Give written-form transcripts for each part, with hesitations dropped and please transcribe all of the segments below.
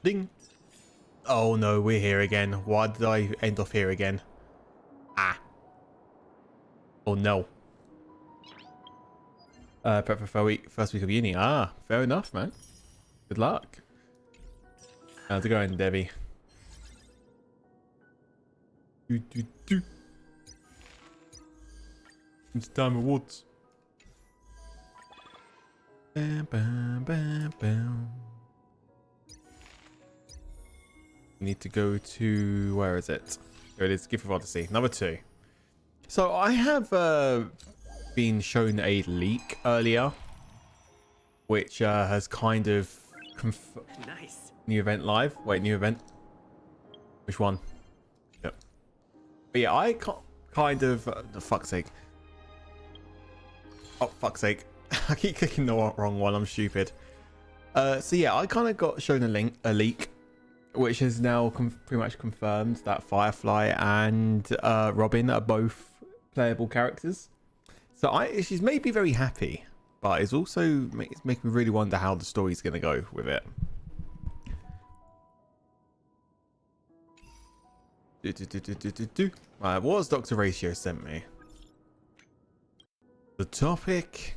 Ding. Oh no, we're here again. Why did I end off here again? Ah. Oh no. Prep for first week of uni. Ah, fair enough, man. Good luck. How's it going, Debbie? It's time awards. Bam, bam, bam, bam. Need to go to, where is it? Here it is, Gift of Odyssey, number 2. So I have been shown a leak earlier, which has kind of Nice. New event live. Wait, new event. Which one? Yep. But yeah, I kind of for fuck's sake. Oh fuck's sake! I keep clicking the wrong one. I'm stupid. So yeah, I kind of got shown a leak, which has now pretty much confirmed that Firefly and Robin are both playable characters. So she's made me very happy, but it's also it's making me really wonder how the story's going to go with it. Right, what has Dr. Ratio sent me? The topic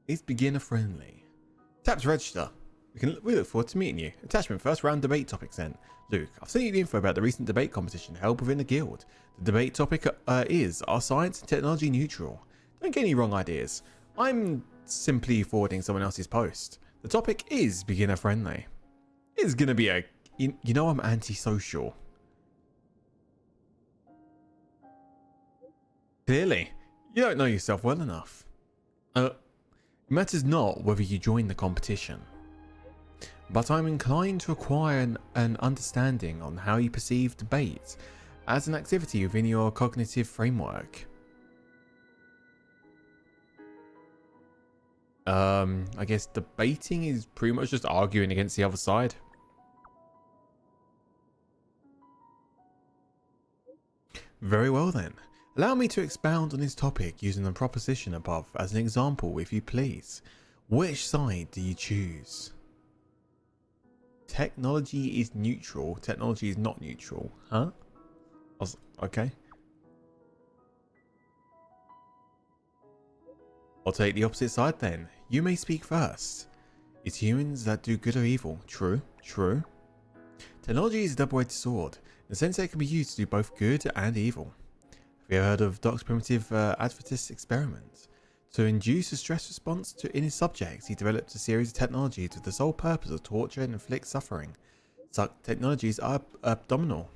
is beginner friendly. Tap to register. We look forward to meeting you. Attachment: first round debate topic sent. Luke, I've sent you the info about the recent debate competition held within the guild. The debate topic is: are science and technology neutral? Don't get any wrong ideas. I'm simply forwarding someone else's post. The topic is beginner friendly. It's gonna be a you know I'm antisocial. Clearly, you don't know yourself well enough. It matters not whether you join the competition, but I'm inclined to acquire an understanding on how you perceive debate as an activity within your cognitive framework. I guess debating is pretty much just arguing against the other side. Very well then. Allow me to expound on this topic using the proposition above as an example, if you please. Which side do you choose? Technology is neutral. Technology is not neutral. Huh? Okay. I'll take the opposite side then. You may speak first. It's humans that do good or evil. True. True. Technology is a double-edged sword, in the sense that it can be used to do both good and evil. Have you ever heard of Doc's primitive Adventist experiment? To induce a stress response in his subjects, he developed a series of technologies with the sole purpose of torture and inflict suffering. Such technologies are abdominal.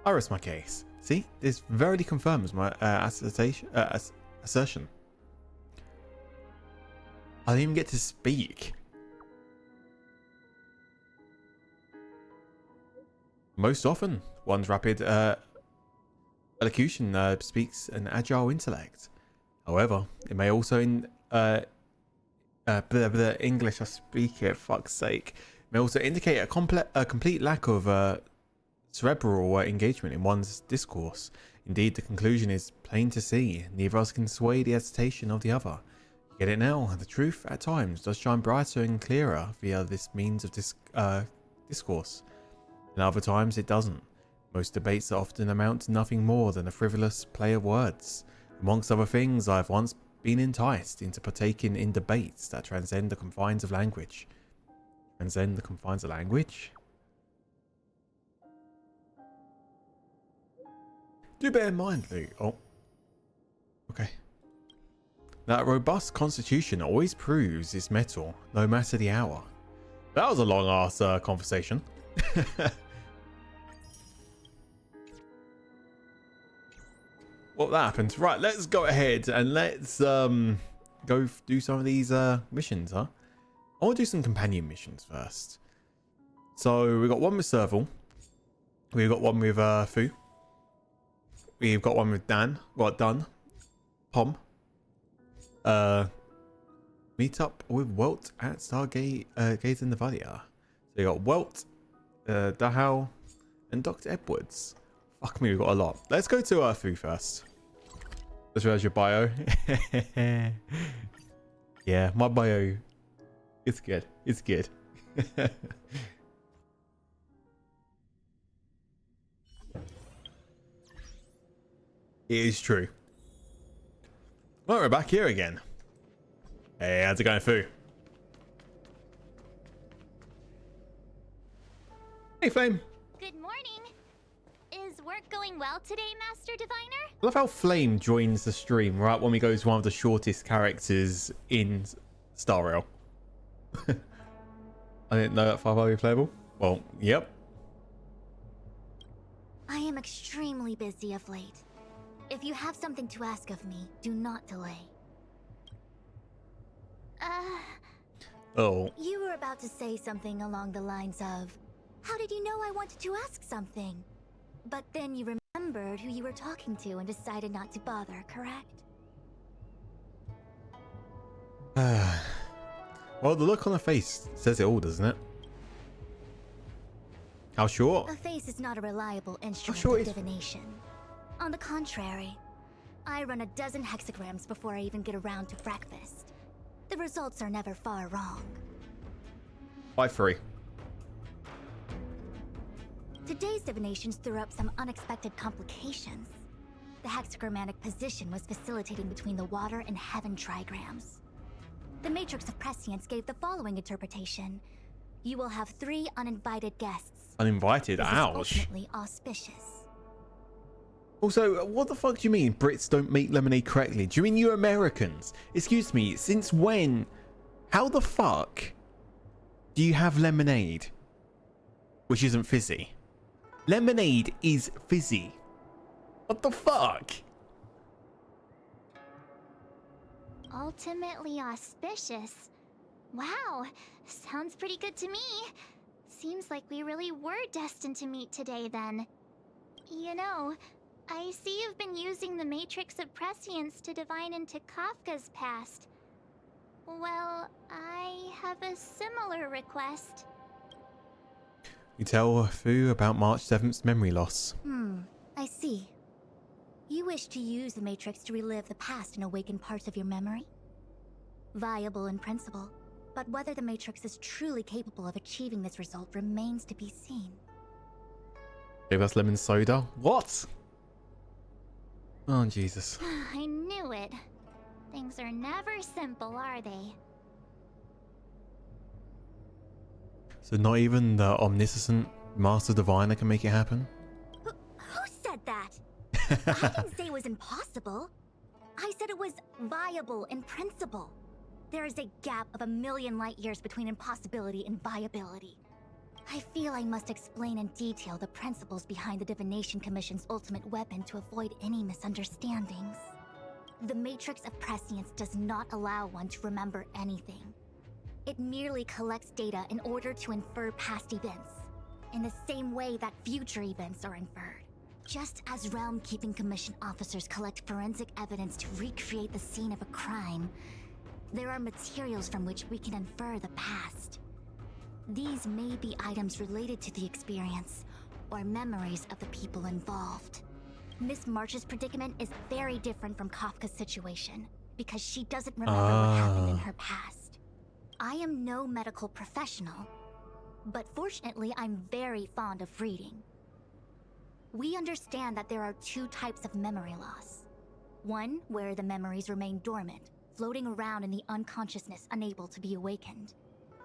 I rest my case. See, this verily confirms my assertion. I didn't even get to speak. Most often, one's rapid elocution speaks an agile intellect. However, it may also the English I speak it, fuck's sake, may also indicate a complete lack of cerebral engagement in one's discourse. Indeed, the conclusion is plain to see. Neither of us can sway the agitation of the other. You get it now? The truth, at times, does shine brighter and clearer via this means of discourse. And other times it doesn't. Most debates often amount to nothing more than a frivolous play of words. Amongst other things, I've once been enticed into partaking in debates that transcend the confines of language. Transcend the confines of language? Do bear in mind, Luke. Oh. Okay. That robust constitution always proves its mettle, no matter the hour. That was a long-ass conversation. What happened? Right, let's go ahead and let's go do some of these missions, huh? I want to do some companion missions first. So we've got one with Serval. We've got one with Fu. We've got one with Dan. Well, Dun. Pom. Meet up with Welt at Stargate Gates in Nevadia. So you got Welt, Dahal, and Dr. Edwards. Fuck me, we've got a lot. Let's go to Fu first. Let's realize your bio. Yeah, my bio. It's good. It's good. It is true. Well, we're back here again. Hey, how's it going, Fu? Hey, Flame. Good morning. Is work going well today, Master Diviner? I love how Flame joins the stream right when we go to one of the shortest characters in Star Rail. I didn't know that 5 playable. Well, yep. I am extremely busy of late. If you have something to ask of me, do not delay. Oh. You were about to say something along the lines of, how did you know I wanted to ask something? But then you remembered who you were talking to and decided not to bother, correct? Well, the look on her face says it all, doesn't it? How short? A face is not a reliable instrument short of is- divination. On the contrary, I run a dozen hexagrams before I even get around to breakfast. The results are never far wrong. 5-3. Today's divinations threw up some unexpected complications. The hexagrammatic position was facilitating between the water and heaven trigrams. The matrix of prescience gave the following interpretation. You will have 3 uninvited guests. Uninvited? This is Ouch. ultimately auspicious. Also, what the fuck do you mean Brits don't make lemonade correctly? Do you mean you Americans? Excuse me, since when? How the fuck do you have lemonade which isn't fizzy? Lemonade is fizzy. What the fuck? Ultimately auspicious. Wow, sounds pretty good to me. Seems like we really were destined to meet today then. You know, I see you've been using the Matrix of Prescience to divine into Kafka's past. Well, I have a similar request. You tell Fu about March 7th's memory loss. I see. You wish to use the Matrix to relive the past and awaken parts of your memory? Viable in principle, but whether the Matrix is truly capable of achieving this result remains to be seen. Gave us lemon soda? What? Oh, Jesus. I knew it. Things are never simple, are they? So not even the omniscient Master Diviner can make it happen? Who said that? I didn't say it was impossible. I said it was viable in principle. There is a gap of 1,000,000 light years between impossibility and viability. I feel I must explain in detail the principles behind the Divination Commission's ultimate weapon to avoid any misunderstandings. The Matrix of Prescience does not allow one to remember anything. It merely collects data in order to infer past events, in the same way that future events are inferred. Just as Realm Keeping Commission officers collect forensic evidence to recreate the scene of a crime, there are materials from which we can infer the past. These may be items related to the experience, or memories of the people involved. Miss March's predicament is very different from Kafka's situation, because she doesn't remember what happened in her past. I am no medical professional, but fortunately I'm very fond of reading. We understand that there are 2 types of memory loss. One where the memories remain dormant, floating around in the unconsciousness unable to be awakened.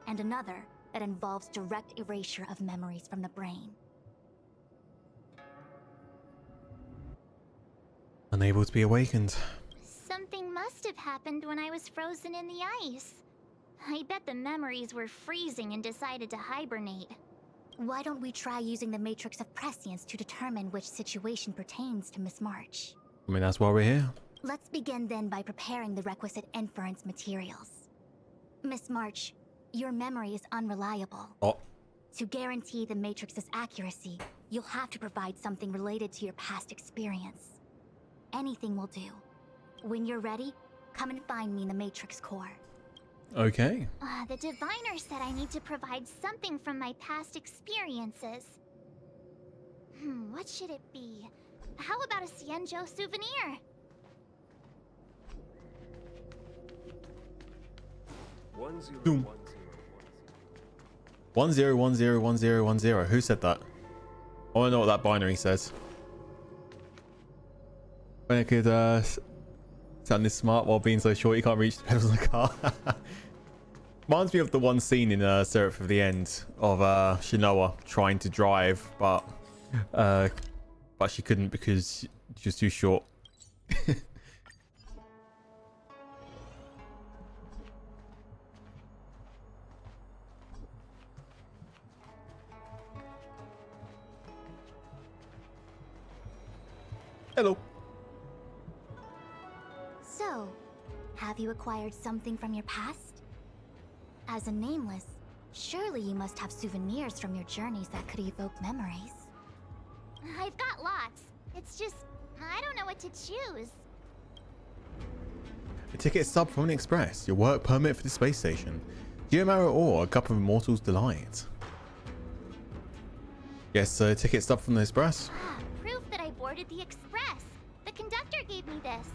And another that involves direct erasure of memories from the brain. Unable to be awakened. Something must have happened when I was frozen in the ice. I bet the memories were freezing and decided to hibernate. Why don't we try using the Matrix of Prescience to determine which situation pertains to Miss March? I mean, that's why we're here. Let's begin then by preparing the requisite inference materials. Miss March, your memory is unreliable. Oh. To guarantee the Matrix's accuracy, you'll have to provide something related to your past experience. Anything will do. When you're ready, come and find me in the Matrix core. Okay. The diviner said I need to provide something from my past experiences. What should it be? How about a Xianzhou souvenir? Doom. 10101010. Who said that? I want to know what that binary says. When it could sound this smart while being so short you can't reach the pedals of the car. Reminds me of the one scene in Seraph of the End of Shinoa trying to drive, but she couldn't because she was too short. Hello. So, have you acquired something from your past? As a nameless, surely you must have souvenirs from your journeys that could evoke memories. I've got lots. It's just, I don't know what to choose. A ticket stub from an express. Your work permit for the space station. Geomarrow ore, a cup of immortal's delight. Yes, a ticket stub from the express. Ah, proof that I boarded the express. The conductor gave me this.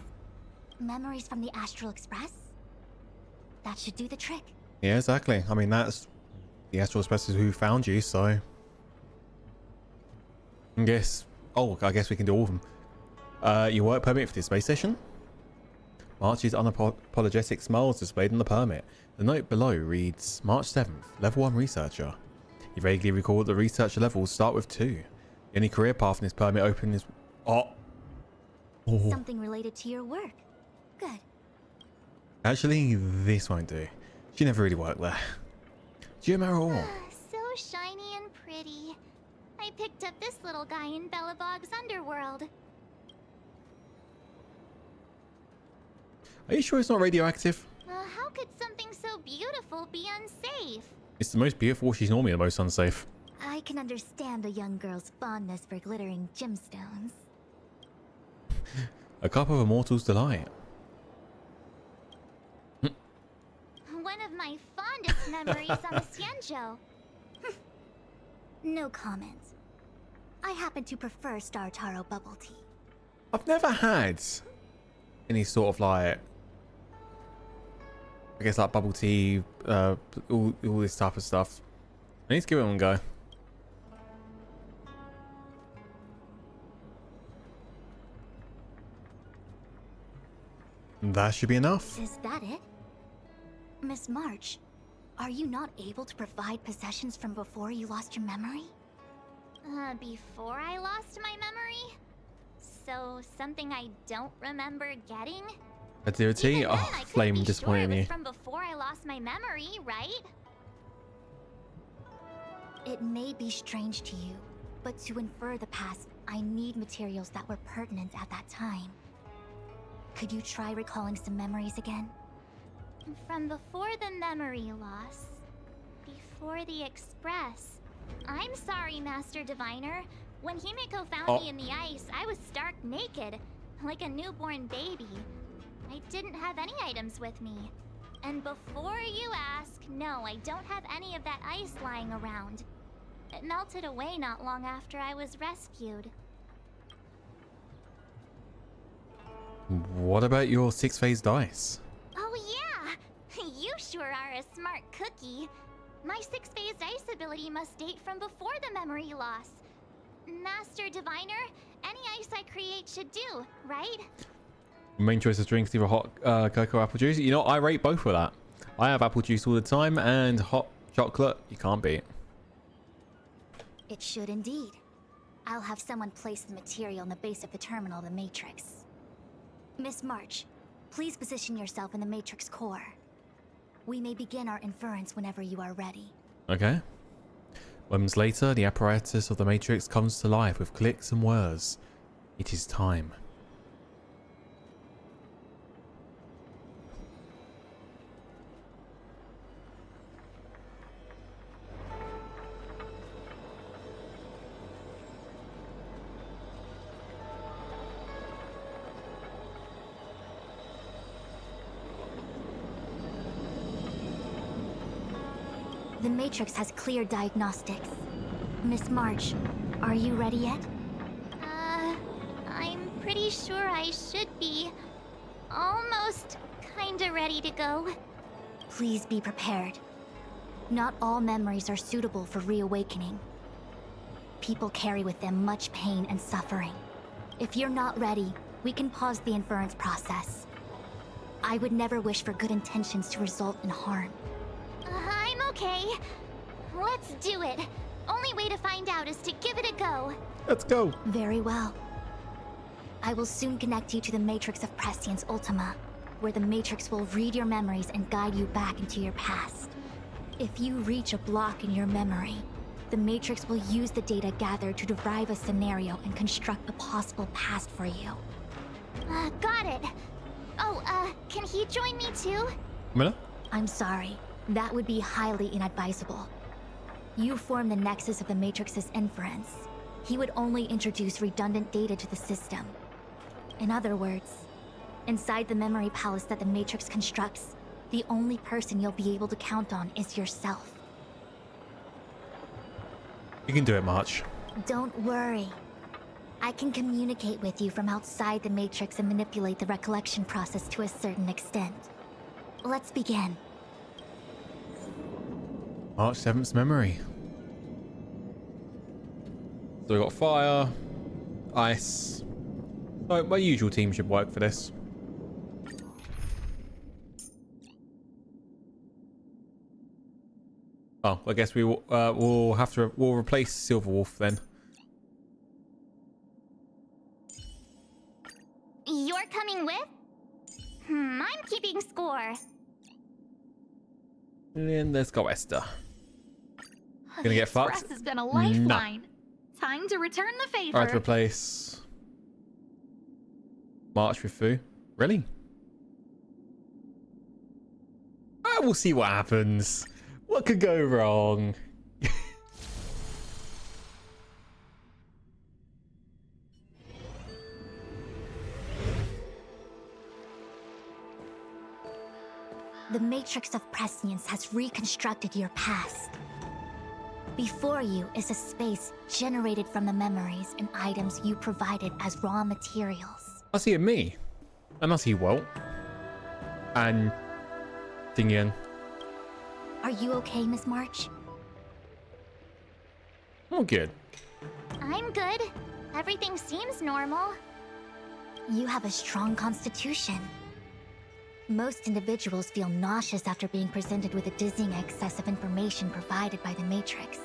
Memories from the Astral Express? That should do the trick. Yeah, exactly. I mean, that's the Astral Express is who found you, so I guess. Oh, I guess we can do all of them. Your work permit for the space station. March's unapologetic smile is displayed on the permit. The note below reads, March 7th, level 1 researcher. You vaguely recall the researcher levels start with 2. The only career path in this permit open is... Oh. Something related to your work. Good. Actually, this won't do. She never really worked there. Geomarrow ore. So shiny and pretty. I picked up this little guy in Belobog's underworld. Are you sure it's not radioactive? How could something so beautiful be unsafe? It's the most beautiful, she's normally the most unsafe. I can understand a young girl's fondness for glittering gemstones. A cup of immortal's delight. One of my fondest memories on the Xianzhou. No comment. I happen to prefer Star Taro bubble tea. I've never had any sort of like, I guess like bubble tea, all this type of stuff. I need to give it one go. That should be enough. Is that it? Miss March, are you not able to provide possessions from before you lost your memory? Before I lost my memory? So, something I don't remember getting? A dear tea? Even then, Oh, I couldn't Flame be disappointing sure it you. was from before I lost my memory, right? It may be strange to you, but to infer the past, I need materials that were pertinent at that time. Could you try recalling some memories again? From before the memory loss. Before the express. I'm sorry, Master Diviner. When Himiko found me in the ice, I was stark naked, like a newborn baby. I didn't have any items with me. And before you ask, no, I don't have any of that ice lying around. It melted away not long after I was rescued. What about your 6-phase dice? Oh yeah! You sure are a smart cookie. My 6-phase dice ability must date from before the memory loss. Master Diviner, any ice I create should do, right? Main choice of drinks, either hot cocoa or apple juice. You know, I rate both for that. I have apple juice all the time, and hot chocolate, you can't beat. It should indeed. I'll have someone place the material in the base of the terminal of the Matrix. Miss March, please position yourself in the Matrix core. We may begin our inference whenever you are ready. Okay. Moments later, the apparatus of the Matrix comes to life with clicks and whirs. It is time. The Matrix has cleared diagnostics. Miss March, are you ready yet? I'm pretty sure I should be almost kinda ready to go. Please be prepared. Not all memories are suitable for reawakening. People carry with them much pain and suffering. If you're not ready, we can pause the inference process. I would never wish for good intentions to result in harm. I'm okay. Let's do it. Only way to find out is to give it a go. Let's go. Very well. I will soon connect you to the Matrix of Prescience Ultima, where the Matrix will read your memories and guide you back into your past. If you reach a block in your memory, the Matrix will use the data gathered to derive a scenario and construct a possible past for you. Got it. Oh, can he join me too? Miller? I'm sorry. That would be highly inadvisable. You form the nexus of the Matrix's inference. He would only introduce redundant data to the system. In other words, inside the memory palace that the Matrix constructs, the only person you'll be able to count on is yourself. You can do it, March. Don't worry. I can communicate with you from outside the Matrix and manipulate the recollection process to a certain extent. Let's begin. March 7th's memory. So we got fire, ice. Oh, my usual team should work for this. Oh, I guess we will, we'll replace Silverwolf then. You're coming with? I'm keeping score. And let's go, Esther. Gonna get fucked? Express has been a lifeline. Time to return the favor. Alright, to replace March with Fu. Really? We'll see what happens. What could go wrong? The Matrix of Prescience has reconstructed your past. Before you is a space generated from the memories and items you provided as raw materials. I see me. And I see Walt. And Dingyan. Are you okay, Miss March? Oh, good. I'm good. Everything seems normal. You have a strong constitution. Most individuals feel nauseous after being presented with a dizzying excess of information provided by the Matrix.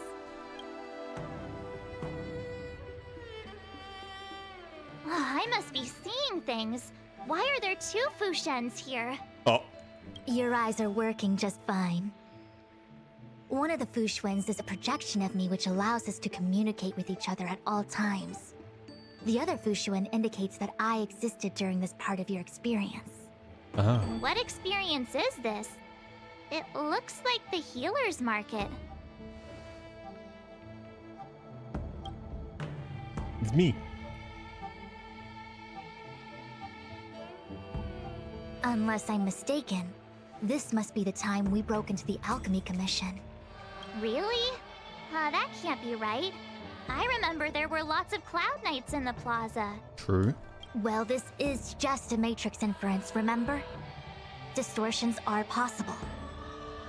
I must be seeing things. Why are there two Fushens here? Oh, Your eyes are working just fine. One of the Fushwens is a projection of me which allows us to communicate with each other at all times. The other Fushwen indicates that I existed during this part of your experience. oh. What experience is this? It looks like the healer's market. It's me. Unless I'm mistaken, this must be the time we broke into the Alchemy Commission. Really? That can't be right. I remember there were lots of Cloud Knights in the plaza. True. Well, this is just a Matrix inference, remember? Distortions are possible.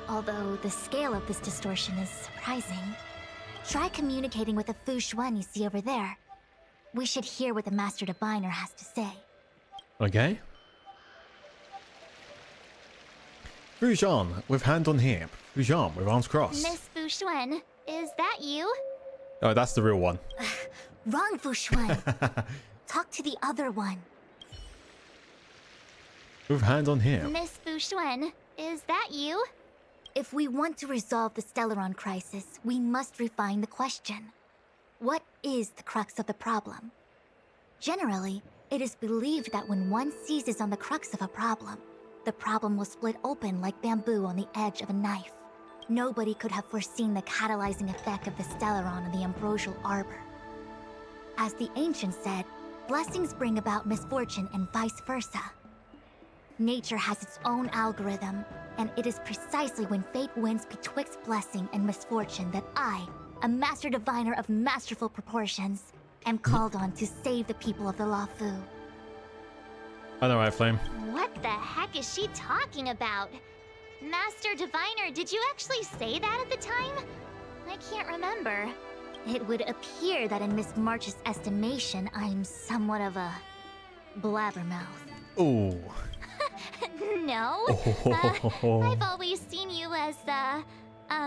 Although the scale of this distortion is surprising. Try communicating with the Fushwen you see over there. We should hear what the Master Diviner has to say. Okay. Fujan with hand on hip. Fujan with arms crossed. Miss Fushwen, is that you? Oh, that's the real one. Wrong, Fushwen. Talk to the other one. With hand on hip. Miss Fushwen, is that you? If we want to resolve the Stellaron crisis, we must refine the question. What is the crux of the problem? Generally, it is believed that when one seizes on the crux of a problem, the problem will split open like bamboo on the edge of a knife. Nobody could have foreseen the catalyzing effect of the Stellaron on the ambrosial arbor. As the ancients said, blessings bring about misfortune and vice versa. Nature has its own algorithm, and it is precisely when fate wins betwixt blessing and misfortune that I, a master diviner of masterful proportions, am called on to save the people of the Lafu. I know, right, Flame? What the heck is she talking about? Master Diviner, did you actually say that at the time? I can't remember. It would appear that in Miss March's estimation, I'm somewhat of a blabbermouth. Ooh. No. Oh. I've always seen you as a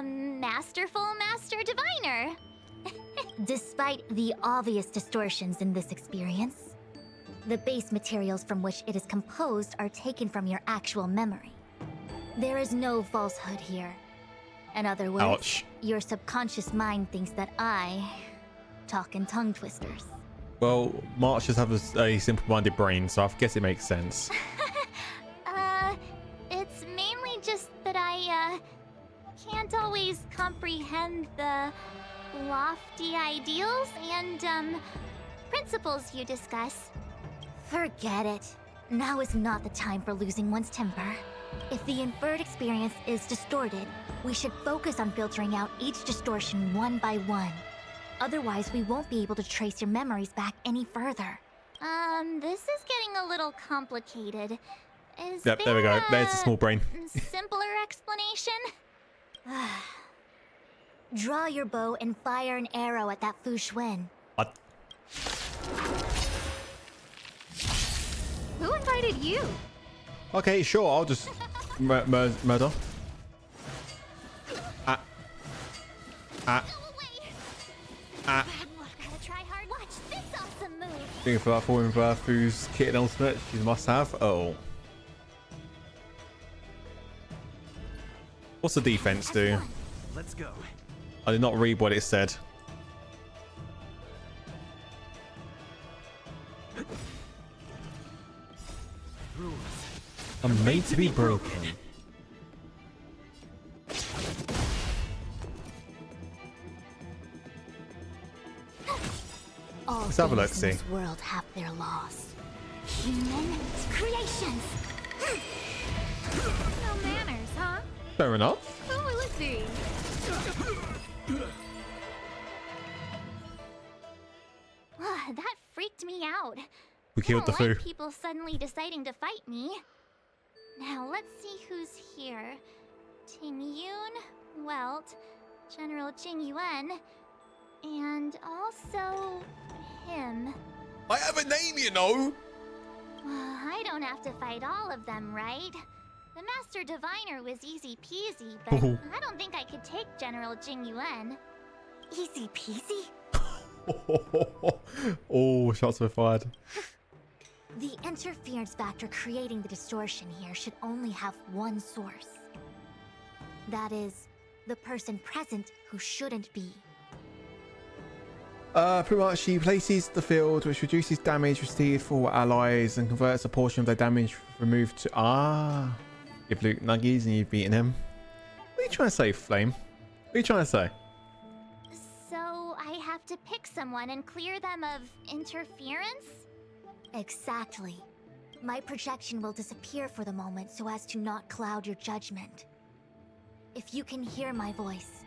masterful master diviner. Despite the obvious distortions in this experience, the base materials from which it is composed are taken from your actual memory. There is no falsehood here. In other words, Ouch. your subconscious mind thinks that I talk in tongue twisters. Well, March just has a simple-minded brain, so I guess it makes sense. It's mainly just that I can't always comprehend the lofty ideals and principles you discuss. Forget it. Now is not the time for losing one's temper. If the inferred experience is distorted, we should focus on filtering out each distortion one by one. Otherwise, we won't be able to trace your memories back any further. This is getting a little complicated. Is Yep, there we go. There's a small brain. Simpler explanation? Draw your bow and fire an arrow at that Fu Xuan. What? Who invited you? Okay, sure. I'll just murder. Go away. Gotta try hard. Watch this awesome move. Looking for that falling Fu's kit and ultimate. She's a must-have. Oh. What's the defense do? Let's go. I did not read what it said. Rules. I'm made to be broken. All Let's have a look, things in see. this world have their laws. Human creations. No manners, huh? Fair enough. Who will it be? That freaked me out. We killed the I don't Fu. like people suddenly deciding to fight me. Now let's see who's here. Ting Yun, Welt, General Jing Yuan, and also him. I have a name, you know. I don't have to fight all of them, right? The Master Diviner was easy peasy, but Oh. I don't think I could take General Jing Yuan. Easy peasy. Oh, shots were fired. The interference factor creating the distortion here should only have one source. That is, the person present who shouldn't be. Pretty much she places the field which reduces damage received for allies and converts a portion of their damage removed to give Luke nuggies and you've beaten him. What are you trying to say, Flame? What are you trying to say? So I have to pick someone and clear them of interference? Exactly. My projection will disappear for the moment so as to not cloud your judgment. If you can hear my voice,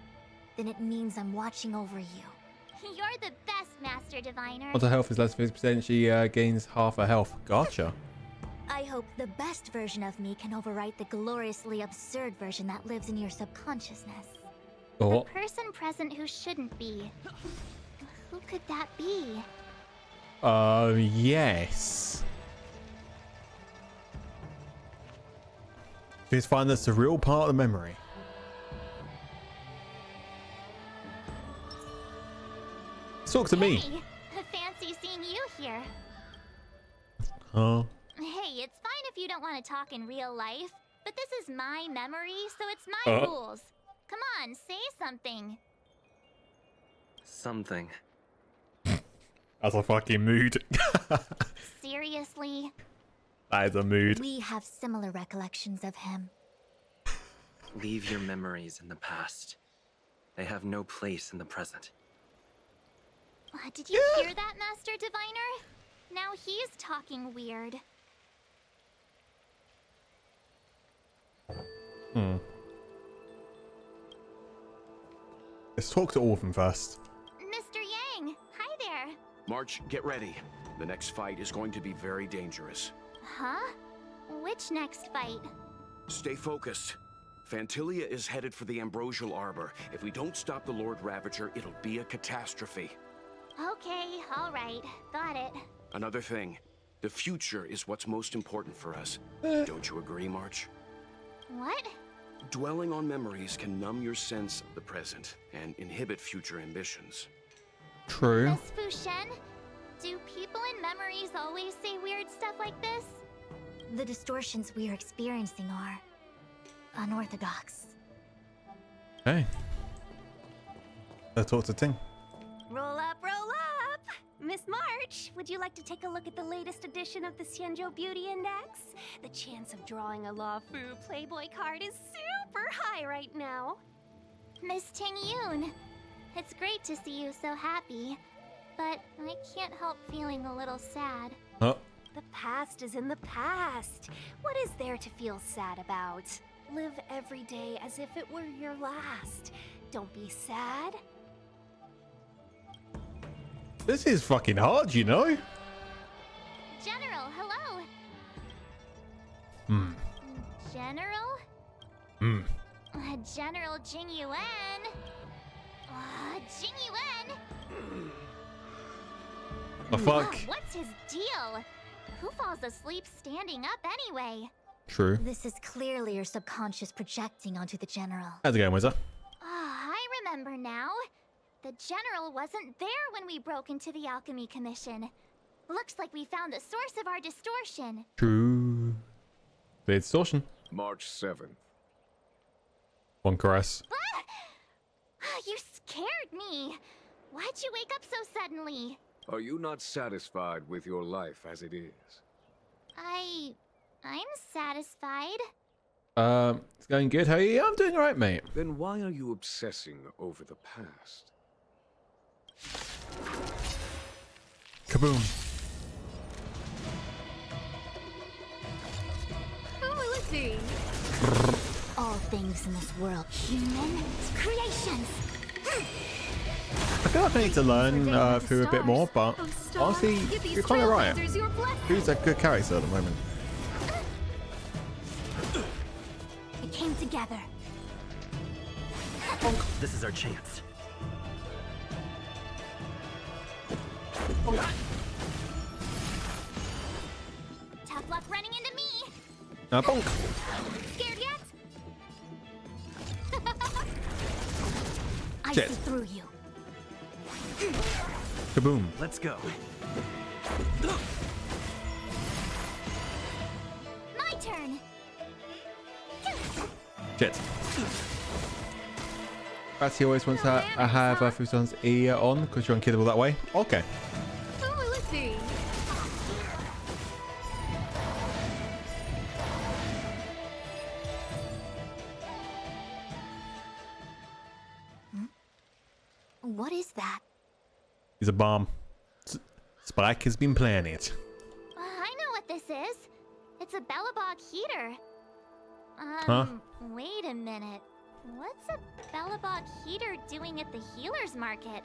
then it means I'm watching over you. You're the best, Master Diviner. Once her health is less than 50%, she gains half her health. Gotcha. I hope the best version of me can overwrite the gloriously absurd version that lives in your subconsciousness. Oh, The person present who shouldn't be. Who could that be? yes. Please find the surreal part of the memory. Talk to me. Hey, fancy seeing you here. Oh. Hey, it's fine if you don't want to talk in real life, but this is my memory, so it's my rules. Come on, say something. Something. That's a fucking mood. Seriously? That is a mood. We have similar recollections of him. Leave your memories in the past. They have no place in the present. Did you hear that, Master Diviner? Now he's talking weird. Let's talk to all of them first. Mr. Yang, hi there. March, get ready. The next fight is going to be very dangerous. Huh? Which next fight? Stay focused. Fantilia is headed for the Ambrosial Arbor. If we don't stop the Lord Ravager, it'll be a catastrophe. Okay, alright. Got it. Another thing, The future is what's most important for us. Don't you agree, March? What? Dwelling on memories can numb your sense of the present and inhibit future ambitions. True. Miss Fushen, do people in memories always say weird stuff like this? The distortions we are experiencing are unorthodox. Hey. Let's talk to Ting. Roll up, roll up! Miss March, would you like to take a look at the latest edition of the Xianzhou Beauty Index? The chance of drawing a Law Fu Playboy card is super high right now. Miss Ting Yoon, it's great to see you so happy, but I can't help feeling a little sad. Oh. The past is in the past. What is there to feel sad about? Live every day as if it were your last. Don't be sad. This is fucking hard, you know? General, hello. Hmm. General? Hmm. General Jing Yuan. Jing Yuan. The fuck? What's his deal? Who falls asleep standing up anyway? True. This is clearly your subconscious projecting onto the general. How's it going, Wizard? I remember now. The general wasn't there when we broke into the Alchemy Commission. Looks like we found the source of our distortion. True. The distortion. March 7th. One caress. You scared me. Why'd you wake up so suddenly? Are you not satisfied with your life as it is? I'm satisfied. It's going good. How are you? I'm doing alright, mate. Then why are you obsessing over the past? Kaboom. Who is he? All things in this world, human creations. I feel like I need to learn through a bit more, but honestly, you're kind of right. Who's a good character at the moment? It came together. This is our chance. Tough luck running into me. Bonk. Scared yet? I Shit. see through you. Kaboom. Let's go. My turn. Shit. Ratty always wants to have Fusan's ear on because you're unkillable that way. Okay. Who is he? What is that? He's a bomb. Spike has been planted. I know what this is. It's a Bellabog heater. Huh? Wait a minute. What's a Bellabog heater doing at the healer's market?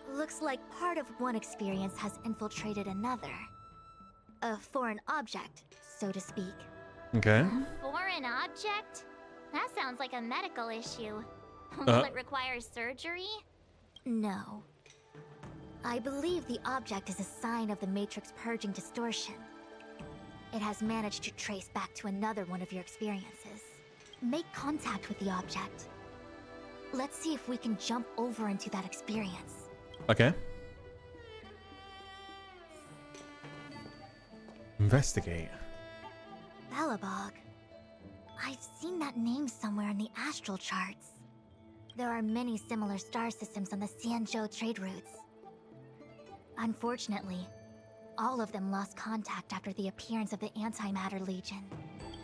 Looks like part of one experience has infiltrated another. A foreign object, so to speak. Okay. Foreign object? That sounds like a medical issue. Will it require surgery? No. I believe the object is a sign of the Matrix purging distortion. It has managed to trace back to another one of your experiences. Make contact with the object. Let's see if we can jump over into that experience. Okay. Investigate. Bellabog. I've seen that name somewhere in the astral charts. There are many similar star systems on the Xianzhou trade routes. Unfortunately, all of them lost contact after the appearance of the Antimatter Legion.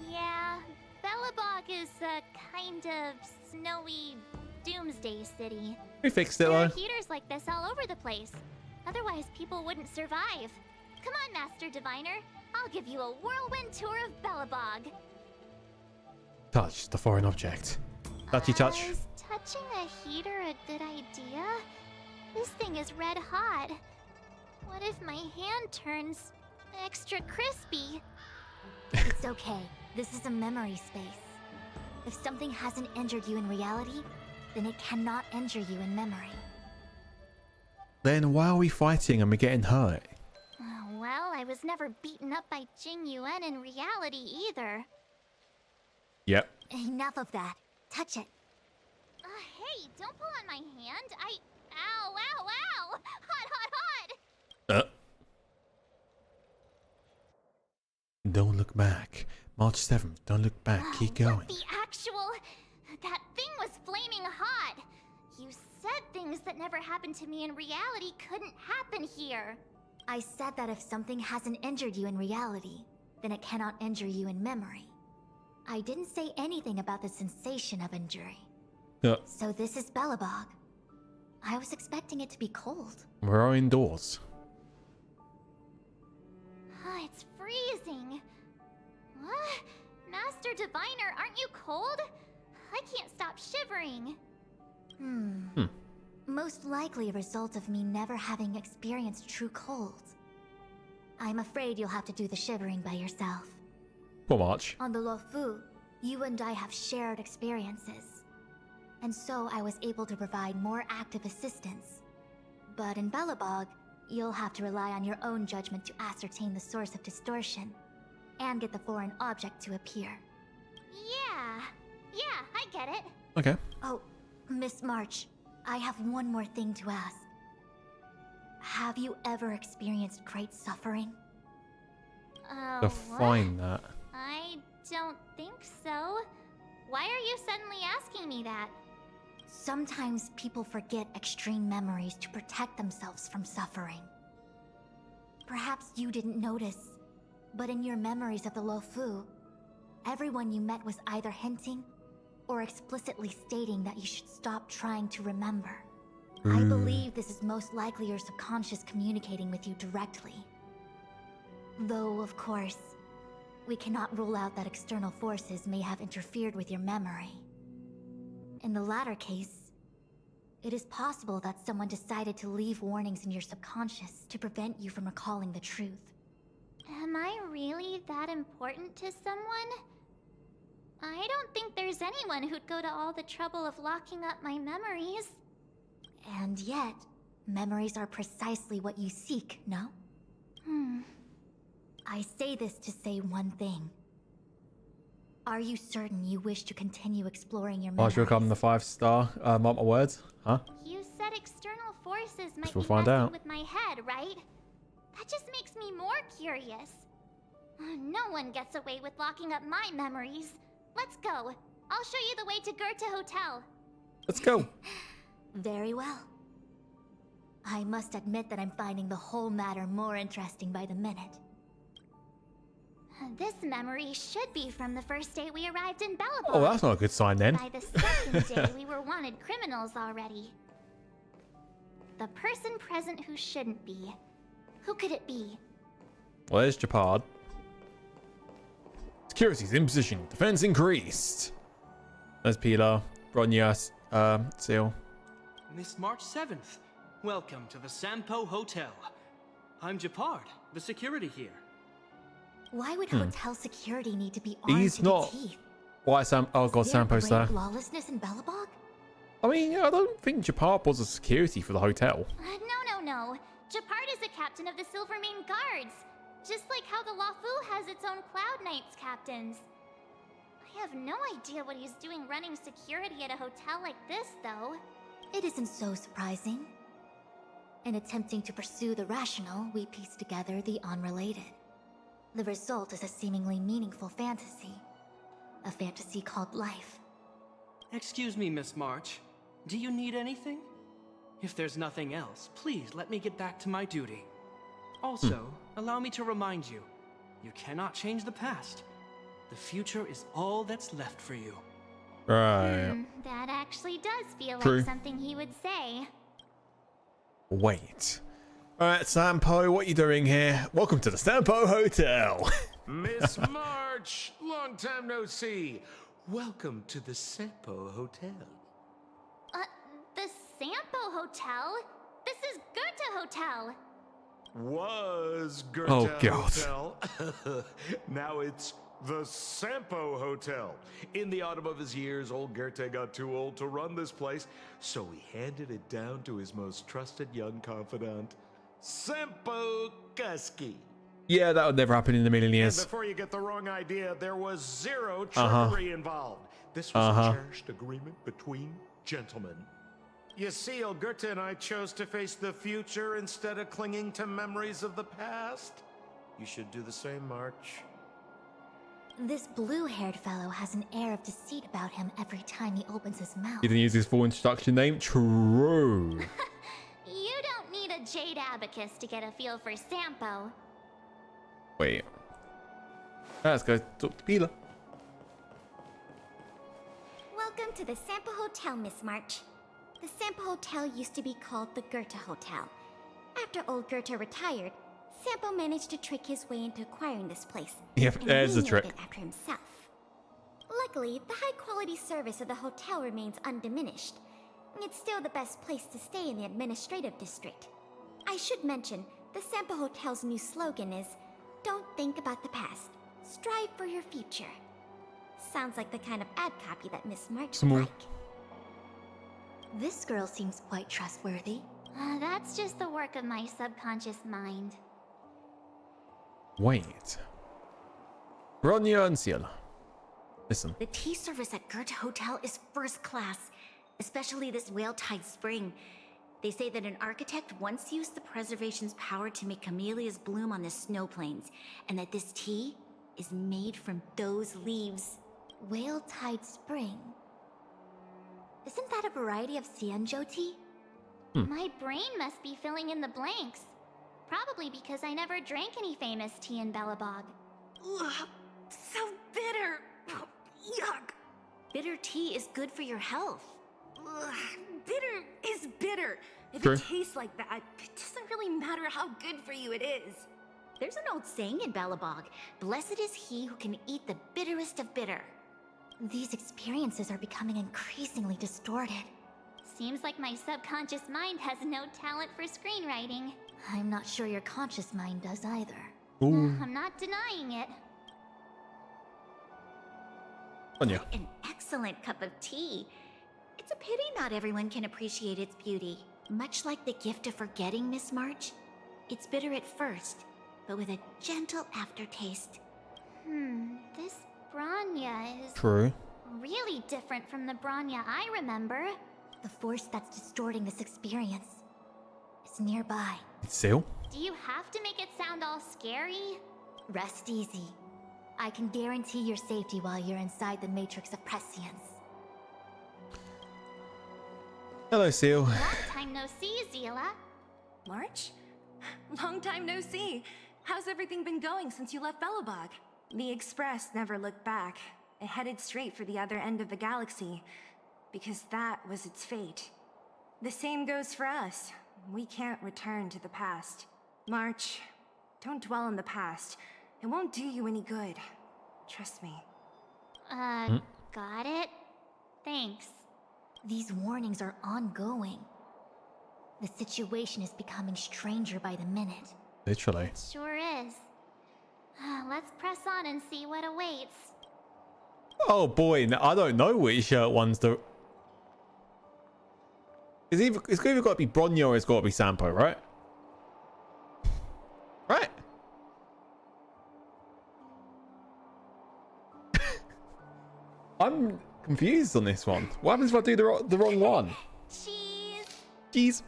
Yeah, Bellabog is a kind of snowy doomsday city. We fixed it There are though. heaters like this all over the place. Otherwise, people wouldn't survive. Come on, Master Diviner. I'll give you a whirlwind tour of Bellabog. Touch the foreign object. Touchy touch. Is touching a heater a good idea? This thing is red hot. What if my hand turns extra crispy? It's okay. This is a memory space. If something hasn't injured you in reality, then it cannot injure you in memory. Then why are we fighting and we're getting hurt? Well, I was never beaten up by Jing Yuan in reality either. Yep. Enough of that. Touch it. Hey, don't pull on my hand. Ow, ow, ow! Hot, hot, hot! Don't look back. March 7th. Don't look back. Keep going. What the actual... That thing was flaming hot. You said things that never happened to me in reality couldn't happen here. I said that if something hasn't injured you in reality, then it cannot injure you in memory. I didn't say anything about the sensation of injury. Yeah. So this is Belobog. I was expecting it to be cold. We're indoors. It's freezing. What? Master Diviner, aren't you cold? I can't stop shivering. Most likely a result of me never having experienced true cold. I'm afraid you'll have to do the shivering by yourself. Poor March. On the Lufu, you and I have shared experiences. And so I was able to provide more active assistance. But in Belobog, you'll have to rely on your own judgment to ascertain the source of distortion, and get the foreign object to appear. Yeah, I get it. Okay. Oh, Miss March, I have one more thing to ask. Have you ever experienced great suffering? Define that. I don't think so. Why are you suddenly asking me that? Sometimes people forget extreme memories to protect themselves from suffering. Perhaps you didn't notice, but in your memories of the Lufu, everyone you met was either hinting or explicitly stating that you should stop trying to remember. I believe this is most likely your subconscious communicating with you directly. Though, of course, we cannot rule out that external forces may have interfered with your memory. In the latter case, it is possible that someone decided to leave warnings in your subconscious to prevent you from recalling the truth. Am I really that important to someone? I don't think there's anyone who'd go to all the trouble of locking up my memories. And yet, memories are precisely what you seek, no? I say this to say one thing. Are you certain you wish to continue exploring your memories? March will come the 5-star. Mark my words. Huh? You said external forces might we'll be find messing out. with my head, right? That just makes me more curious. No one gets away with locking up my memories. Let's go. I'll show you the way to Goethe Hotel. Let's go. Very well. I must admit that I'm finding the whole matter more interesting by the minute. This memory should be from the first day we arrived in Belobog. Oh, that's not a good sign then. By the second day, we were wanted criminals already. The person present who shouldn't be. Who could it be? Well, there's Japard. Security's in position. Defense increased. There's Pilar. Bronya, Seal. Miss March 7th, welcome to the Sampo Hotel. I'm Japard, the security here. Why would hotel security need to be armed He's to not. the teeth? Why Sam? Oh god, Is there Sampo's there. great lawlessness in Belobog? I mean, I don't think Japard was a security for the hotel. No. Japard is the captain of the Silvermane Guards. Just like how the Lufu has its own Cloud Knights captains. I have no idea what he's doing running security at a hotel like this, though. It isn't so surprising. In attempting to pursue the rational, we piece together the unrelated. The result is a seemingly meaningful fantasy. A fantasy called life. Excuse me, Miss March. Do you need anything? If there's nothing else, please let me get back to my duty. Also, allow me to remind you, you cannot change the past. The future is all that's left for you. Right. That actually does feel True. like something he would say. Wait. Alright, Sampo, what are you doing here? Welcome to the Sampo Hotel. Miss March, long time no see. Welcome to the Sampo Hotel. The Sampo Hotel? This is Goethe Hotel. Was Goethe Oh, God. Hotel. Now it's the Sampo Hotel. In the autumn of his years, old Goethe got too old to run this place, so he handed it down to his most trusted young confidant, Sampo Kuski. Yeah, that would never happen in a million And years. before you get the wrong idea, there was zero trickery involved. This was a cherished agreement between gentlemen. You see, Goethe and I chose to face the future instead of clinging to memories of the past. You should do the same, March. This blue-haired fellow has an air of deceit about him every time he opens his mouth. He didn't use his full introduction name. True. You don't need a jade abacus to get a feel for Sampo. Wait. Let's go talk to Pila. Welcome to the Sampo Hotel, Miss March. The Sampo Hotel used to be called the Goethe Hotel. After old Goethe retired, Sampo managed to trick his way into acquiring this place. Yeah, and there's the renamed trick. it after himself. Luckily, the high-quality service of the hotel remains undiminished. It's still the best place to stay in the administrative district. I should mention, the Sampo Hotel's new slogan is, "Don't think about the past. Strive for your future." Sounds like the kind of ad copy that Miss March would like. This girl seems quite trustworthy. That's just the work of my subconscious mind. Wait. Bronya and Ciela. Listen. The tea service at Goethe Hotel is first class, especially this whale-tide spring. They say that an architect once used the preservation's power to make camellias bloom on the snow plains, and that this tea is made from those leaves. Whale-tide spring. Isn't that a variety of Xianzhou tea? My brain must be filling in the blanks. Probably because I never drank any famous tea in Belobog. Ugh, so bitter. Yuck. Bitter tea is good for your health. Ugh, bitter is bitter. If True. it tastes like that, it doesn't really matter how good for you it is. There's an old saying in Belobog, "Blessed is he who can eat the bitterest of bitter." These experiences are becoming increasingly distorted. Seems like my subconscious mind has no talent for screenwriting. I'm not sure your conscious mind does either. Ooh. I'm not denying it. Bronya. An excellent cup of tea. It's a pity not everyone can appreciate its beauty. Much like the gift of forgetting, Miss March, it's bitter at first, but with a gentle aftertaste. This Bronya is True. really different from the Bronya I remember. The force that's distorting this experience is nearby. Seal? Do you have to make it sound all scary? Rest easy. I can guarantee your safety while you're inside the matrix of prescience. Hello, Seal. Long time no see, Zila. March? Long time no see. How's everything been going since you left Belobog? The Express never looked back. It headed straight for the other end of the galaxy, because that was its fate. The same goes for us. We can't return to the past. March, don't dwell on the past. It won't do you any good. Trust me. Got it? Thanks. These warnings are ongoing. The situation is becoming stranger by the minute. Literally. Sure is. Let's press on and see what awaits. Oh boy, I don't know which one's the... It's either got to be Bronya or it's got to be Sampo, right? Right? I'm confused on this one. What happens if I do the wrong one? Cheese. Jeez.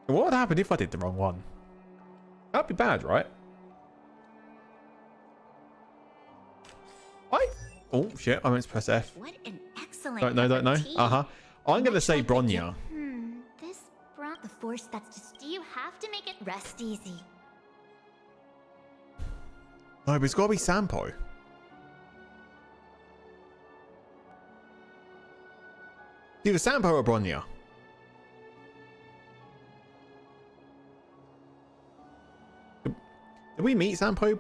What would happen if I did the wrong one? That'd be bad, right? Oh shit, I meant to press F. What an excellent Don't know, cup don't know. of tea. I'm gonna say Bronya. This Bron... The force that's just... Do you have to make it... Rest easy. No, but it's gotta be Sampo. Either Sampo or Bronya. Did we meet Sampo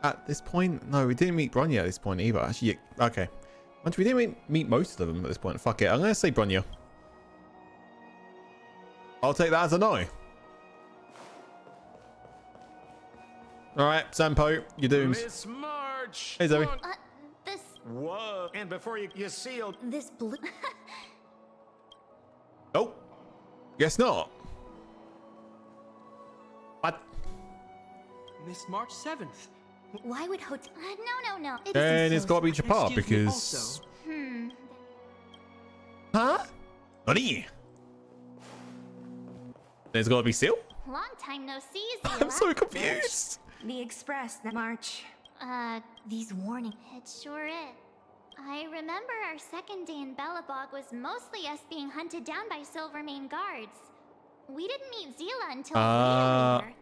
at this point? No, we didn't meet Bronya at this point either. Actually, yeah, okay. Once we didn't meet most of them at this point. Fuck it. I'm gonna say Bronya. I'll take that as a no. Alright, Sampo, you're doomed. Miss March! Hey, Zoe. This... Whoa. And before you seal... This blue... Oh. Guess not. What? Miss March 7th. Why would hotel? No. And it's got to be Japan Excuse me, because. also. Huh? Nani? There's got to be Seal? Long time no see, Zila. I'm so confused. The Express, the March. These warning. It sure is. I remember our second day in Belobog was mostly us being hunted down by Silvermane guards. We didn't meet Zila until later.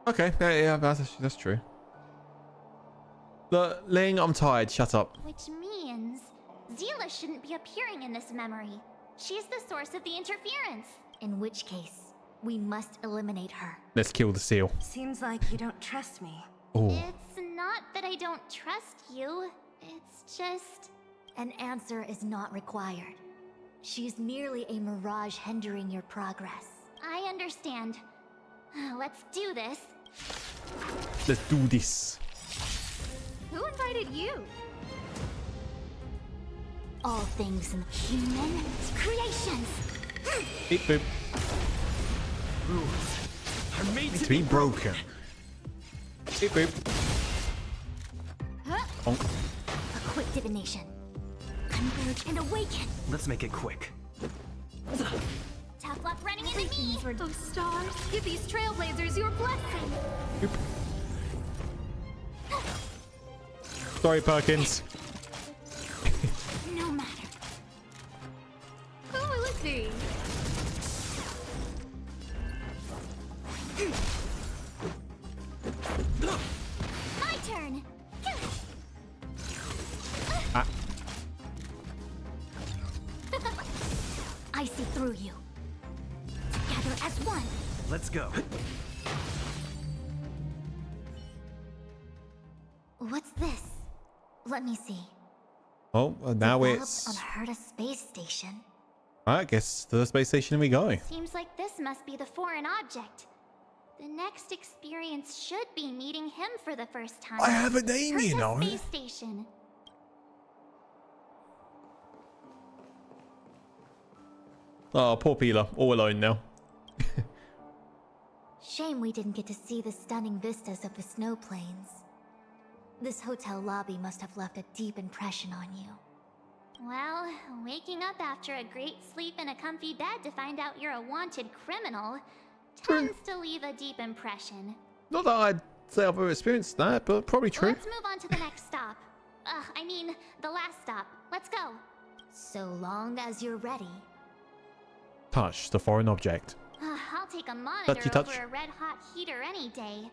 Okay, yeah, that's true. Look, Ling, I'm tired. Shut up. Which means Zila shouldn't be appearing in this memory. She's the source of the interference. In which case, we must eliminate her. Let's kill the Seal. Seems like you don't trust me. Oh. It's not that I don't trust you. It's just... An answer is not required. She's merely a mirage hindering your progress. I understand. Let's do this. Let's do this. Who invited you? All things in the human creations. Beep boop. Rules are made To be broken. Beep boop. Bonk. A quick divination. Converge and awaken. Let's make it quick. Tough luck running into me. Those stars. Give these trailblazers your blessing. Boop. Sorry, Perkins. No matter. Who will it be? My turn. Ah. I see through you. Together as one. Let's go. What's this? Let me see. Oh, now Developed it's. on Herta space station. I guess to the space station we go. Seems like this must be the foreign object. The next experience should be meeting him for the first time. I have a name, you Herta know. Space Station. Oh, poor Peela. All alone now. Shame we didn't get to see the stunning vistas of the snow plains. This hotel lobby must have left a deep impression on you. Well, waking up after a great sleep in a comfy bed to find out you're a wanted criminal tends to leave a deep impression. Not that I'd say I've ever experienced that, but probably true. Let's move on to the next stop. I mean, the last stop. Let's go. So long as you're ready. Touch the foreign object. I'll take a monitor Touchy touch. over a red-hot heater any day.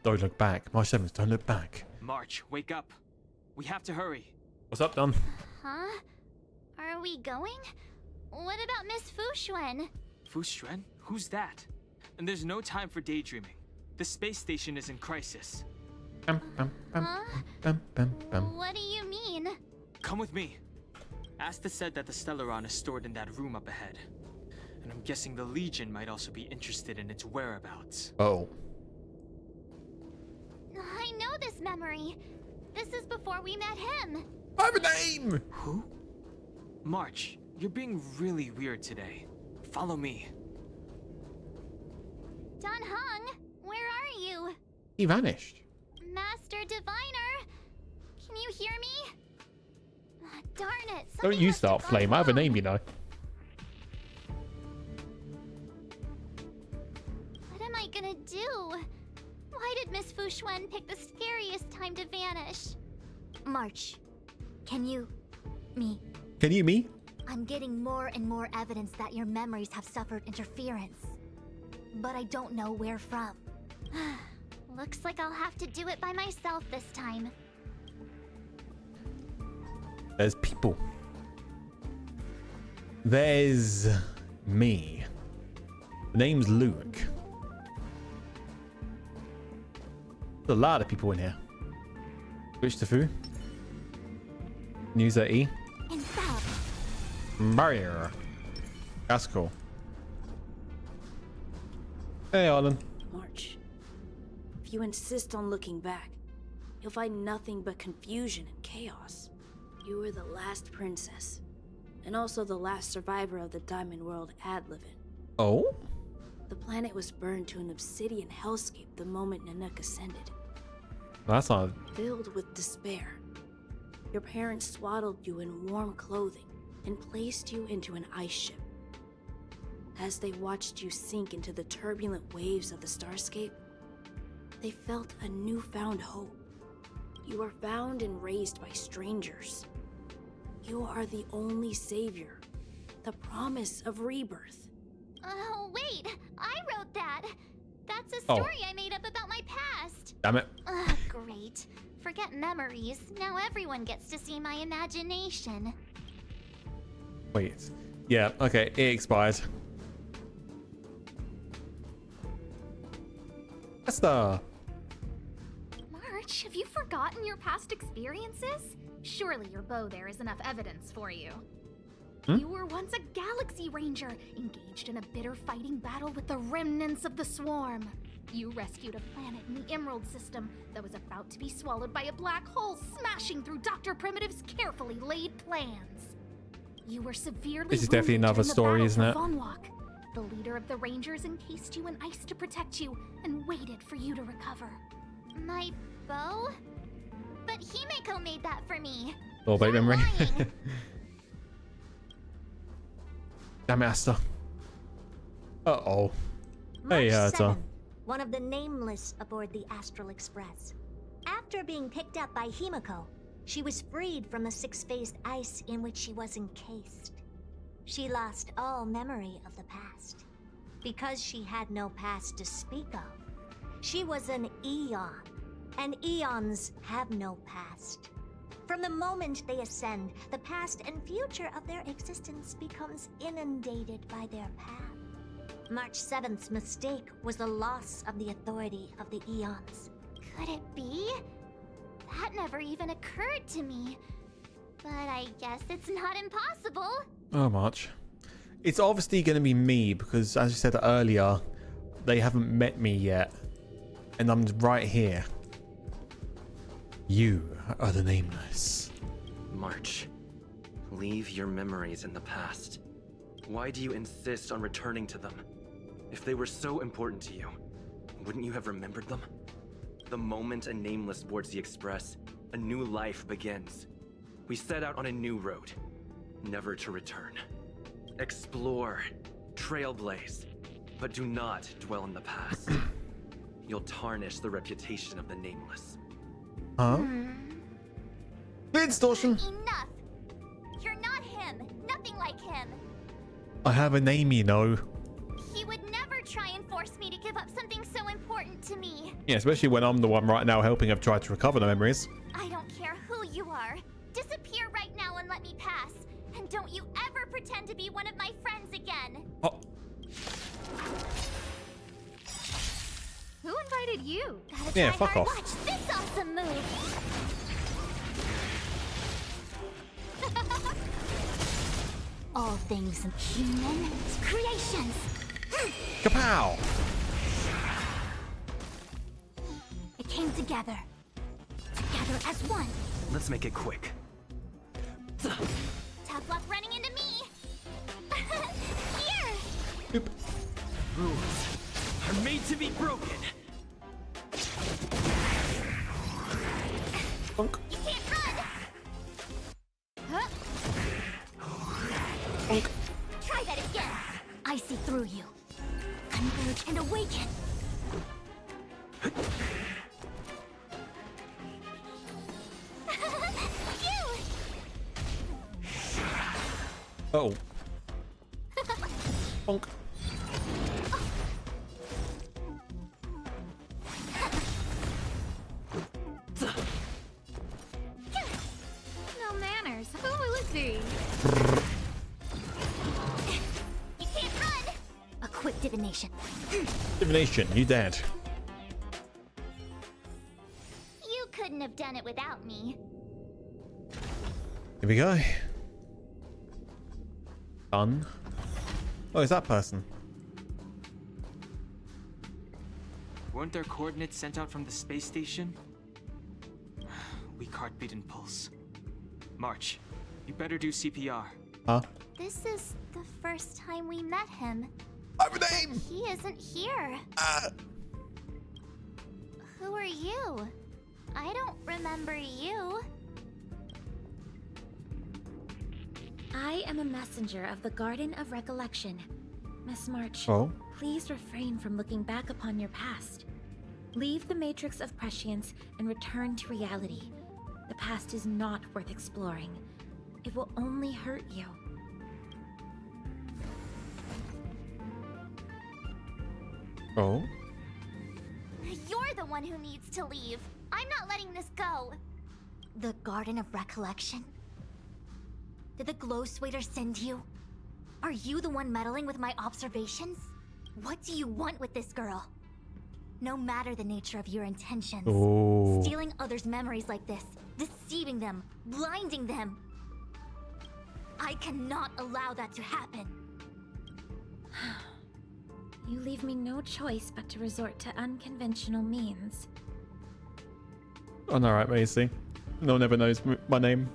Don't look back. March 7th, don't look back. March, wake up. We have to hurry. What's up, Don? Huh? Are we going? What about Miss Fushuen? Fushuen? Who's that? And there's no time for daydreaming. The space station is in crisis. Bum, bum, bum, Huh? bum, bum, bum. What do you mean? Come with me. Asta said that the stellaron is stored in that room up ahead. And I'm guessing the Legion might also be interested in its whereabouts. Oh. I know this memory. This is before we met him. I have a name! Who? March, you're being really weird today. Follow me. Don Hung, where are you? He vanished. Master Diviner, can you hear me? Darn it. Don't something you must start, have gone Flame. I have a wrong. name, you know. What am I gonna do? Why did Miss Fushuen pick the scariest time to vanish? March, can you... me? Can you me? I'm getting more and more evidence that your memories have suffered interference. But I don't know where from. Looks like I'll have to do it by myself this time. There's people. There's me. The name's Luke. There's a lot of people in here. Switch to Fu. Use E. Barrier. That's cool. Hey, Arlen. March, if you insist on looking back, you'll find nothing but confusion and chaos. You were the last princess, and also the last survivor of the Diamond World Adlivin. Oh? The planet was burned to an obsidian hellscape the moment Nanook ascended. That's not... Filled with despair, your parents swaddled you in warm clothing and placed you into an ice ship. As they watched you sink into the turbulent waves of the starscape, they felt a newfound hope. You were found and raised by strangers. You are the only savior, the promise of rebirth. Oh, wait! I wrote that! That's a story I made up about my past! Damn it. Ugh, great. Forget memories. Now everyone gets to see my imagination. Wait. Yeah, okay, it expired. Esther! March, have you forgotten your past experiences? Surely your bow there is enough evidence for you. You were once a Galaxy Ranger, engaged in a bitter fighting battle with the remnants of the Swarm. You rescued a planet in the Emerald System that was about to be swallowed by a black hole, smashing through Dr. Primitive's carefully laid plans. You were severely This is definitely wounded another during the story, battle isn't for it? Von Walk. The leader of the Rangers encased you in ice to protect you and waited for you to recover. My bow? But Himeko made that for me. Little bit memory. Lying. Damn it, Esther. Uh-oh. Hey, March Tom. 7, one of the nameless aboard the Astral Express. After being picked up by Himeko, she was freed from the six-phased ice in which she was encased. She lost all memory of the past. Because she had no past to speak of, she was an Eon, and Eons have no past. From the moment they ascend, the past and future of their existence becomes inundated by their path. March 7th's mistake was the loss of the authority of the Eons. Could it be? That never even occurred to me. But I guess it's not impossible. Oh, much. It's obviously going to be me because, as you said earlier, they haven't met me yet. And I'm right here. You are the nameless. March, leave your memories in the past. Why do you insist on returning to them? If they were so important to you, wouldn't you have remembered them? The moment a nameless boards the Express, a new life begins. We set out on a new road, never to return. Explore, trailblaze, but do not dwell in the past. You'll tarnish the reputation of the nameless. Huh? Distortion. Enough! You're not him. Nothing like him. I have a name, you know. He would never try and force me to give up something so important to me. Yeah, especially when I'm the one right now helping him try to recover the memories. I don't care who you are. Disappear right now and let me pass. And don't you ever pretend to be one of my friends again. Oh. Who invited you? Gotta Yeah, try fuck hard. off. Watch this awesome move. All things human creations. Kapow! It came together. Together as one. Let's make it quick. Tough luck running into me. Here. Oop. Rules are made to be broken. Bonk. You can't run. Huh? Bonk. Try that again. I see through you. Converge and awaken. You. Oh. Bonk. No manners. Who is he? You can't run. A quick divination. Divination, you dead. You couldn't have done it without me. Here we go. Done. Oh, is that person? Weren't there coordinates sent out from the space station? Weak heartbeat and pulse. March, you better do CPR. Huh? This is the first time we met him. I have a name! He isn't here. Who are you? I don't remember you. I am a messenger of the Garden of Recollection. Miss March, Oh? please refrain from looking back upon your past. Leave the matrix of prescience and return to reality. The past is not worth exploring. It will only hurt you. Oh? You're the one who needs to leave. I'm not letting this go. The Garden of Recollection? Did the glow swader send you? Are you the one meddling with my observations? What do you want with this girl? No matter the nature of your intentions, Oh. stealing others' memories like this, deceiving them, blinding them. I cannot allow that to happen. You leave me no choice but to resort to unconventional means. I'm alright, Macy. No one ever knows my name.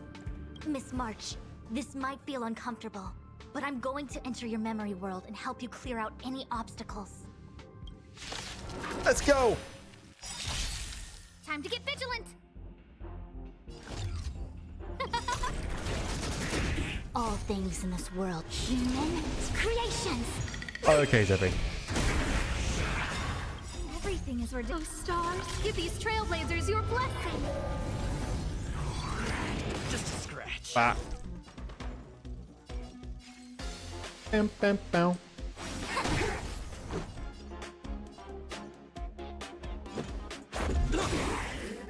Miss March, this might feel uncomfortable, but I'm going to enter your memory world and help you clear out any obstacles. Let's go! Time to get vigilant! All things in this world, human creations. Oh, okay, Debbie. Everything is ridiculous. Oh, stars, give these trailblazers your blessing. Just a scratch. Bah. Bam, bam, bow.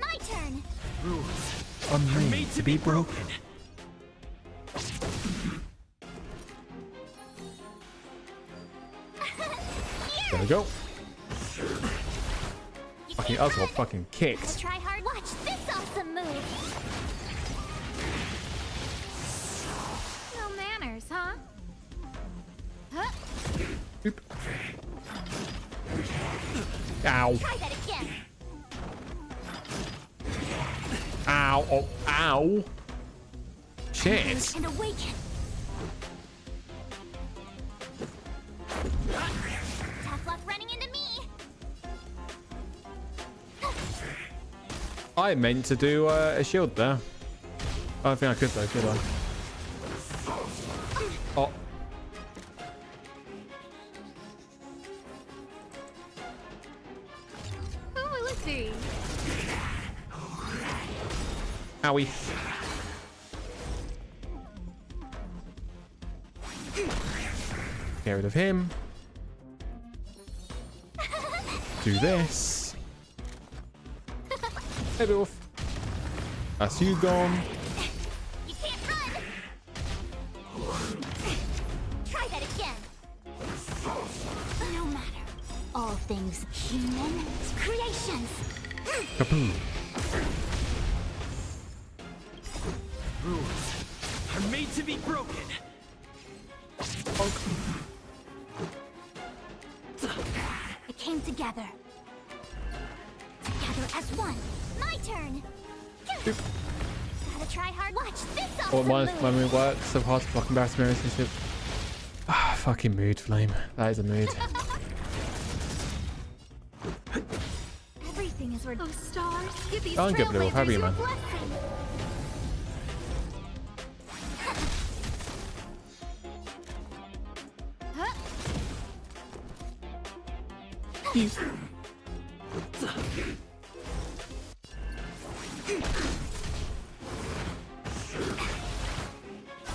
My turn. Rules are made to be broken. There we go. Fucking us got fucking kicked. Try hard. Watch this awesome move. No manners, huh? Oop. Ow. Try that again. Ow. Oh, ow. Shit. And awaken. Tough luck running into me. I meant to do a shield there. I don't think I could though, could I? Oh. Oh, let's see. Owie. Get rid of him. Do this. Head off. That's you gone. You can't run. Try that again. No matter. All things human creations. Kaboom. Rules are made to be broken. It came together. Together as one. My turn. Oop. Gotta try hard. Watch this Oh, awesome my move. mood works so hard to fucking embarrass my relationship. Ah, fucking mood flame. That is a mood. Everything is ridiculous. Oh, stars, give these I don't give a little trailblazers heavy, your man. blessing.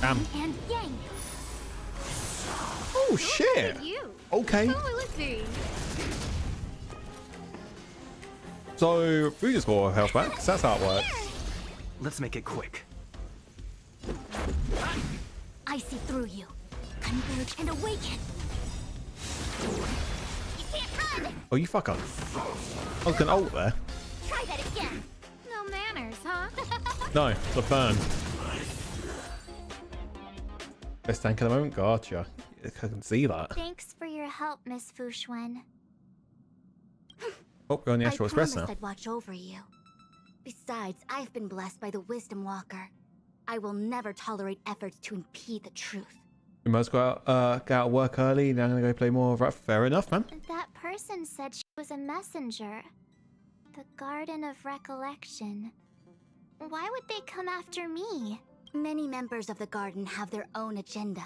Damn. And yang. Oh shit. You. Okay. Oh, let's see. So we just got our health back. 'Cause that's how it works. Let's make it quick. I see through you. Converge and awaken. You can't run. Oh, you fucker. I was gonna ult there. Try that again. No manners, huh? No, it's a burn. Best tank at the moment. Gotcha. I can see that. Thanks for your help, Miss Fushuen. Oh, we're on the I Astral Express promised now. I'd watch over you. Besides, I've been blessed by the Wisdom Walker. I will never tolerate efforts to impede the truth. We must go out, get out of work early. Now I'm gonna go play more. Right, fair enough, man. That person said she was a messenger. The Garden of Recollection. Why would they come after me? Many members of the Garden have their own agenda.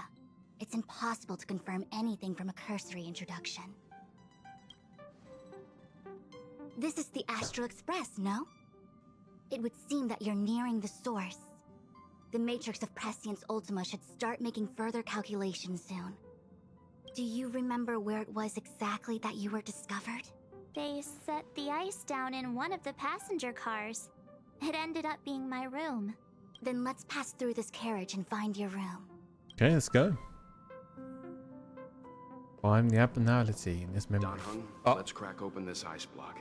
It's impossible to confirm anything from a cursory introduction. This is the Astral Express, no? It would seem that you're nearing the source. The Matrix of Prescience Ultima should start making further calculations soon. Do you remember where it was exactly that you were discovered? They set the ice down in one of the passenger cars. It ended up being my room. Then let's pass through this carriage and find your room. Okay, let's go. Find the abnormality in this memory. Don, let's crack open this ice block.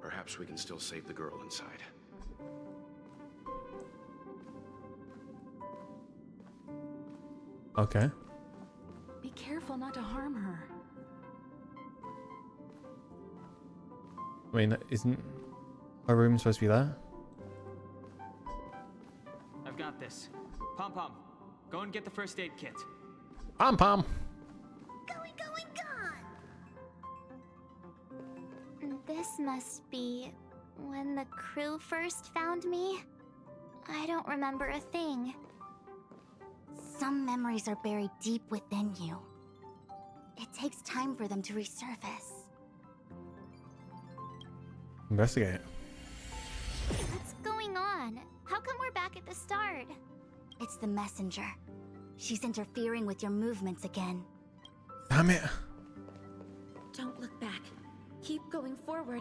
Perhaps we can still save the girl inside. Okay. Be careful not to harm her. I mean, isn't her room supposed to be there? I've got this. Pom Pom, go and get the first aid kit. Pom Pom. Going, gone. This must be when the crew first found me. I don't remember a thing. Some memories are buried deep within you. It takes time for them to resurface. Investigate. What's going on? How come we're back at the start? It's the messenger. She's interfering with your movements again. Damn it. Don't look back. Keep going forward.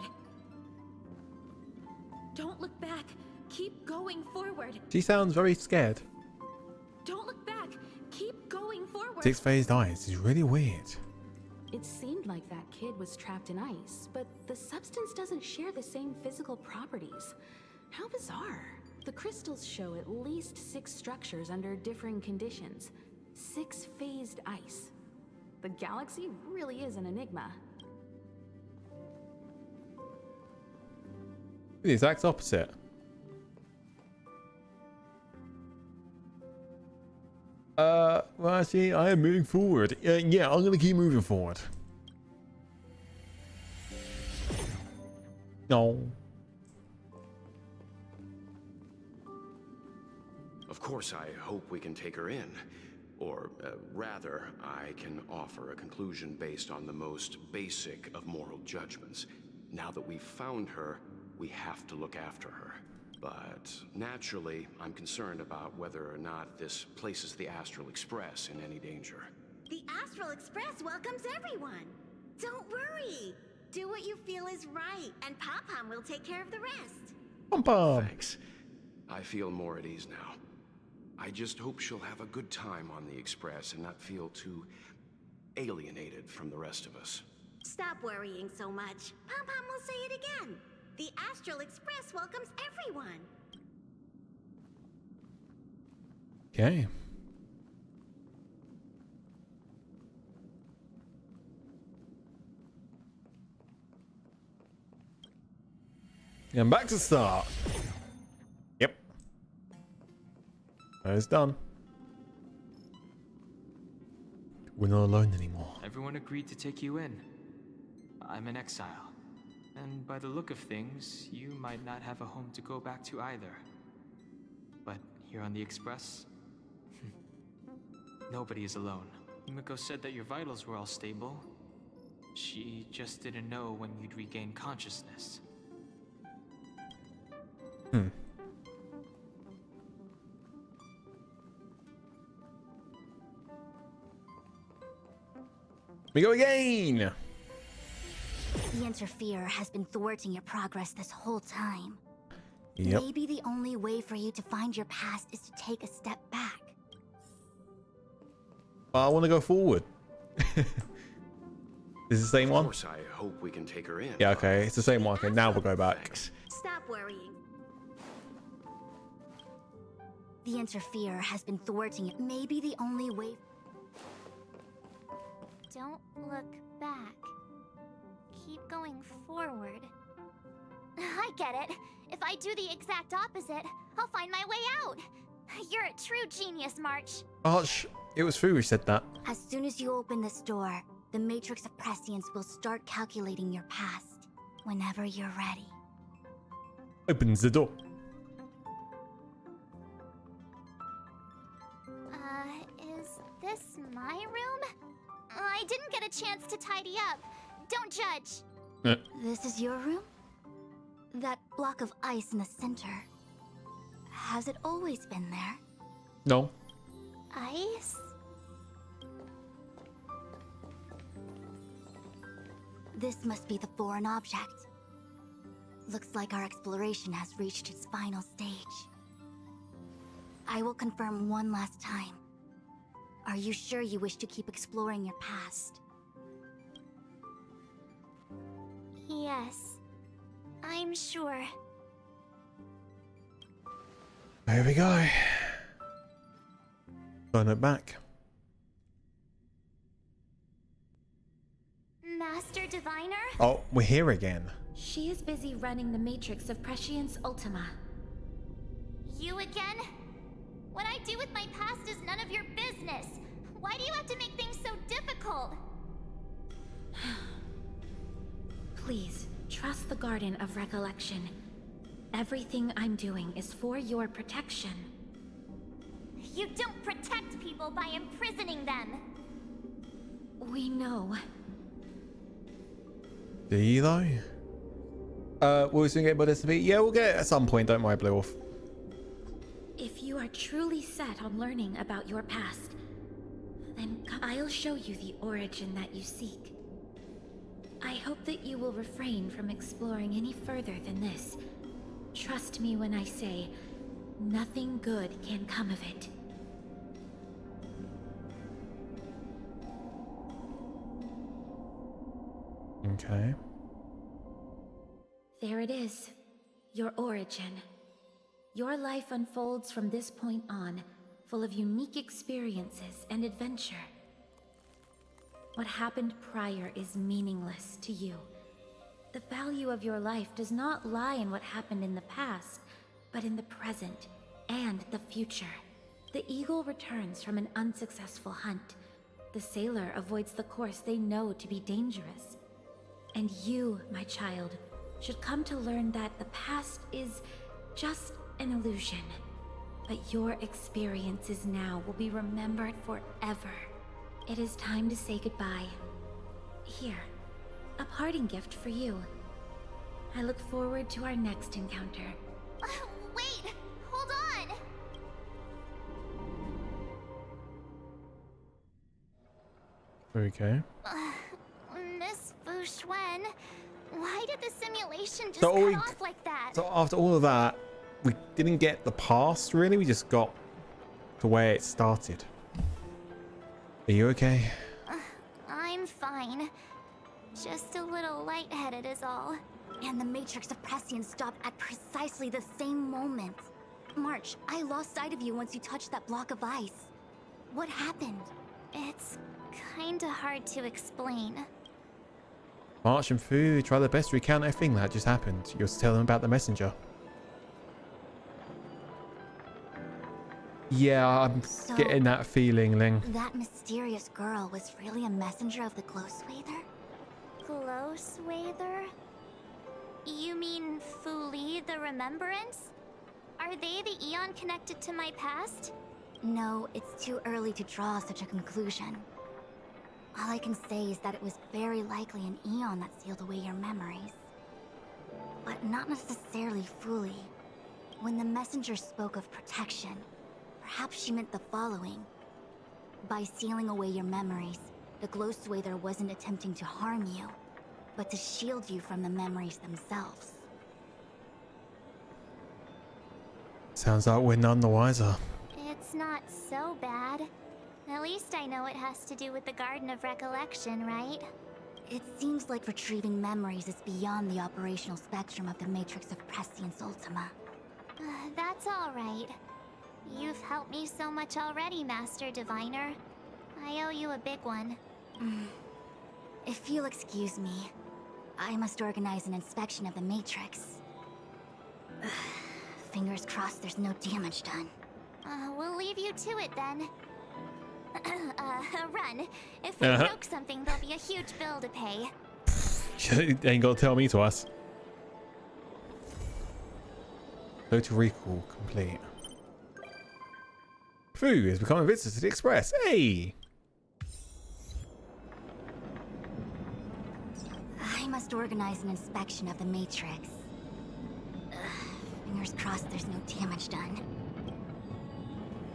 Don't look back. Keep going forward. She sounds very scared. Don't look back. Keep going forward. Six-phased eyes is really weird. It seemed like that kid was trapped in ice, but the substance doesn't share the same physical properties. How bizarre. The crystals show at least 6 structures under differing conditions. 6-phased ice. The galaxy really is an enigma. The exact opposite. Well, actually, I am moving forward. Yeah, I'm gonna keep moving forward. No. Of course, I hope we can take her in. Or, rather, I can offer a conclusion based on the most basic of moral judgments. Now that we've found her, we have to look after her. But naturally, I'm concerned about whether or not this places the Astral Express in any danger. The Astral Express welcomes everyone. Don't worry. Do what you feel is right, and Pom-Pom will take care of the rest. Pom-Pom. Thanks. I feel more at ease now. I just hope she'll have a good time on the Express and not feel too alienated from the rest of us. Stop worrying so much. Pom-Pom will say it again. The Astral Express welcomes everyone. Okay. And back to start. Yep. It's done. We're not alone anymore. Everyone agreed to take you in. I'm in exile. And by the look of things, you might not have a home to go back to either. But here on the Express, nobody is alone. Himiko said that your vitals were all stable. She just didn't know when you'd regain consciousness. We go again! The Interferer has been thwarting your progress this whole time. Yep. Maybe the only way for you to find your past is to take a step back. I want to go forward. Is the same one? Of course, I hope we can take her in. Yeah, okay. It's the same one. Okay, now we'll go back. Thanks. Stop worrying. The Interferer has been thwarting it. Maybe the only way... Don't look back. Keep going forward. I get it. If I do the exact opposite, I'll find my way out. You're a true genius, March. Arch, it was Fu who said that. As soon as you open this door, the Matrix of Prescience will start calculating your past whenever you're ready. Opens the door. Is this my room? I didn't get a chance to tidy up. Don't judge. This is your room? That block of ice in the center. Has it always been there? No. Ice? This must be the foreign object. Looks like our exploration has reached its final stage. I will confirm one last time. Are you sure you wish to keep exploring your past? Yes. I'm sure. There we go. Turn it back. Master Diviner? Oh, we're here again. She is busy running the Matrix of Prescience Ultima. You again? What I do with my past is none of your business. Why do you have to make things so difficult? Please, trust the Garden of Recollection. Everything I'm doing is for your protection. You don't protect people by imprisoning them. We know. Do you though? Will we soon get about this to be? Yeah, we'll get it at some point. Don't worry, Blue Wolf. If you are truly set on learning about your past, then I'll show you the origin that you seek. I hope that you will refrain from exploring any further than this. Trust me when I say, nothing good can come of it. Okay. There it is. Your origin. Your life unfolds from this point on, full of unique experiences and adventure. What happened prior is meaningless to you. The value of your life does not lie in what happened in the past, but in the present and the future. The eagle returns from an unsuccessful hunt. The sailor avoids the course they know to be dangerous. And you, my child, should come to learn that the past is just an illusion. But your experiences now will be remembered forever. It is time to say goodbye. Here, a parting gift for you. I look forward to our next encounter. Wait! Hold on! Okay. Miss Fu Xuan, why did the simulation just So cut we- off like that? So after all of that, we didn't get the past really. We just got to where it started. Are you okay? I'm fine. Just a little lightheaded is all. And the Matrix of Prescience stopped at precisely the same moment. March, I lost sight of you once you touched that block of ice. What happened? It's kinda hard to explain. March and Fu try their best to recount everything that just happened. You'll tell them about the messenger. Yeah, I'm So- getting that feeling, Ling. That mysterious girl was really a messenger of the Glow Swather? Glow Swather? You mean Fu Li the Remembrance? Are they the Eon connected to my past? No, it's too early to draw such a conclusion. All I can say is that it was very likely an Eon that sealed away your memories. But not necessarily fully. When the messenger spoke of protection, perhaps she meant the following. By sealing away your memories, the Glow Swather wasn't attempting to harm you, but to shield you from the memories themselves. Sounds like we're none the wiser. It's not so bad. At least I know it has to do with the Garden of Recollection, right? It seems like retrieving memories is beyond the operational spectrum of the Matrix of Prescience Ultima. That's all right. You've helped me so much already, Master Diviner. I owe you a big one. If you'll excuse me, I must organize an inspection of the Matrix. Fingers crossed there's no damage done. We'll leave you to it then. Run. If we broke something, there'll be a huge bill to pay. You ain't gonna tell me twice. Total recall complete. Fu is becoming a visitor to the Express. Hey! I must organize an inspection of the Matrix. Fingers crossed there's no damage done.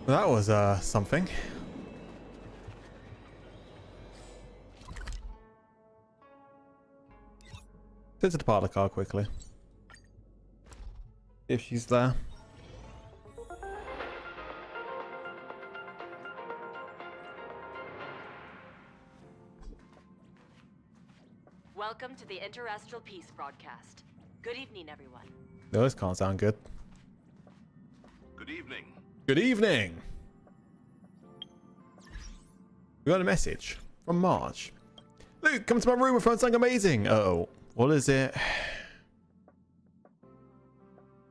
That was something. Go to the parlor car quickly. If she's there. Welcome to the Interastral Peace broadcast. Good evening, everyone. No, this can't sound good. Good evening. Good evening. We got a message from Marge. Luke, come to my room. We found something amazing. Uh-oh. What is it?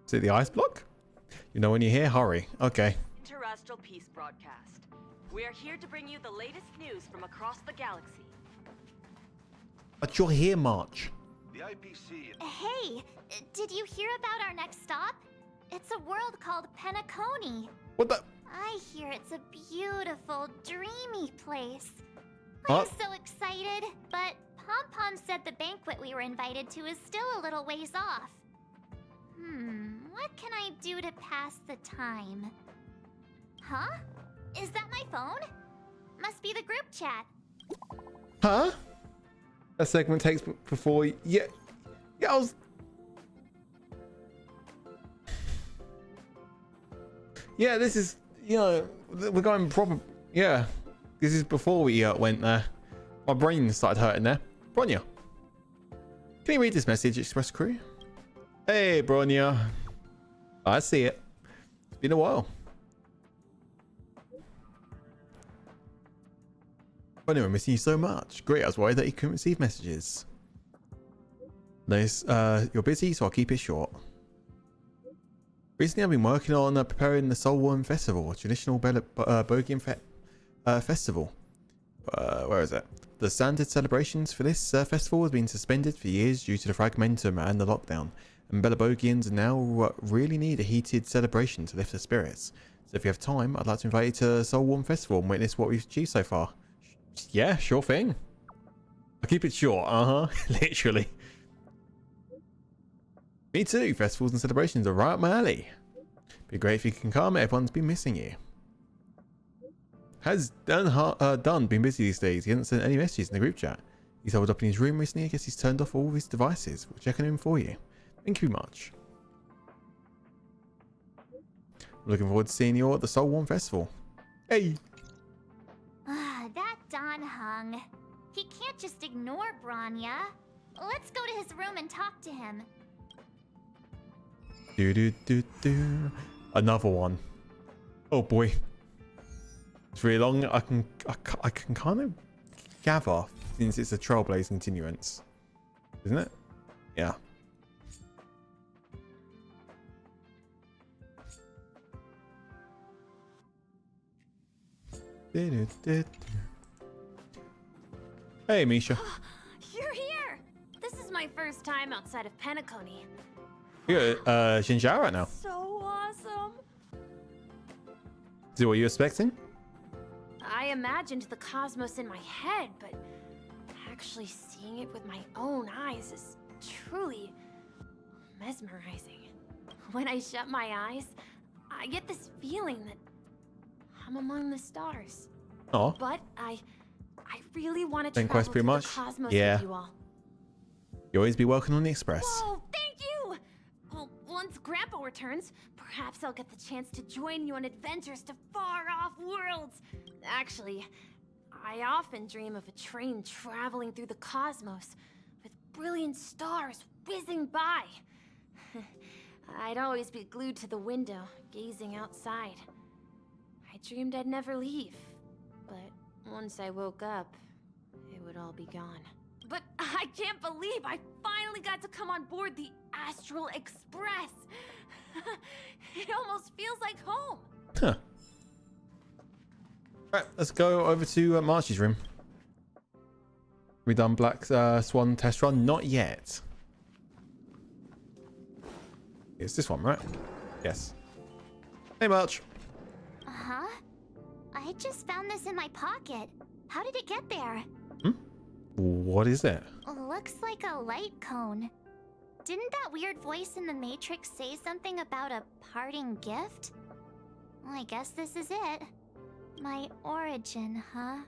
Is it the ice block? You know when you're here, hurry. Okay. Interastral Peace broadcast. We are here to bring you the latest news from across the galaxy. But you're here, Marge. The IPC... Hey, did you hear about our next stop? It's a world called Penacony. What the? I hear it's a beautiful, dreamy place. What? I'm so excited, but Pom Pom said the banquet we were invited to is still a little ways off. What can I do to pass the time? Huh? Is that my phone? Must be the group chat. Huh? A segment takes before... Yeah, I was... Yeah, this is... You know, we're going proper... Yeah. This is before we went there. My brain started hurting there. Bronya. Can you read this message, Express Crew? Hey, Bronya. I see it. It's been a while. Bronya, we're missing you so much. Great, I was worried that you couldn't receive messages. Nice. You're busy, so I'll keep it short. Recently, I've been working on preparing the Soul Worm Festival, a traditional Bogian festival. Where is it? The standard celebrations for this festival have been suspended for years due to the fragmentum and the lockdown, and Belabogians now really need a heated celebration to lift their spirits. So if you have time, I'd like to invite you to the Soul Worm Festival and witness what we've achieved so far. Yeah, sure thing. I'll keep it short, literally. Me too, festivals and celebrations are right up my alley. Be great if you can come, everyone's been missing you. Has Dunn been busy these days? He hasn't sent any messages in the group chat. He's holed up in his room recently. I guess he's turned off all of his devices. We're checking in for you. Thank you much. Looking forward to seeing you at the Soul Worm Festival. Hey! That Don Hung. He can't just ignore Bronya. Let's go to his room and talk to him. Another one. Oh boy. It's really long. I can kind of gather since it's a Trailblaze continuance, isn't it? Yeah. Hey, Misha. You're here! This is my first time outside of Penacony. You're at Xinjiao right now. So awesome! Is it what you were expecting? I imagined the cosmos in my head, but actually seeing it with my own eyes is truly mesmerizing. When I shut my eyes, I get this feeling that I'm among the stars. Oh. But I really want to Then travel quest pretty to much. the cosmos Yeah. with you all. You always be welcome on the Express. Whoa, thank you! Well, once Grandpa returns, perhaps I'll get the chance to join you on adventures to far-off worlds. Actually, I often dream of a train traveling through the cosmos, with brilliant stars whizzing by. I'd always be glued to the window, gazing outside. I dreamed I'd never leave, but once I woke up, it would all be gone. But I can't believe I finally got to come on board the Astral Express. It almost feels like home. Huh. Right, let's go over to March's room. We done Black Swan test run? Not yet. It's this one, right? Yes. Hey, March. Uh-huh. I just found this in my pocket. How did it get there? What is it? Looks like a light cone. Didn't that weird voice in the Matrix say something about a parting gift? Well, I guess this is it. My origin, huh?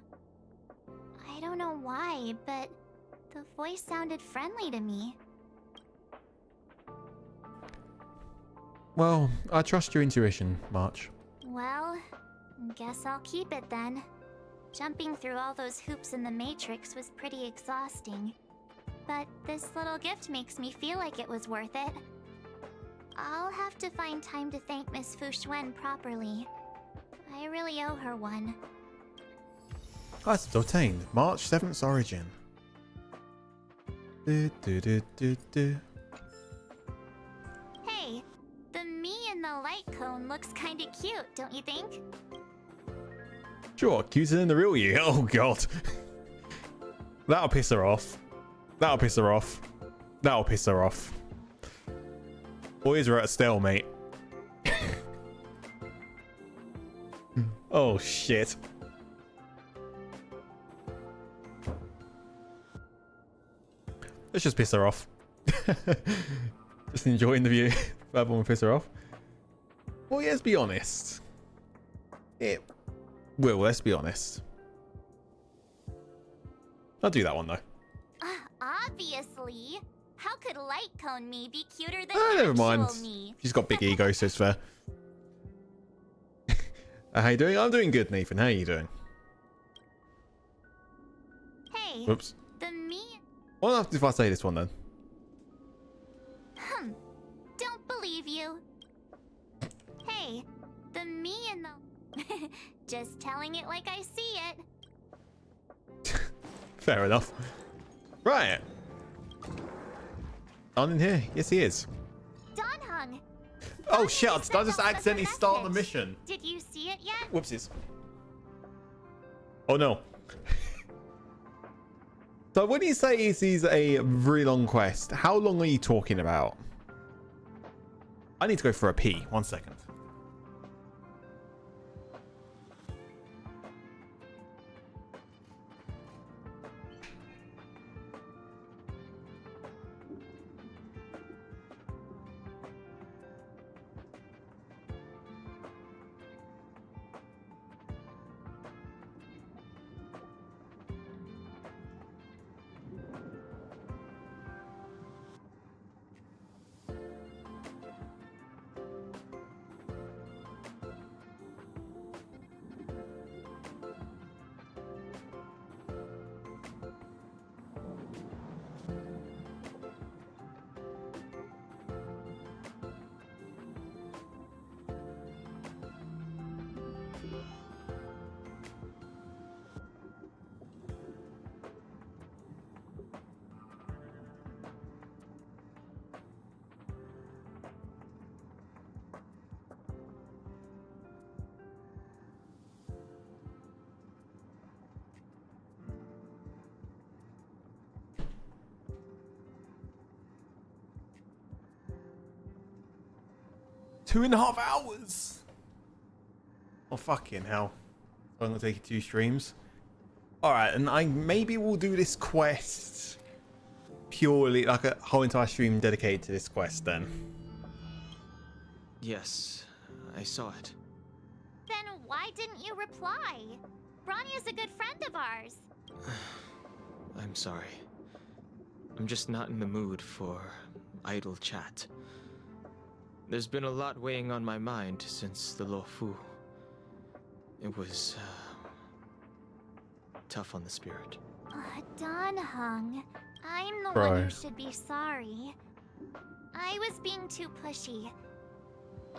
I don't know why, but the voice sounded friendly to me. Well, I trust your intuition, March. Well, guess I'll keep it then. Jumping through all those hoops in the Matrix was pretty exhausting. But this little gift makes me feel like it was worth it. I'll have to find time to thank Miss Fu Xuan properly. I really owe her one. That's obtained. March 7th's origin. Hey, the me in the light cone looks kinda cute, don't you think? Sure, cuter than the real you. Oh god. That'll piss her off. That'll piss her off. That'll piss her off. Boys are at a stalemate. Oh shit. Let's just piss her off. Just enjoying the view. That one will piss her off. Well, let's be honest. It will, let's be honest. I'll do that one though. Obviously. How could light cone me be cuter than Never actual mind. me? She's got big ego, so it's fair. How you doing? I'm doing good, Nathan. How are you doing? Hey. Whoops. The me. What if I say this one then? Don't believe you. Hey, the me in the. Just telling it like I see it. Fair enough. Right. On in here. Yes, he is. Donhung. Oh shit! Did I just accidentally start the mission? Did you see it yet? Whoopsies. Oh no. So when you say this is a really long quest, how long are you talking about? I need to go for a pee. 1 second. $2.5 hours. Oh fucking hell! I'm gonna take 2 streams. All right, and I maybe will do this quest purely like a whole entire stream dedicated to this quest. Then. Yes, I saw it. Then why didn't you reply? Ronnie is a good friend of ours. I'm sorry. I'm just not in the mood for idle chat. There's been a lot weighing on my mind since the Lo Fu. It was tough on the spirit. Donhung, I'm the Bro. one who should be sorry. I was being too pushy.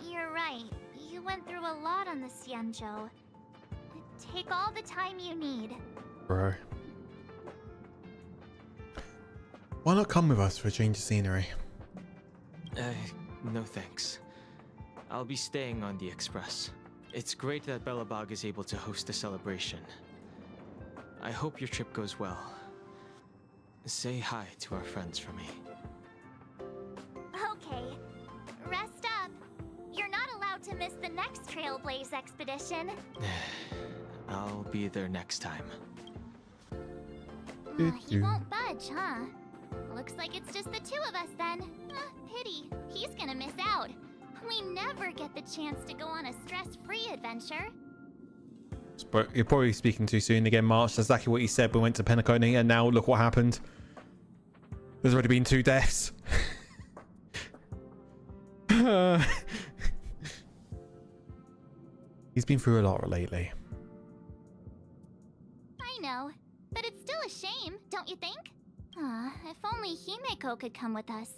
You're right. You went through a lot on the Xianzhou. Take all the time you need. Bro. Why not come with us for a change of scenery? No thanks. I'll be staying on the Express. It's great that Belobog is able to host a celebration. I hope your trip goes well. Say hi to our friends for me. Okay. Rest up. You're not allowed to miss the next Trailblaze expedition. I'll be there next time. He won't budge, huh? Looks like it's just the two of us then. Pity. He's gonna miss out. We never get the chance to go on a stress-free adventure. You're probably speaking too soon again, March. That's exactly what you said when we went to Penacony, and now look what happened. There's already been 2 deaths. He's been through a lot lately. I know, but it's still a shame, don't you think? If only Himeko could come with us.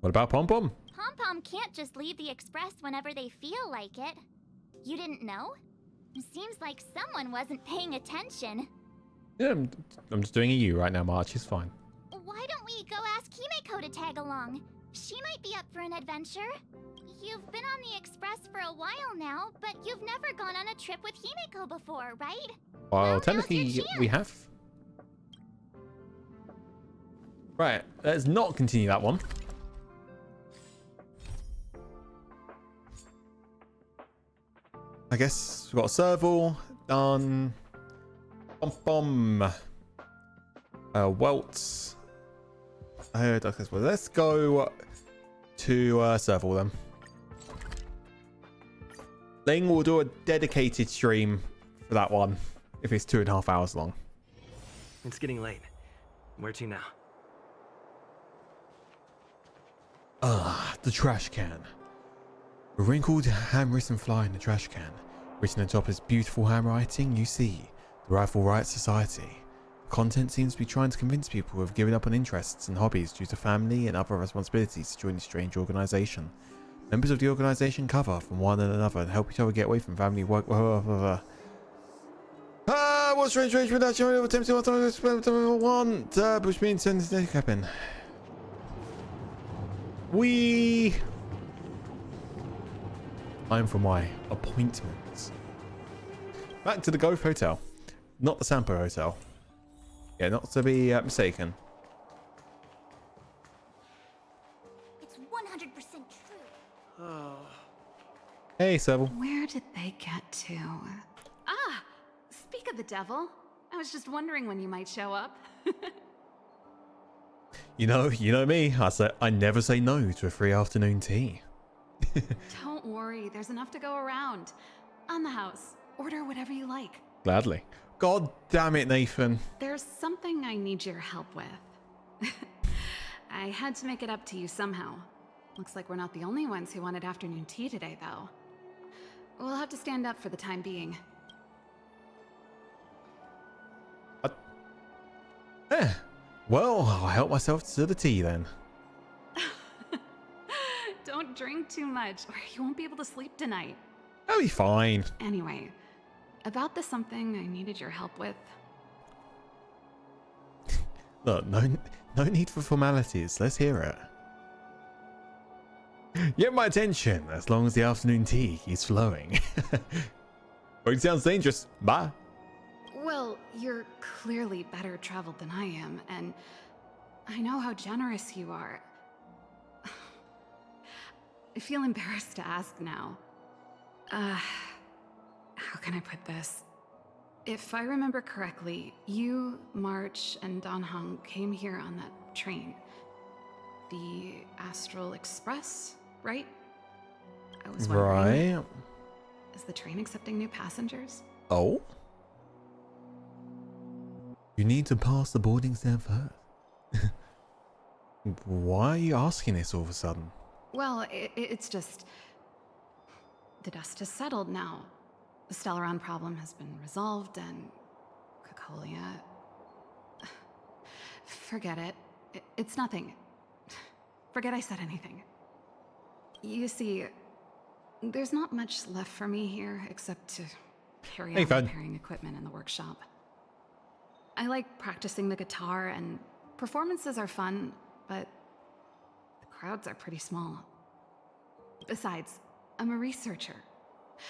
What about Pom Pom? Pom Pom can't just leave the Express whenever they feel like it. You didn't know? Seems like someone wasn't paying attention. Yeah, I'm just doing a U right now, March. It's fine. Why don't we go ask Himeko to tag along? She might be up for an adventure. You've been on the Express for a while now, but you've never gone on a trip with Himeko before, right? Well, technically, we have. Right, let's not continue that one. I guess we've got a serval done. Pom Pom. Welts. Well, let's go to serval then. Ling will do a dedicated stream for that one if it's 2.5 hours long. It's getting late. Where to now? The trash can. A wrinkled hand-written fly in the trash can. Written atop its beautiful handwriting, you see the Rifle Rights Society. The content seems to be trying to convince people who have given up on interests and hobbies due to family and other responsibilities to join this strange organisation. Members of the organisation cover from one another and help each other get away from family work. What strange arrangement that you attempting to want? Which means send the cabin. Time for my appointments. Back to the Gove Hotel, not the Sampo Hotel. Yeah, not to be mistaken. It's 100% true. Hey, Seville. Where did they get to? Speak of the devil. I was just wondering when you might show up. You know me. I never say no to a free afternoon tea. Don't worry, there's enough to go around. On the house, order whatever you like. Gladly. God damn it, Nathan. There's something I need your help with. I had to make it up to you somehow. Looks like we're not the only ones who wanted afternoon tea today, though. We'll have to stand up for the time being. Well, I'll help myself to the tea then. Don't drink too much, or you won't be able to sleep tonight. I'll be fine. Anyway, about the something I needed your help with. Look, no need for formalities. Let's hear it. Get my attention as long as the afternoon tea is flowing. Oh, it sounds dangerous. Bye. Well, you're clearly better traveled than I am, and I know how generous you are. I feel embarrassed to ask now. How can I put this? If I remember correctly, you, March, and Don Hung came here on that train. The Astral Express, right? I was wondering, right. Is the train accepting new passengers? Oh? You need to pass the boarding exam first. Why are you asking this all of a sudden? Well, it's just... The dust has settled now. The stellaron problem has been resolved, and... Cacolia... Forget it. It's nothing. Forget I said anything. You see, there's not much left for me here except to carry on repairing equipment in the workshop. I like practicing the guitar, and performances are fun, but the crowds are pretty small. Besides, I'm a researcher.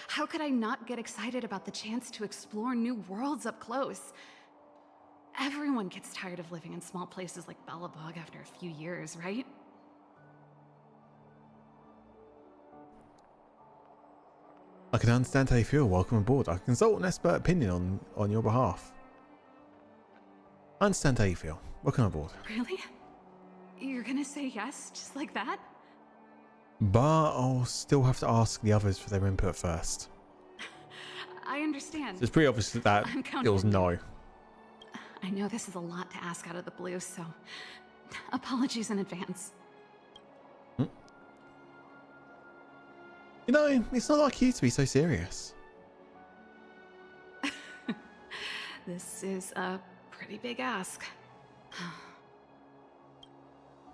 How could I not get excited about the chance to explore new worlds up close? Everyone gets tired of living in small places like Belobog after a few years, right? I can understand how you feel. Welcome aboard. I can consult an expert opinion on your behalf. I understand how you feel. Welcome aboard. Really? You're gonna say yes, just like that? But I'll still have to ask the others for their input first. I understand. So it's pretty obvious that it was no. I know this is a lot to ask out of the blue, so apologies in advance. You know, it's not like you to be so serious. This is a pretty big ask.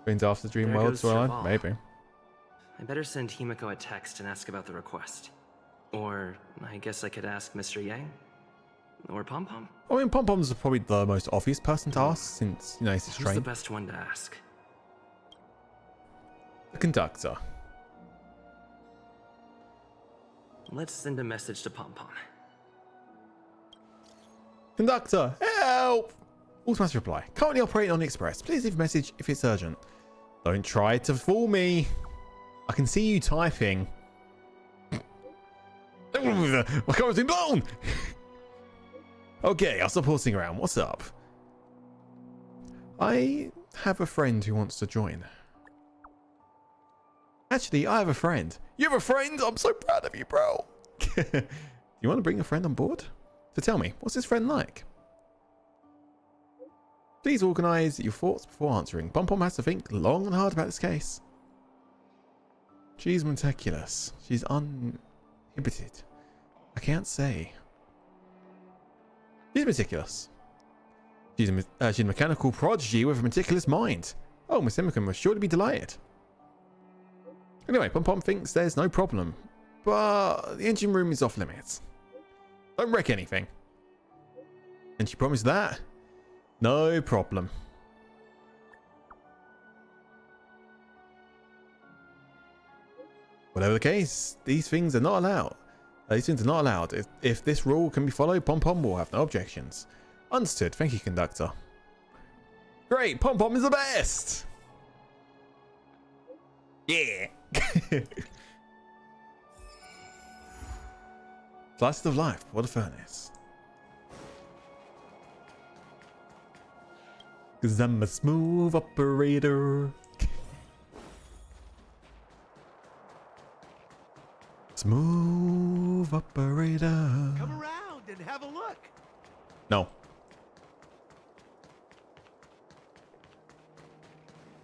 Brings after Dream World storyline? Maybe. I better send Himiko a text and ask about the request. Or I guess I could ask Mr. Yang? Or Pom Pom? I mean, Pom Pom's probably the most obvious person to ask since, you know, he's Who's trained. the best one to ask? The conductor. Let's send a message to Pom Pom. Conductor, help! Automatic reply. Currently operating on the Express. Please leave a message if it's urgent. Don't try to fool me. I can see you typing. My camera's been blown! Okay, I'll stop horsing around. What's up? I have a friend who wants to join. Actually, I have a friend. You have a friend? I'm so proud of you, bro. You want to bring a friend on board? So tell me, what's this friend like? Please organise your thoughts before answering. Pom Pom has to think long and hard about this case. She's meticulous. She's uninhibited. I can't say. She's meticulous. She's a mechanical prodigy with a meticulous mind. Oh, Miss Himiko must surely be delighted. Anyway, Pom Pom thinks there's no problem, but the engine room is off limits. Don't wreck anything. And she promised that? No problem. Whatever the case, these things are not allowed. These things are not allowed. If this rule can be followed, Pom Pom will have no objections. Understood. Thank you, conductor. Great, Pom Pom is the best! Yeah! Slice of life, what a furnace. Cause I'm a smooth operator. Smooth operator. Come around and have a look. No.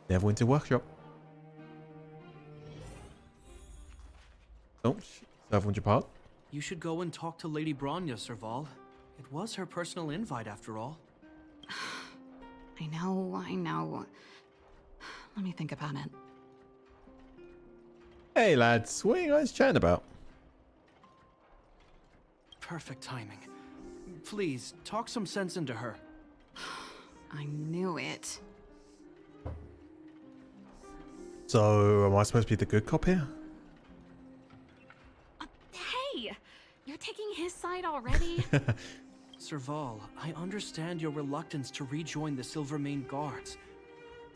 Neverwinter Workshop. Oh, Neverwinter Park. You should go and talk to Lady Bronya, Serval. It was her personal invite after all. I know. Let me think about it. Hey lads, what are you guys chatting about? Perfect timing. Please, talk some sense into her. I knew it. So, am I supposed to be the good cop here? Hey! You're taking his side already? Serval, I understand your reluctance to rejoin the Silvermane Guards,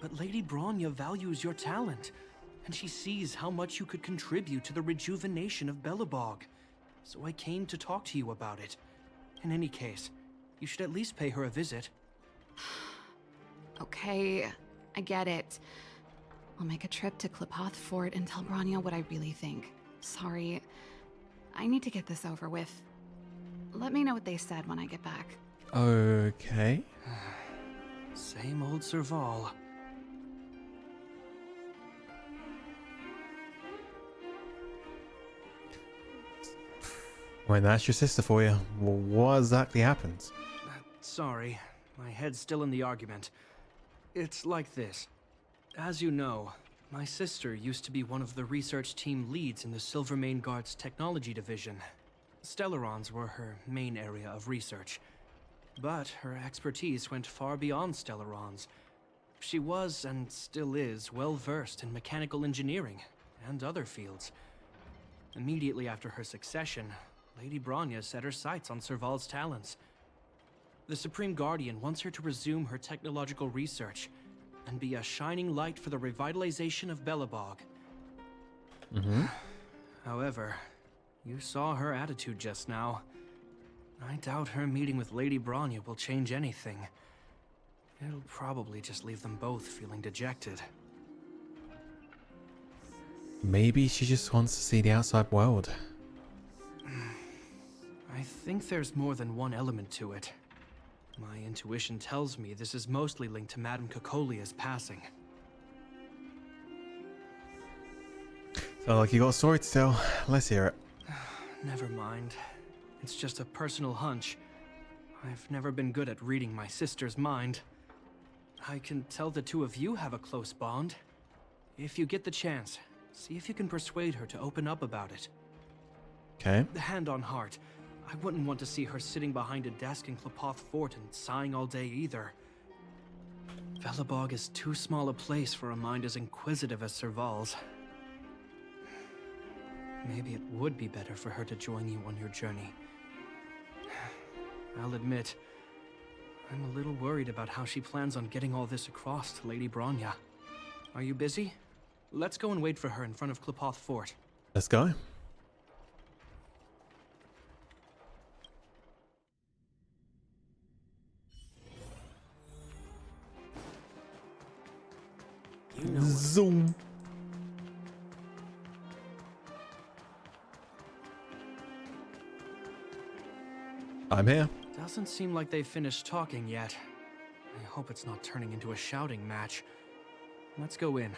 but Lady Bronya values your talent, and she sees how much you could contribute to the rejuvenation of Belobog. So I came to talk to you about it. In any case, you should at least pay her a visit. Okay, I get it. I'll make a trip to Klipoth Fort and tell Bronya what I really think. Sorry, I need to get this over with. Let me know what they said when I get back. Okay. Same old Serval. When that's your sister for you, well, what exactly happened? Sorry, my head's still in the argument. It's like this. As you know, my sister used to be one of the research team leads in the Silvermane Guard's technology division. Stellarons were her main area of research. But her expertise went far beyond Stellarons. She was, and still is, well versed in mechanical engineering and other fields. Immediately after her succession, Lady Bronya set her sights on Serval's talents. The Supreme Guardian wants her to resume her technological research and be a shining light for the revitalization of Belobog. However, you saw her attitude just now. I doubt her meeting with Lady Bronya will change anything. It'll probably just leave them both feeling dejected. Maybe she just wants to see the outside world. I think there's more than one element to it. My intuition tells me this is mostly linked to Madame Cocolia's passing. So like you got a story to tell. Let's hear it. Never mind. It's just a personal hunch. I've never been good at reading my sister's mind. I can tell the two of you have a close bond. If you get the chance, see if you can persuade her to open up about it. Okay. Hand on heart, I wouldn't want to see her sitting behind a desk in Klepoth Fort and sighing all day either. Belobog is too small a place for a mind as inquisitive as Serval's. Maybe it would be better for her to join you on your journey. I'll admit, I'm a little worried about how she plans on getting all this across to Lady Bronya. Are you busy? Let's go and wait for her in front of Klepoth Fort. Let's go. Zoom. I'm here. Doesn't seem like they've finished talking yet. I hope it's not turning into a shouting match. Let's go in.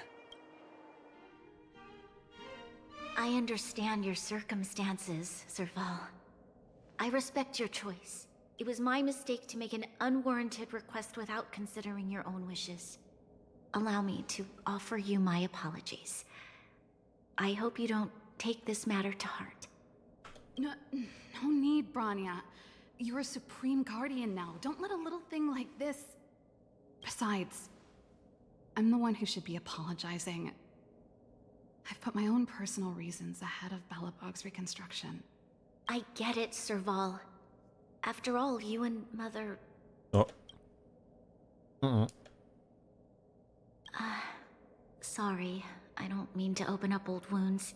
I understand your circumstances, Serval. I respect your choice. It was my mistake to make an unwarranted request without considering your own wishes. Allow me to offer you my apologies. I hope you don't take this matter to heart. No need, Bronya. You're a Supreme Guardian now. Don't let a little thing like this... Besides, I'm the one who should be apologizing. I've put my own personal reasons ahead of Belobog's reconstruction. I get it, Serval. After all, you and Mother... Oh. Sorry, I don't mean to open up old wounds,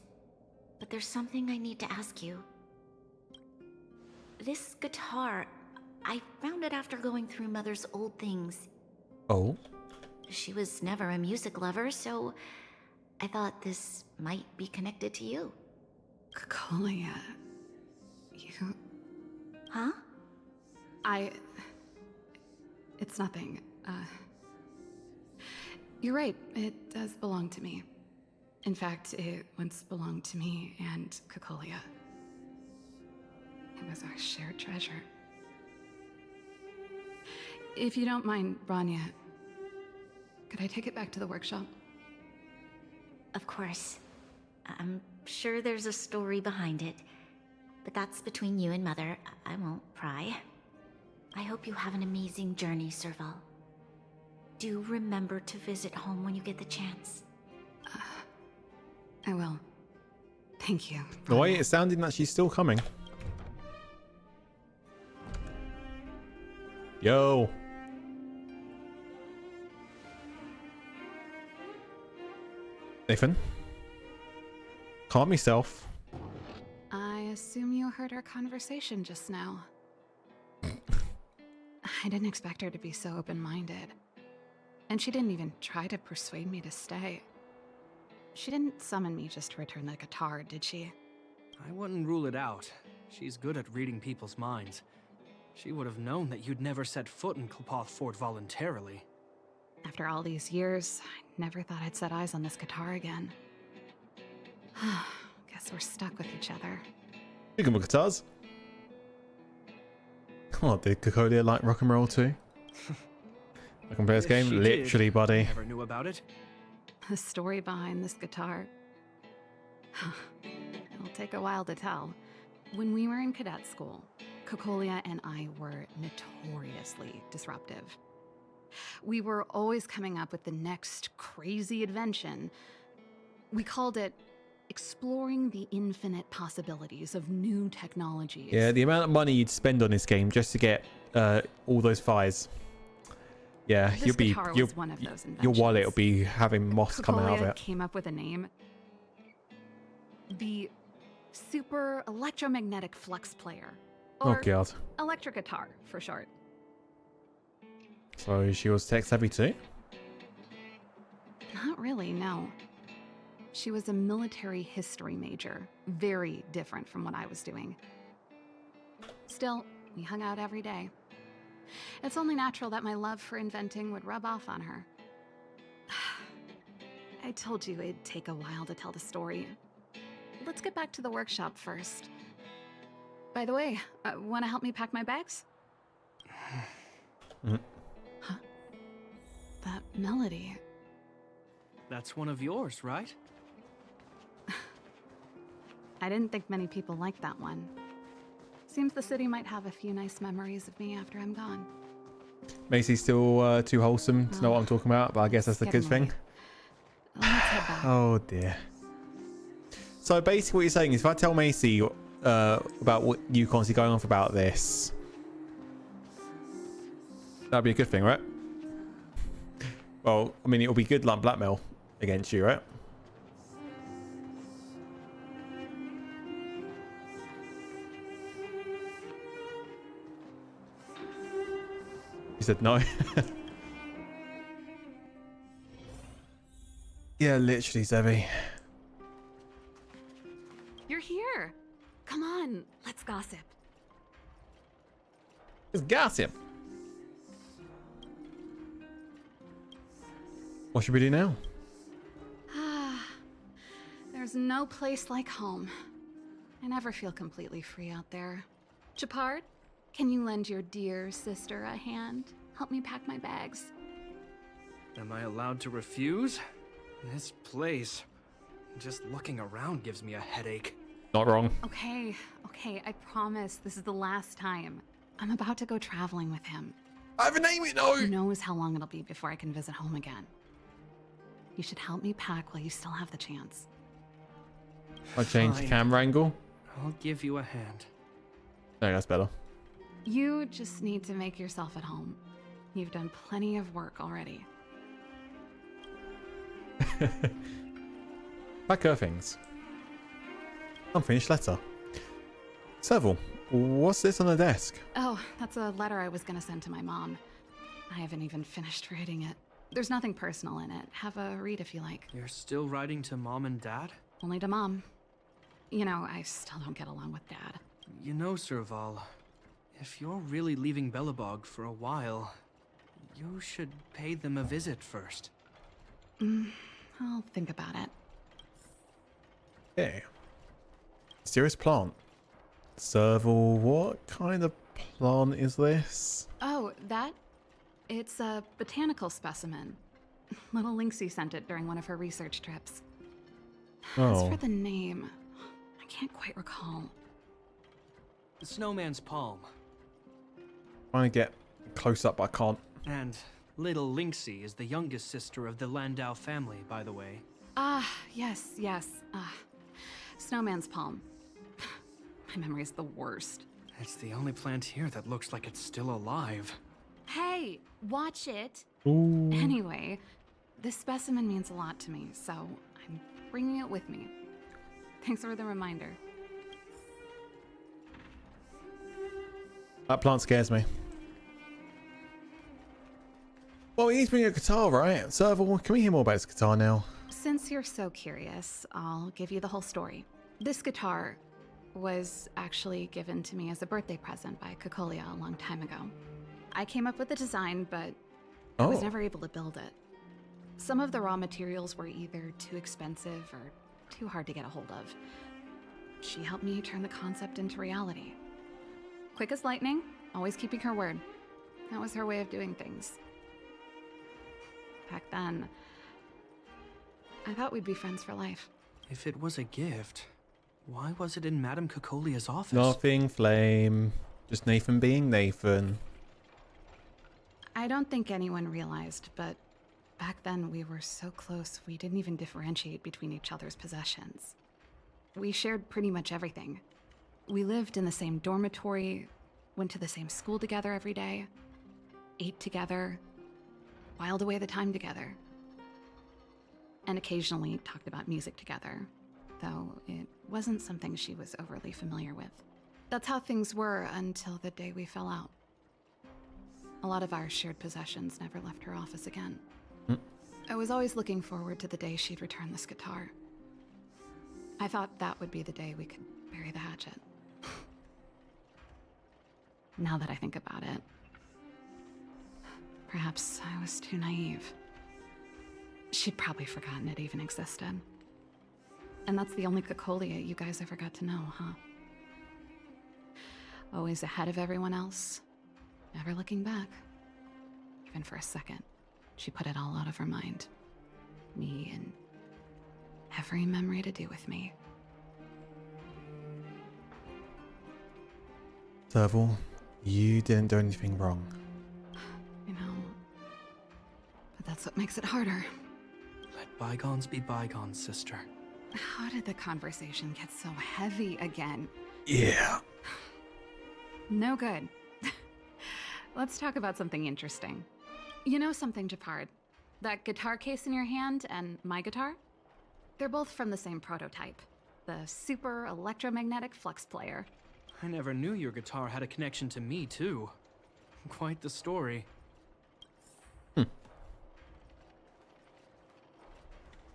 but there's something I need to ask you. This guitar, I found it after going through Mother's old things. Oh? She was never a music lover, so I thought this might be connected to you. Cocolia, you... Huh? It's nothing. You're right, it does belong to me. In fact, it once belonged to me and Cocolia. It was our shared treasure. If you don't mind, Bronya, could I take it back to the workshop? Of course. I'm sure there's a story behind it, but that's between you and Mother. I won't pry. I hope you have an amazing journey, Serval. Do remember to visit home when you get the chance. I will. Thank you. The way it's sounding that she's still coming. Yo. Nathan. Calm yourself. I assume you heard our conversation just now. I didn't expect her to be so open-minded. And she didn't even try to persuade me to stay. She didn't summon me just to return the guitar, did she? I wouldn't rule it out. She's good at reading people's minds. She would have known that you'd never set foot in Klepoth Fort voluntarily. After all these years, I never thought I'd set eyes on this guitar again. Guess we're stuck with each other. Speaking of guitars. Oh, did Cocolia like rock and roll too? I can play this game? Literally, buddy. Never knew about it. The story behind this guitar. It'll take a while to tell. When we were in cadet school, Cocolia and I were notoriously disruptive. We were always coming up with the next crazy invention. We called it exploring the infinite possibilities of new technologies. Yeah, the amount of money you'd spend on this game just to get all those fires. Yeah, This guitar was one of those your wallet will inventions. be having moss coming out of TwCory it. came up with a name. The Super Electromagnetic Flux Player. Oh Or god. electric guitar, for short. So she was tech savvy too? Not really, no. She was a military history major. Very different from what I was doing. Still, we hung out every day. It's only natural that my love for inventing would rub off on her. I told you it'd take a while to tell the story. Let's get back to the workshop first. By the way, want to help me pack my bags? Mm. Huh? That melody. That's one of yours, right? I didn't think many people liked that one. Seems the city might have a few nice memories of me after I'm gone. Macy's still too wholesome to know what I'm talking about, but I guess that's the kids thing. Let's head back. Oh dear. So basically what you're saying is if I tell Macy about what you constantly going on about this, that'd be a good thing, right? Well, I mean, it'll be good like blackmail against you, right? He said no. Yeah, literally, Zebby. You're here. Come on, let's gossip. It's gossip. What should we do now? There's no place like home. I never feel completely free out there. Chapard, can you lend your dear sister a hand? Help me pack my bags. Am I allowed to refuse? This place, just looking around gives me a headache. Not wrong. Okay, I promise this is the last time. I'm about to go traveling with him. I have a name, you know. Who knows how long it'll be before I can visit home again. You should help me pack while you still have the chance. I changed the Fine. camera angle. I'll give you a hand. No, that's better. You just need to make yourself at home. You've done plenty of work already. Back her things. Unfinished letter. Serval, what's this on the desk? Oh, that's a letter I was gonna send to my mom. I haven't even finished writing it. There's nothing personal in it. Have a read if you like. You're still writing to Mom and Dad? Only to Mom. You know, I still don't get along with Dad. You know, Serval, if you're really leaving Belobog for a while, you should pay them a visit first. I'll think about it. Okay. Mysterious plant. Serval, what kind of plant is this? Oh, that? It's a botanical specimen. Little Lynxie sent it during one of her research trips. As Oh. for the name, I can't quite recall. The Snowman's Palm. Trying to get close up, but I can't. And little Lynxie is the youngest sister of the Landau family, by the way. Ah, yes. Snowman's palm. My memory's the worst. It's the only plant here that looks like it's still alive. Hey, watch it. Ooh. Anyway, this specimen means a lot to me, so I'm bringing it with me. Thanks for the reminder. That plant scares me. Well, we need to bring a guitar, right? Serval, can we hear more about this guitar now? Since you're so curious, I'll give you the whole story. This guitar was actually given to me as a birthday present by TwCory a long time ago. I came up with the design, but I was never able to build it. Some of the raw materials were either too expensive or too hard to get a hold of. She helped me turn the concept into reality. Quick as lightning, always keeping her word. That was her way of doing things. Back then, I thought we'd be friends for life. If it was a gift, why was it in Madame Cocolia's office? Nothing, Flame. Just Nathan being Nathan. I don't think anyone realized, but back then we were so close we didn't even differentiate between each other's possessions. We shared pretty much everything. We lived in the same dormitory, went to the same school together every day, ate together, whiled away the time together, and occasionally talked about music together, though it wasn't something she was overly familiar with. That's how things were until the day we fell out. A lot of our shared possessions never left her office again. I was always looking forward to the day she'd return this guitar. I thought that would be the day we could bury the hatchet. Now that I think about it, perhaps I was too naive. She'd probably forgotten it even existed. And that's the only Cocolia you guys ever got to know, huh? Always ahead of everyone else, never looking back. Even for a second, she put it all out of her mind. Me and every memory to do with me. Serval, you didn't do anything wrong. You know, but that's what makes it harder. Let bygones be bygones, sister. How did the conversation get so heavy again? Yeah. No good. Let's talk about something interesting. You know something, Japard? That guitar case in your hand and my guitar? They're both from the same prototype. The super electromagnetic flux player. I never knew your guitar had a connection to me, too. Quite the story.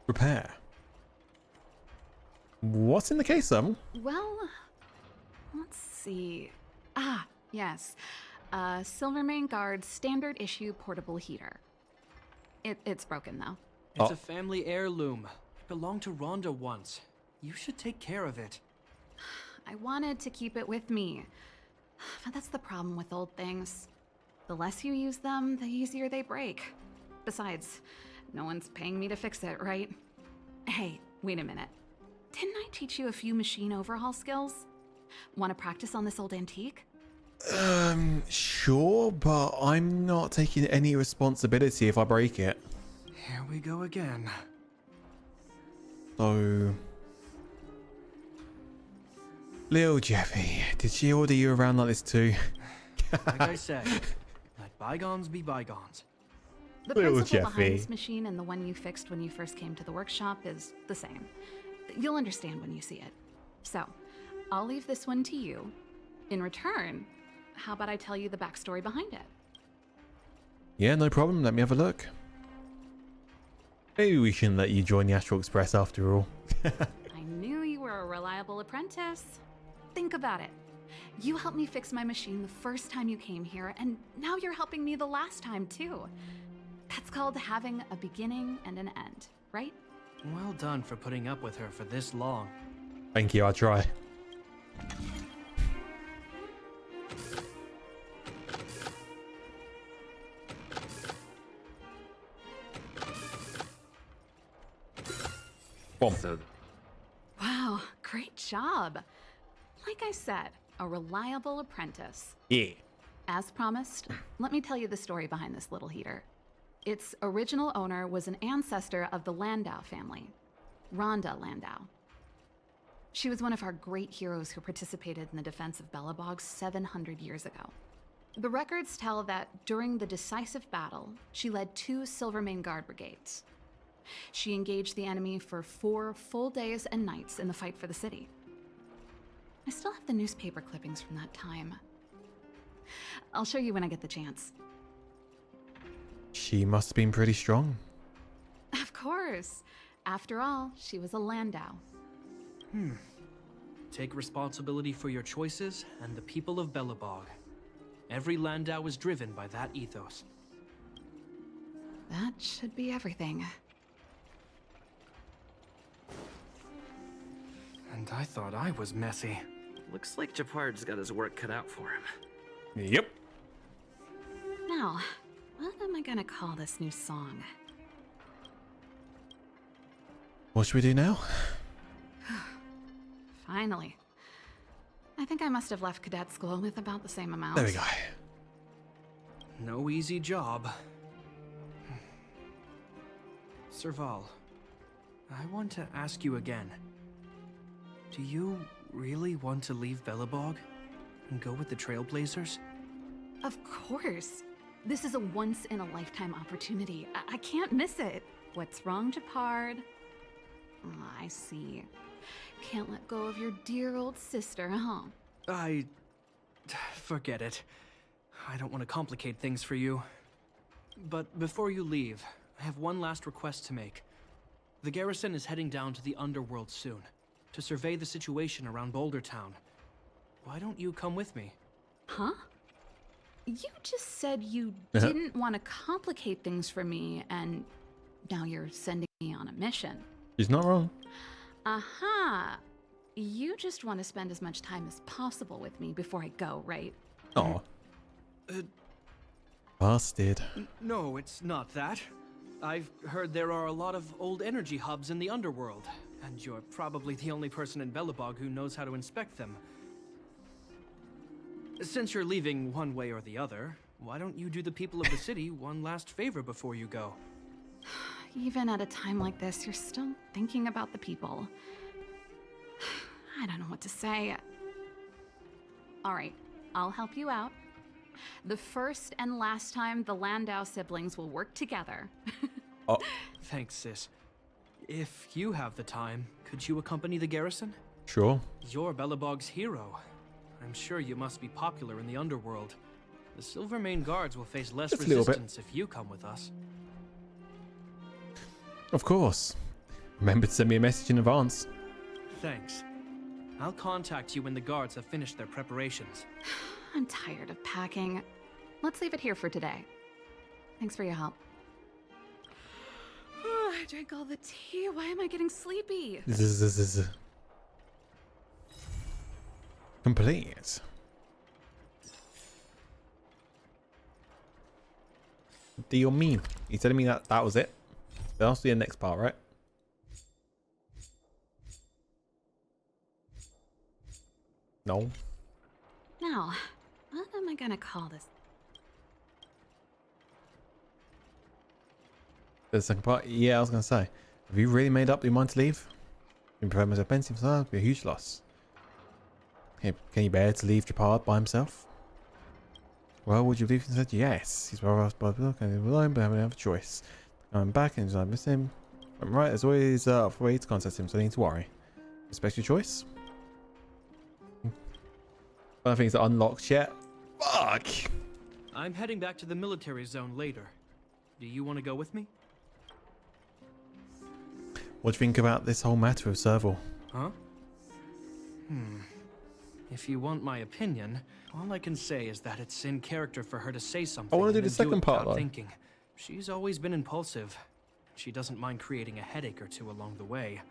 Repair. What's in the case, Serval? Well, let's see. Ah, yes. Silvermane Guard standard issue portable heater. It's broken though. It's a family heirloom. It belonged to Rhonda once. You should take care of it. I wanted to keep it with me. But that's the problem with old things. The less you use them, the easier they break. Besides, no one's paying me to fix it, right? Hey, wait a minute. Didn't I teach you a few machine overhaul skills? Want to practice on this old antique? Sure, but I'm not taking any responsibility if I break it. Here we go again. So... Little Jeffy, did she order you around like this too? Like I said, let bygones be bygones. The principle behind this machine and the one you fixed when you first came to the workshop is the same. You'll understand when you see it. So, I'll leave this one to you. In return, how about I tell you the backstory behind it? Yeah, no problem. Let me have a look. Maybe we shouldn't let you join the Astral Express after all. I knew you were a reliable apprentice. Think about it. You helped me fix my machine the first time you came here, and now you're helping me the last time too. That's called having a beginning and an end, right? Well done for putting up with her for this long. Thank you, I'll try. Boom. Wow, great job. Like I said, a reliable apprentice. Yeah. As promised, let me tell you the story behind this little heater. Its original owner was an ancestor of the Landau family, Rhonda Landau. She was one of our great heroes who participated in the defense of Belobog 700 years ago. The records tell that during the decisive battle, she led 2 Silvermane Guard brigades. She engaged the enemy for 4 full days and nights in the fight for the city. I still have the newspaper clippings from that time. I'll show you when I get the chance. She must have been pretty strong. Of course. After all, she was a Landau. Take responsibility for your choices and the people of Belobog. Every Landau was driven by that ethos. That should be everything. And I thought I was messy. Looks like Japard's got his work cut out for him. Yep. Now, what am I gonna call this new song? What should we do now? Finally. I think I must have left cadet school with about the same amount. There we go. No easy job. Serval, I want to ask you again. Do you really want to leave Belobog and go with the Trailblazers? Of course. This is a once-in-a-lifetime opportunity. I can't miss it. What's wrong, Japard? Oh, I see. Can't let go of your dear old sister, huh? Forget it. I don't want to complicate things for you. But before you leave, I have one last request to make. The garrison is heading down to the underworld soon, to survey the situation around Boulder Town. Why don't you come with me? Huh? You just said you didn't want to complicate things for me, and now you're sending me on a mission. She's not wrong. Aha! You just want to spend as much time as possible with me before I go, right? Oh. Bastard. No, it's not that. I've heard there are a lot of old energy hubs in the underworld, and you're probably the only person in Belobog who knows how to inspect them. Since you're leaving one way or the other, why don't you do the people of the city one last favor before you go? Even at a time like this, you're still thinking about the people. I don't know what to say. All right, I'll help you out. The first and last time the Landau siblings will work together. Oh. Thanks, sis. If you have the time, could you accompany the garrison? Sure. You're Belobog's hero. I'm sure you must be popular in the underworld. The Silvermane guards will face less resistance if you come with us. Of course. Remember to send me a message in advance. Thanks. I'll contact you when the guards have finished their preparations. I'm tired of packing. Let's leave it here for today. Thanks for your help. Oh, I drank all the tea. Why am I getting sleepy? Complete. Do you mean? You telling me that was it? That's the next part, right? No. Now, what am I gonna call this? The second part? Yeah, I was gonna say. Have you really made up your mind to leave? You prefer myself pensive, so that'd be a huge loss. Can you bear to leave Japard by himself? Well, would you leave? He said yes. He's well asked by the book and he alone, but having another choice. I'm back and I miss him. I'm right, there's always a way to contact him, so I need to worry. Respect your choice. Other things that unlocked yet. Fuck! I'm heading back to the military zone later. Do you want to go with me? What do you think about this whole matter of Serval? Huh? If you want my opinion, all I can say is that it's in character for her to say something. I want to do the second part without though. Thinking. She's always been impulsive. She doesn't mind creating a headache or two along the way.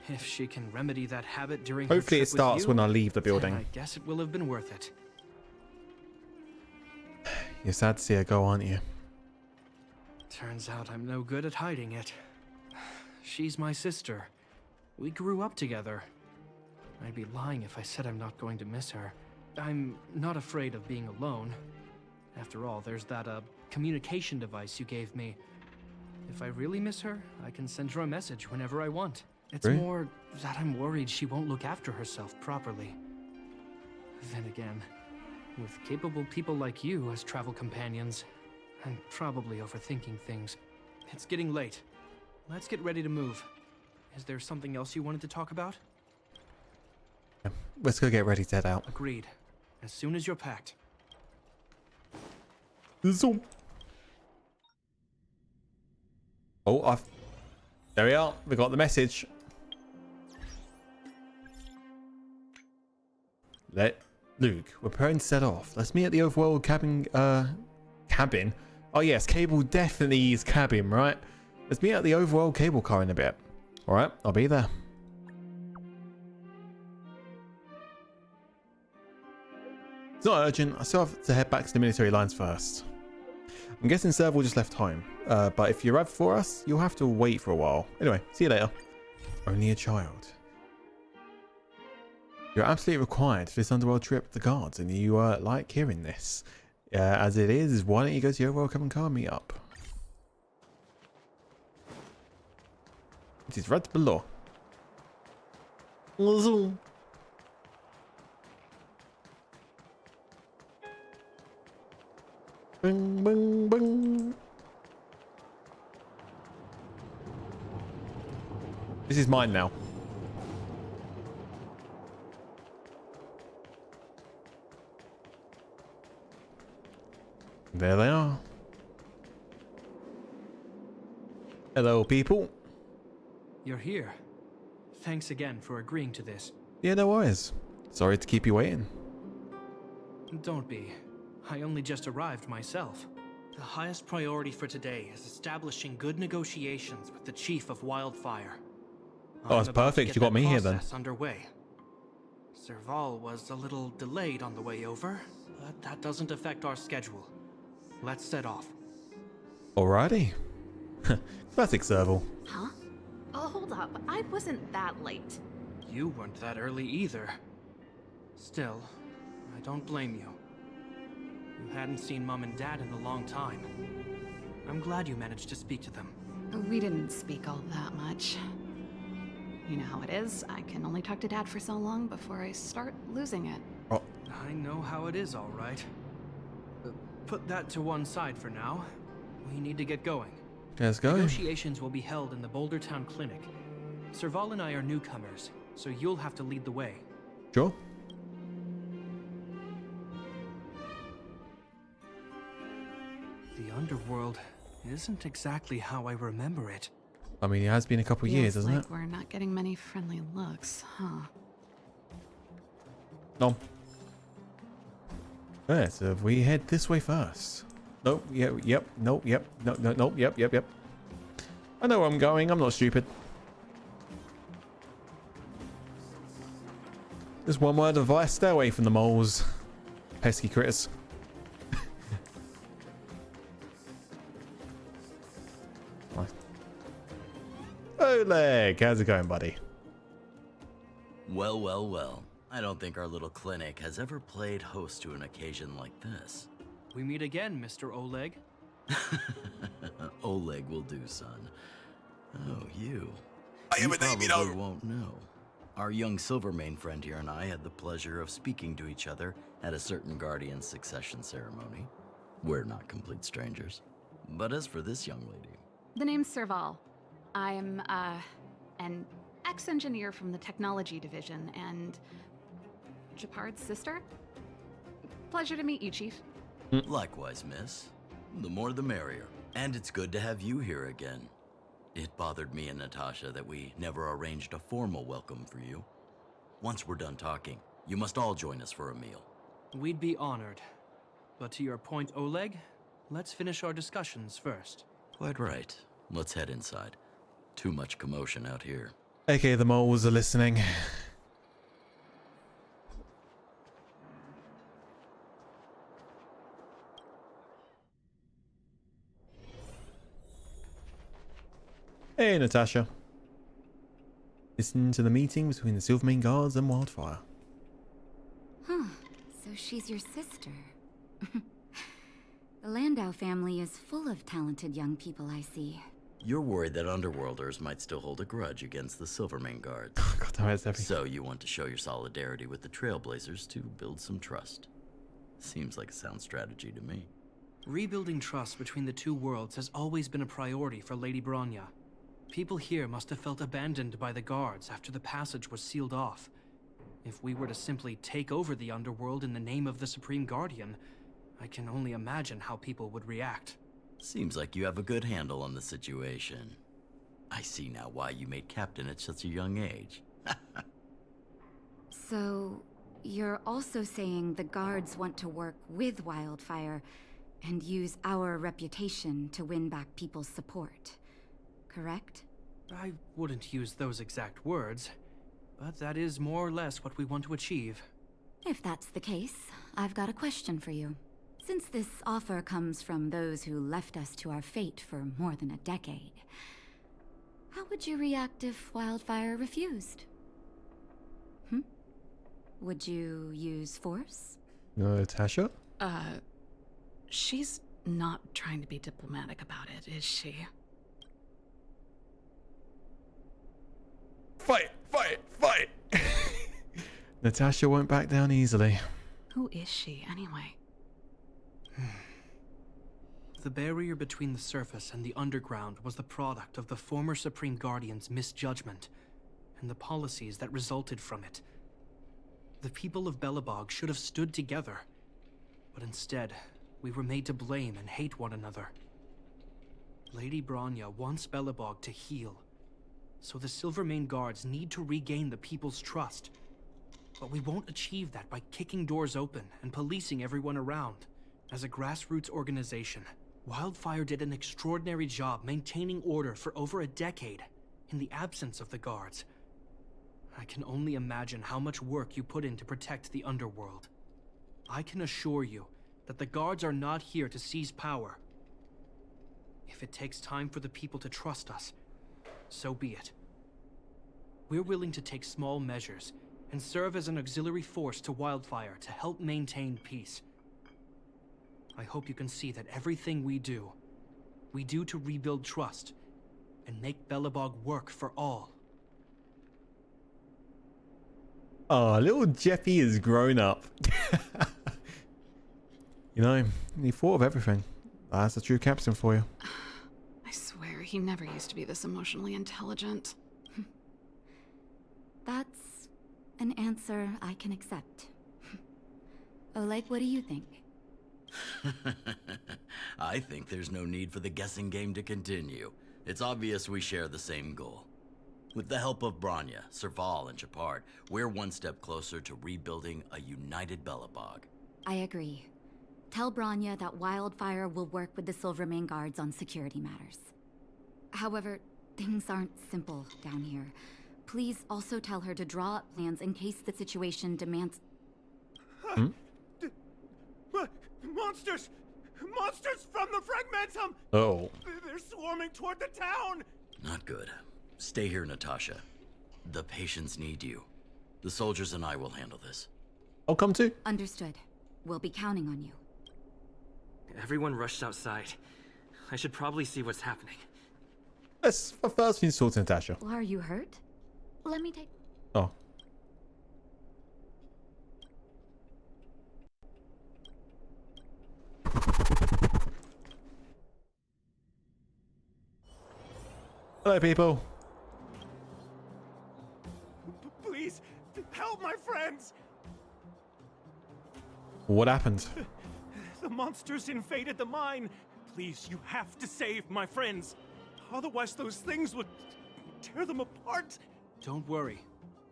If she can remedy that habit during her Hopefully trip it starts with you, when I leave the then building. I guess it will have been worth it. You're sad to see her go, aren't you? Turns out I'm no good at hiding it. She's my sister. We grew up together. I'd be lying if I said I'm not going to miss her. I'm not afraid of being alone. After all, there's that communication device you gave me. If I really miss her, I can send her a message whenever I want. It's Really? more that I'm worried she won't look after herself properly. Then again, with capable people like you as travel companions, I'm probably overthinking things. It's getting late. Let's get ready to move. Is there something else you wanted to talk about? Let's go get ready to head out. Agreed. As soon as you're packed. Zoom. Oh, there we are. We got the message. Luke, we're preparing to set off. Let's meet at the overworld cabin. Cabin? Oh yes, cable definitely is cabin, right? Let's meet at the overworld cable car in a bit. Alright, I'll be there. It's not urgent. I still have to head back to the military lines first. I'm guessing Serval just left home. But if you arrive for us, you'll have to wait for a while. Anyway, see you later. Only a child. You're absolutely required for this underworld trip with the guards, and you like hearing this. As it is, why don't you go to the overworld cabin car and meet up? It is right below. Luzeal. Bing, bing, bing. This is mine now. There they are. Hello, people. You're here. Thanks again for agreeing to this. Yeah, no worries. Sorry to keep you waiting. Don't be. I only just arrived myself. The highest priority for today is establishing good negotiations with the Chief of Wildfire. Oh, it's perfect. You got me here then. Underway. Serval was a little delayed on the way over, but that doesn't affect our schedule. Let's set off. Alrighty. Classic Serval. Huh? Oh, hold up. I wasn't that late. You weren't that early either. Still, I don't blame you. You hadn't seen Mom and Dad in a long time. I'm glad you managed to speak to them. We didn't speak all that much. You know how it is. I can only talk to Dad for so long before I start losing it. Oh. I know how it is, all right. Put that to one side for now. We need to get going. Let's go. Negotiations will be held in the Boulder Town Clinic. Serval and I are newcomers, so you'll have to lead the way. Sure. The underworld isn't exactly how I remember it. I mean, it has been a couple years, hasn't it? We're not getting many friendly looks, huh? No. Alright, so if we head this way first. Nope, yep, nope, yep, nope, yep. I know where I'm going, I'm not stupid. Just one word of advice, stay away from the moles. Pesky critters. Oleg, how's it going, buddy? Well, well, well. I don't think our little clinic has ever played host to an occasion like this. We meet again, Mr. Oleg. Oleg will do, son. Oh, you. I am a name, you know. Won't know. Our young Silvermane friend here and I had the pleasure of speaking to each other at a certain Guardian succession ceremony. We're not complete strangers. But as for this young lady... The name's Serval. I'm, an ex-engineer from the technology division and... Japard's sister? Pleasure to meet you, Chief. Likewise, miss. The more the merrier. And it's good to have you here again. It bothered me and Natasha that we never arranged a formal welcome for you. Once we're done talking, you must all join us for a meal. We'd be honored. But to your point, Oleg, let's finish our discussions first. Quite right. Let's head inside. Too much commotion out here. Okay, the moles are listening. Hey, Natasha. Listen to the meeting between the Silvermane Guards and Wildfire. Huh, so she's your sister. The Landau family is full of talented young people, I see. You're worried that Underworlders might still hold a grudge against the Silvermane Guards. God, that's heavy. So you want to show your solidarity with the Trailblazers to build some trust. Seems like a sound strategy to me. Rebuilding trust between the two worlds has always been a priority for Lady Bronya. People here must have felt abandoned by the guards after the passage was sealed off. If we were to simply take over the underworld in the name of the Supreme Guardian, I can only imagine how people would react. Seems like you have a good handle on the situation. I see now why you made captain at such a young age. So, you're also saying the guards want to work with Wildfire and use our reputation to win back people's support, correct? I wouldn't use those exact words, but that is more or less what we want to achieve. If that's the case, I've got a question for you. Since this offer comes from those who left us to our fate for more than a decade, how would you react if Wildfire refused? Would you use force? Natasha? She's not trying to be diplomatic about it, is she? Fight! Fight! Fight! Natasha won't back down easily. Who is she, anyway? The barrier between the surface and the underground was the product of the former Supreme Guardian's misjudgment and the policies that resulted from it. The people of Belobog should have stood together, but instead, we were made to blame and hate one another. Lady Bronya wants Belobog to heal, so the Silvermane Guards need to regain the people's trust. But we won't achieve that by kicking doors open and policing everyone around. As a grassroots organization, Wildfire did an extraordinary job maintaining order for over a decade in the absence of the guards. I can only imagine how much work you put in to protect the underworld. I can assure you that the guards are not here to seize power. If it takes time for the people to trust us, so be it. We're willing to take small measures and serve as an auxiliary force to Wildfire to help maintain peace. I hope you can see that everything we do to rebuild trust and make Belobog work for all. Oh, little Jeffy has grown up. You know, he thought of everything. That's a true captain for you. I swear, he never used to be this emotionally intelligent. That's an answer I can accept. Oleg, what do you think? I think there's no need for the guessing game to continue. It's obvious we share the same goal. With the help of Bronya, Serval, and Shepard, we're one step closer to rebuilding a united Belobog. I agree. Tell Bronya that Wildfire will work with the Silvermane Guards on security matters. However, things aren't simple down here. Please also tell her to draw up plans in case the situation demands... Monsters! Monsters from the Fragmentum! Oh. They're swarming toward the town! Not good. Stay here, Natasha. The patients need you. The soldiers and I will handle this. I'll come too. Understood. We'll be counting on you. Everyone rushed outside. I should probably see what's happening. Let's first things talk to Natasha. Are you hurt? Let me take... Oh. Hello, people. Please, help my friends! What happened? The monsters invaded the mine. Please, you have to save my friends. Otherwise, those things would tear them apart. Don't worry.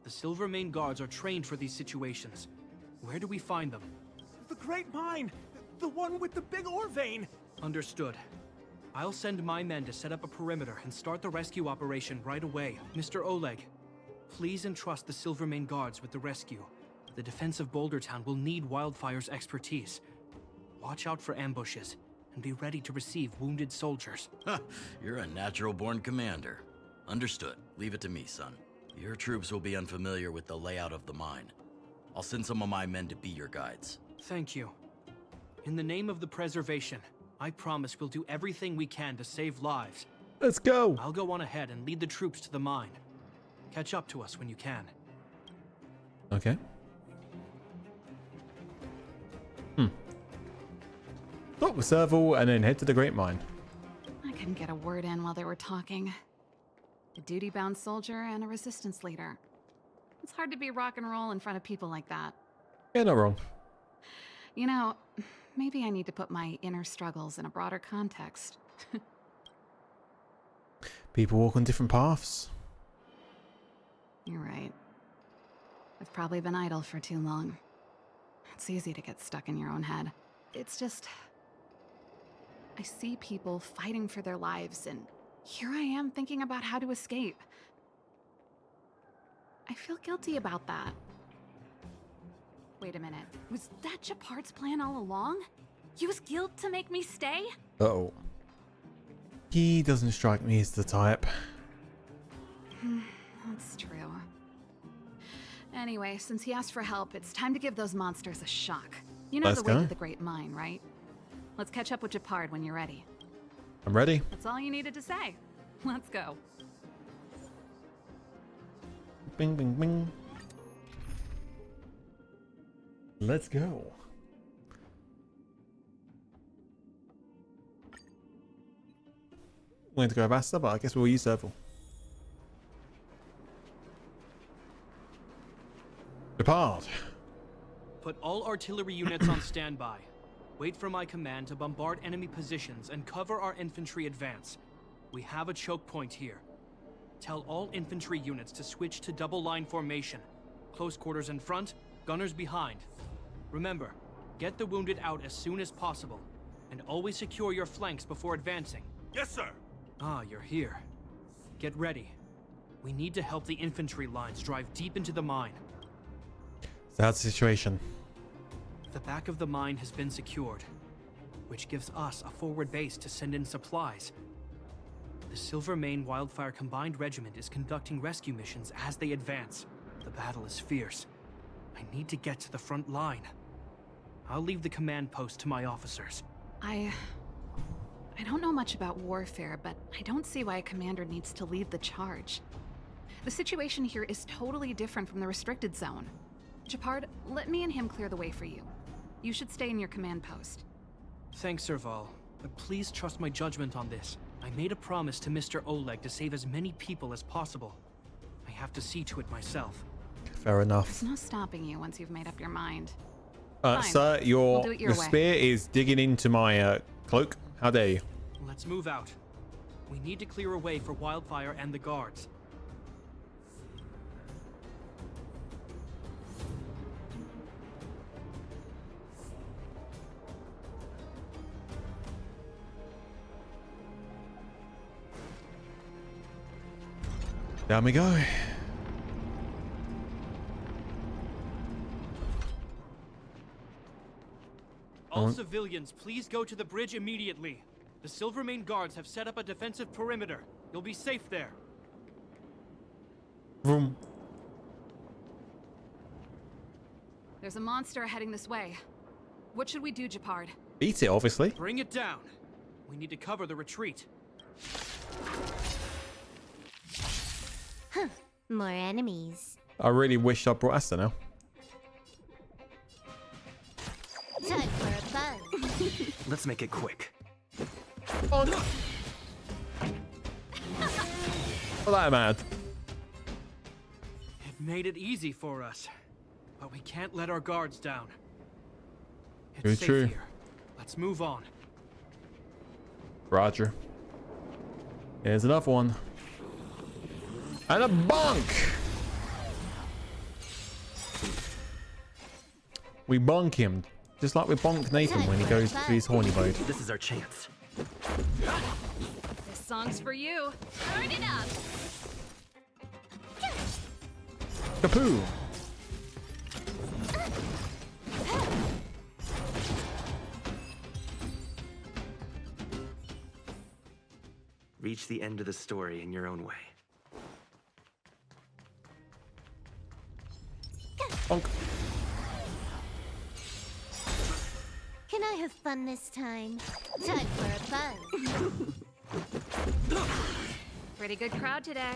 The Silvermane Guards are trained for these situations. Where do we find them? The Great Mine! The one with the big ore vein! Understood. I'll send my men to set up a perimeter and start the rescue operation right away. Mr. Oleg, please entrust the Silvermane Guards with the rescue. The defense of Boulder Town will need Wildfire's expertise. Watch out for ambushes and be ready to receive wounded soldiers. You're a natural-born commander. Understood. Leave it to me, son. Your troops will be unfamiliar with the layout of the mine. I'll send some of my men to be your guides. Thank you. In the name of the preservation, I promise we'll do everything we can to save lives. Let's go. I'll go on ahead and lead the troops to the mine. Catch up to us when you can. Okay. Talk with Serval and then head to the Great Mine. I couldn't get a word in while they were talking. A duty-bound soldier and a resistance leader. It's hard to be rock and roll in front of people like that. Yeah, not wrong. You know, maybe I need to put my inner struggles in a broader context. People walk on different paths. You're right. I've probably been idle for too long. It's easy to get stuck in your own head. It's just... I see people fighting for their lives, and here I am thinking about how to escape. I feel guilty about that. Wait a minute. Was that Shepard's plan all along? Use guilt to make me stay? Uh-oh. He doesn't strike me as the type. That's true. Anyway, since he asked for help, it's time to give those monsters a shock. You know Let's the way go. to the Great Mine, right? Let's catch up with Shepard when you're ready. I'm ready. That's all you needed to say. Let's go. Bing, bing, bing. Let's go. We're going to go faster, but I guess we'll use Circle. Depart. Put all artillery units on standby. Wait for my command to bombard enemy positions and cover our infantry advance. We have a choke point here. Tell all infantry units to switch to double line formation. Close quarters in front, gunners behind. Remember, get the wounded out as soon as possible, and always secure your flanks before advancing. Yes, sir. Ah, you're here. Get ready. We need to help the infantry lines drive deep into the mine. So how's the situation? The back of the mine has been secured, which gives us a forward base to send in supplies. The Silvermane Wildfire Combined Regiment is conducting rescue missions as they advance. The battle is fierce. I need to get to the front line. I'll leave the command post to my officers. I don't know much about warfare, but I don't see why a commander needs to lead the charge. The situation here is totally different from the restricted zone. Japard, let me and him clear the way for you. You should stay in your command post. Thanks, Serval, but please trust my judgment on this. I made a promise to Mr. Oleg to save as many people as possible. I have to see to it myself. Fair enough. There's no stopping you once you've made up your mind. Sir, your We'll do it your way. spear is digging into my cloak. How dare you? Let's move out. We need to clear a way for Wildfire and the guards. Down we go. All civilians, please go to the bridge immediately. The Silvermane guards have set up a defensive perimeter. You'll be safe there. Vroom. There's a monster heading this way. What should we do, Japard? Beat it, obviously. Bring it down. We need to cover the retreat. Huh. More enemies. I really wish I brought Asta now. Time for a buzz. Let's make it quick. Oh, no. Well, I'm mad. It made it easy for us, but we can't let our guards down. It's safe True. here. Let's move on. Roger. Here's another one. And a bonk! We bonk him, just like we bonk Nathan when he goes to his horny mode. This is our chance. This song's for you. Turn it up. Kapoo! Reach the end of the story in your own way. Bonk. Can I have fun this time? Time for a buzz. Pretty good crowd today.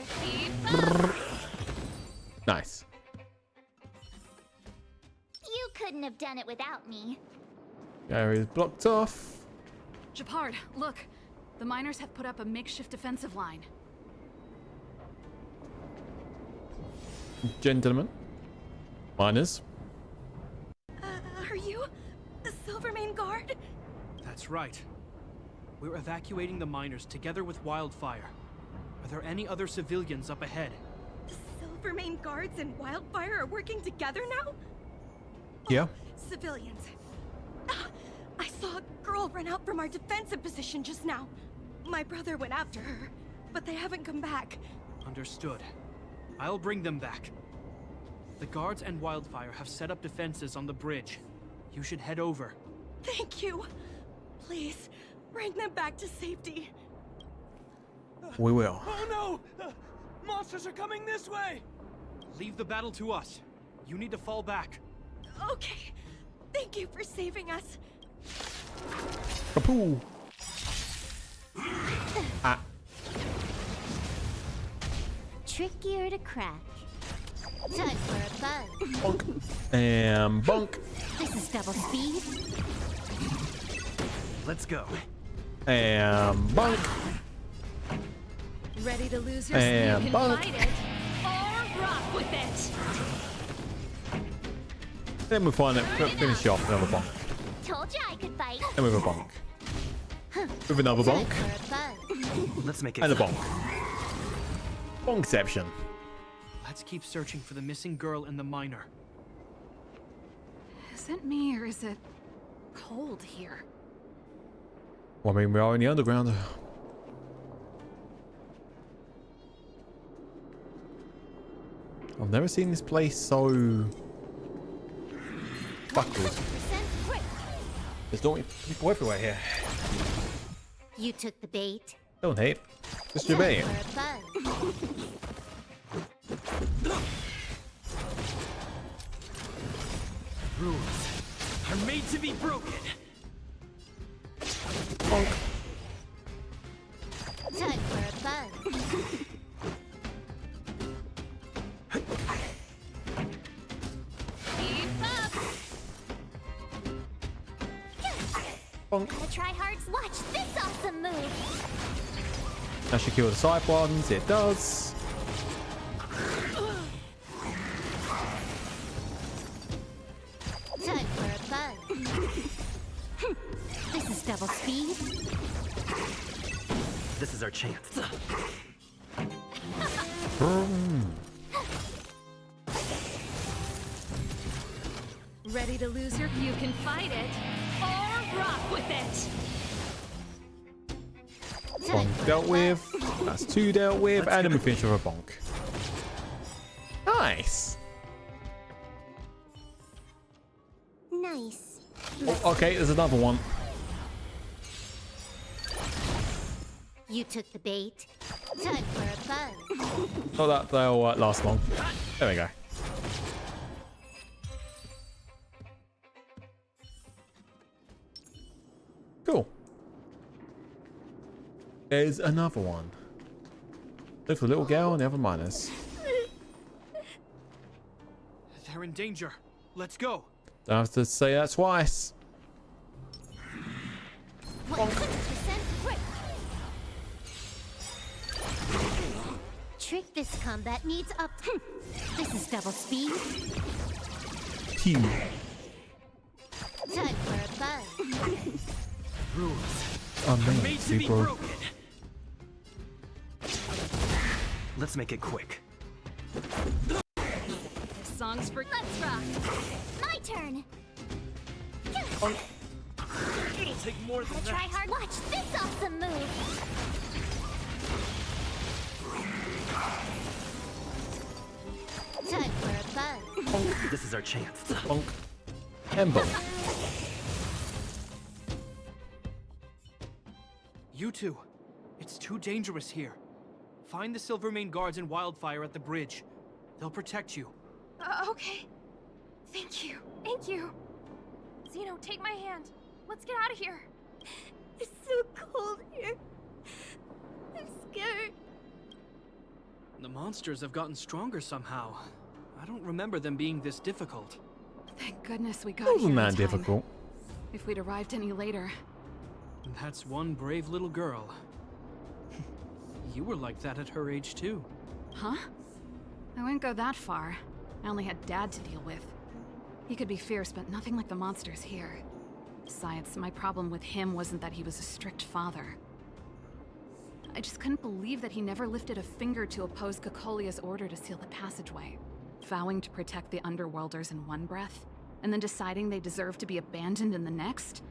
Nice. You couldn't have done it without me. Area is blocked off. Japard, look. The miners have put up a makeshift defensive line. Gentlemen. Miners. Are you the Silvermane Guard? That's right. We're evacuating the miners together with Wildfire. Are there any other civilians up ahead? The Silvermane Guards and Wildfire are working together now? Yeah. Civilians. I saw a girl run out from our defensive position just now. My brother went after her, but they haven't come back. Understood. I'll bring them back. The guards and Wildfire have set up defenses on the bridge. You should head over. Thank you. Please, bring them back to safety. We will. Oh no! Monsters are coming this way! Leave the battle to us. You need to fall back. Okay. Thank you for saving us. Kapoo! Ah. Trickier to crack. Time for a buzz. Bonk. And bonk. This is double speed. Let's go. And bonk. Ready to lose your And you can bonk. fight it or rock with it. Then we find it. Finish it off. Another bonk. Told you I could fight. And with a bonk. With another bonk. Let's make it. And a bonk. Bonkception. Let's keep searching for the missing girl and the miner. Is it me or is it cold here? Well, I mean, we are in the underground. I've never seen this place so buckled. There's not people everywhere here. You took the bait. Don't hate. Just your bait. Rules are made to be broken. Bonk. Time for a buzz. Keep up. Bonk. Gotta try hard. Watch this awesome move. That should kill the side ones. It does. Time for a buzz. This is double speed. This is our chance. Ready to lose your you can fight it or rock with it. Bonk dealt with. That's 2 dealt with. And then we finish with a bonk. Nice. Nice. Oh, okay, there's another one. You took the bait. Time for a buzz. Not that they'll last long. There we go. Cool. There's another one. Look for the little girl and the other miners. They're in danger. Let's go. Don't have to say that twice. 100% quick. Trick this combat needs up. This is double speed. Pew. Time for a buzz. Rules are made to be broken. Let's make it quick. This song's for Let's rock. My turn. It'll take more than Gotta try hard. Watch this awesome move. Time for a buzz. This is our chance. Bonk. And bonk. You two, it's too dangerous here. Find the Silvermane guards and Wildfire at the bridge. They'll protect you. Okay. Thank you. Thank you. Zeno, take my hand. Let's get out of here. It's so cold here. I'm scared. The monsters have gotten stronger somehow. I don't remember them being this difficult. Thank goodness we got Wasn't here in that time. difficult? If we'd arrived any later. That's one brave little girl. You were like that at her age too. Huh? I wouldn't go that far. I only had Dad to deal with. He could be fierce, but nothing like the monsters here. Besides, my problem with him wasn't that he was a strict father. I just couldn't believe that he never lifted a finger to oppose Cocolia's order to seal the passageway, vowing to protect the Underworlders in one breath, and then deciding they deserve to be abandoned in the next.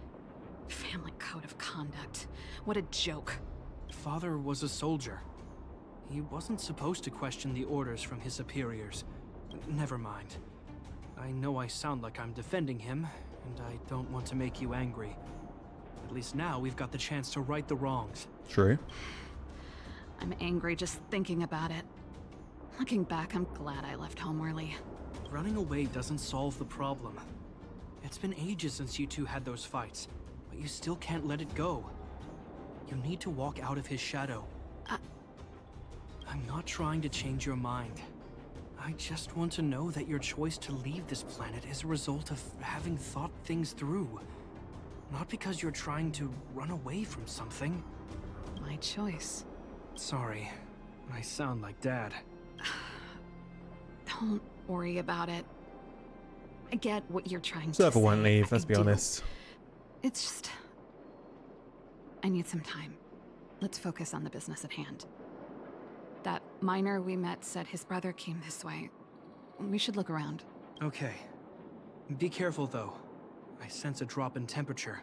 Family code of conduct. What a joke. Father was a soldier. He wasn't supposed to question the orders from his superiors. Never mind. I know I sound like I'm defending him, and I don't want to make you angry. At least now we've got the chance to right the wrongs. True. I'm angry just thinking about it. Looking back, I'm glad I left home early. Running away doesn't solve the problem. It's been ages since you two had those fights, but you still can't let it go. You need to walk out of his shadow. I'm not trying to change your mind. I just want to know that your choice to leave this planet is a result of having thought things through. Not because you're trying to run away from something. My choice. Sorry, I sound like Dad. Don't worry about it. I get what you're trying to Server say. won't leave, let's I be do. honest. It's just... I need some time. Let's focus on the business at hand. That miner we met said his brother came this way. We should look around. Okay. Be careful, though. I sense a drop in temperature.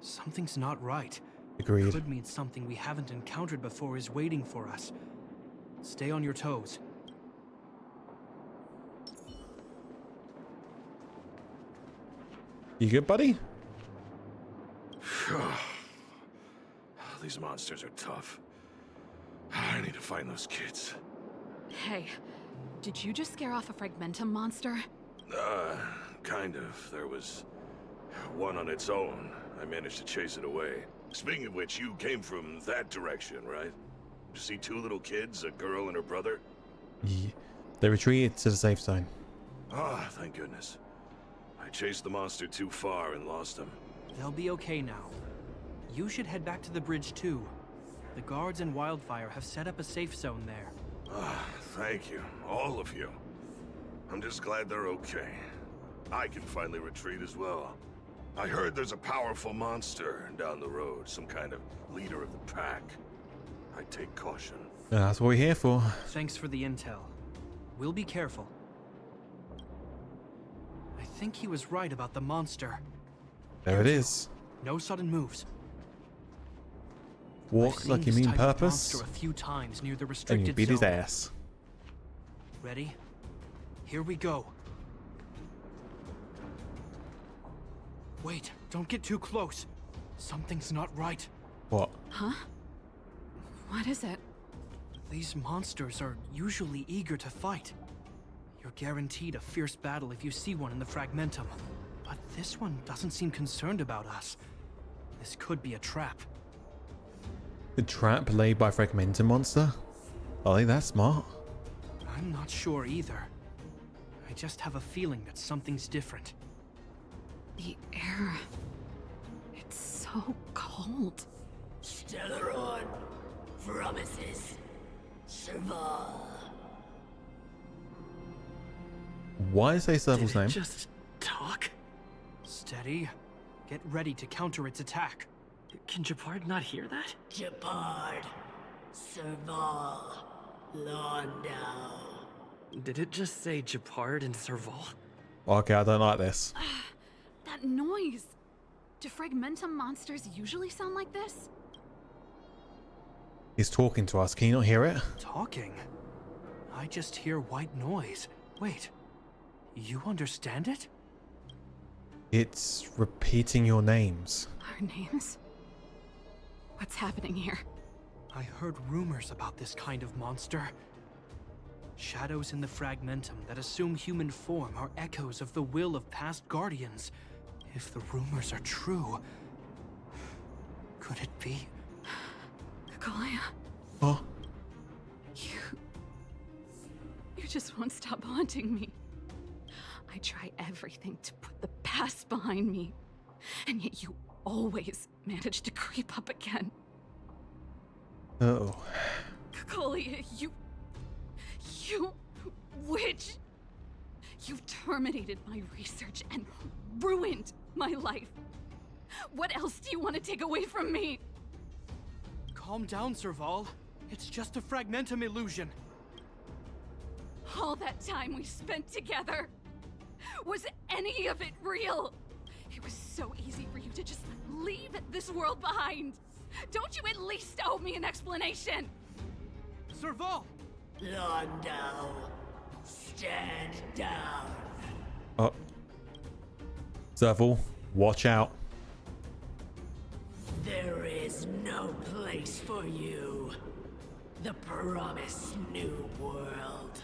Something's not right. Agreed. Could mean something we haven't encountered before is waiting for us. Stay on your toes. You good, buddy? These monsters are tough. I need to find those kids. Hey, did you just scare off a Fragmentum monster? Kind of. There was one on its own. I managed to chase it away. Speaking of which, you came from that direction, right? Did you see two little kids, a girl and her brother? Yeah. They retreated to the safe zone. Ah, thank goodness. I chased the monster too far and lost him. They'll be okay now. You should head back to the bridge, too. The guards and Wildfire have set up a safe zone there. Ah, thank you. All of you. I'm just glad they're okay. I can finally retreat as well. I heard there's a powerful monster down the road, some kind of leader of the pack. I take caution. That's what we're here for. Thanks for the intel. We'll be careful. I think he was right about the monster. There it is. No sudden moves. Walk like you mean purpose, A few times near the and restricted you beat his zone. ass. Ready? Here we go. Wait, don't get too close. Something's not right. What? Huh? What is it? These monsters are usually eager to fight. You're guaranteed a fierce battle if you see one in the Fragmentum. But this one doesn't seem concerned about us. This could be a trap. The trap laid by Fragmentum monster? Are they that smart? I'm not sure either. I just have a feeling that something's different. The air... It's so cold. Stellaron promises Serval. Why say Serval's name? Just talk? Steady. Get ready to counter its attack. Can Japard not hear that? Japard, Serval, Londo. Did it just say Japard and Serval? Okay, I don't like this. That noise! Do Fragmentum monsters usually sound like this? He's talking to us. Can you not hear it? Talking? I just hear white noise. Wait, you understand it? It's repeating your names. Our names? What's happening here? I heard rumors about this kind of monster. Shadows in the Fragmentum that assume human form are echoes of the will of past guardians. If the rumors are true, could it be? Kalia. Oh. You just won't stop haunting me. I try everything to put the past behind me, and yet you always manage to creep up again. Uh-oh. Kalia, you witch! You've terminated my research and ruined my life. What else do you want to take away from me? Calm down, Serval. It's just a Fragmentum illusion. All that time we spent together, was any of it real? It was so easy for you to just leave this world behind. Don't you at least owe me an explanation? Serval! Londo, stand down. Oh. Serval, watch out. There is no place for you. The promised new world.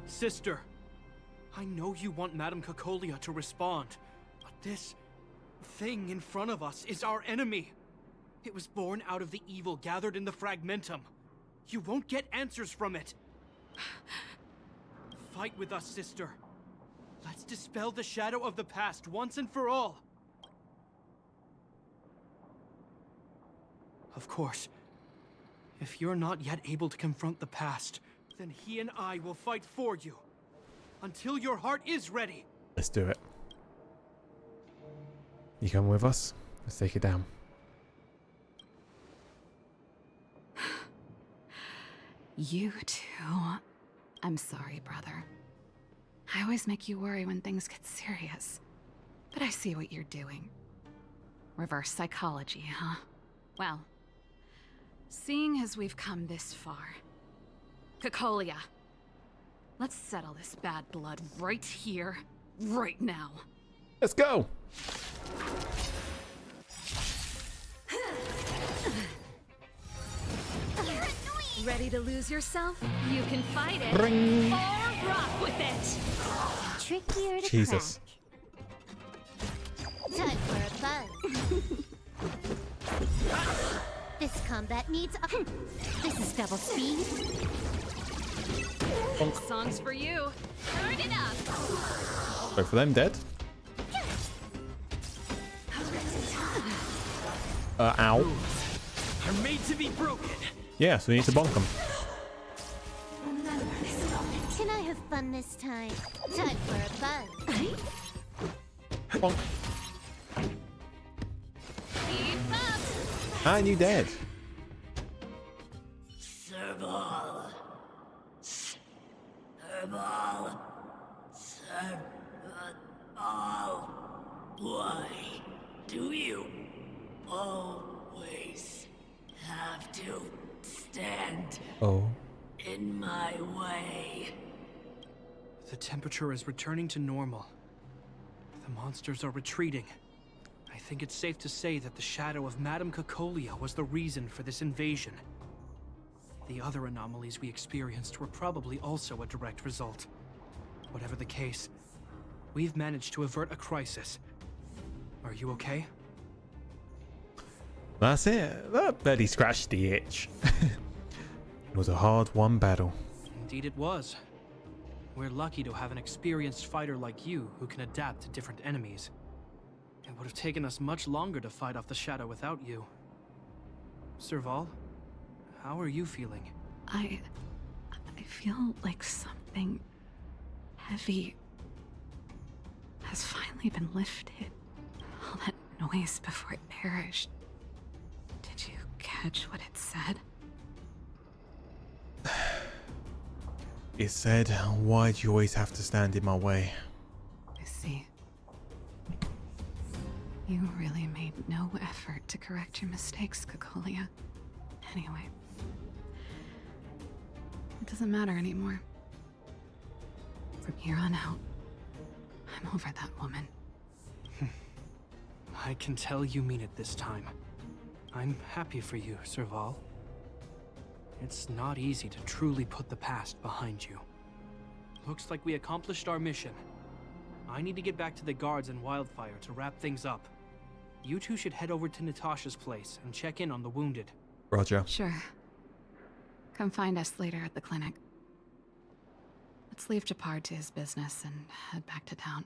Sister, I know you want Madame Cocolia to respond, but this thing in front of us is our enemy. It was born out of the evil gathered in the Fragmentum. You won't get answers from it. Fight with us, sister. Let's dispel the shadow of the past once and for all. Of course, if you're not yet able to confront the past, then he and I will fight for you. Until your heart is ready. Let's do it. You come with us? Let's take it down. You too. I'm sorry, brother. I always make you worry when things get serious. But I see what you're doing. Reverse psychology, huh? Well, seeing as we've come this far, Cacolia, let's settle this bad blood right here, right now. Let's go! Ready to lose yourself? You can fight it Ring. or rock with it. Trickier to Jesus. crack. Time for a buzz. This combat needs a... This is double speed. This song's for you. Turn it up. Both of them dead. Ow. Are made to be broken. Yeah, so we need to bonk them. Can I have fun this time? Time for a buzz. Bonk. And you dead. Serval. Serval. Serval. Why do you always have to stand in my way? The temperature is returning to normal. The monsters are retreating. I think it's safe to say that the shadow of Madame Cacolia was the reason for this invasion. The other anomalies we experienced were probably also a direct result. Whatever the case, we've managed to avert a crisis. Are you okay? That's it. That barely scratched the itch. It was a hard-won battle. Indeed it was. We're lucky to have an experienced fighter like you who can adapt to different enemies. It would have taken us much longer to fight off the shadow without you. Serval, how are you feeling? I feel like something heavy has finally been lifted. All that noise before it perished. Did you catch what it said? It said, why do you always have to stand in my way? I see. You really made no effort to correct your mistakes, Cacolia. Anyway, it doesn't matter anymore. From here on out, I'm over that woman. I can tell you mean it this time. I'm happy for you, Serval. It's not easy to truly put the past behind you. Looks like we accomplished our mission. I need to get back to the guards and Wildfire to wrap things up. You two should head over to Natasha's place and check in on the wounded. Roger. Sure. Come find us later at the clinic. Let's leave Japard to his business and head back to town.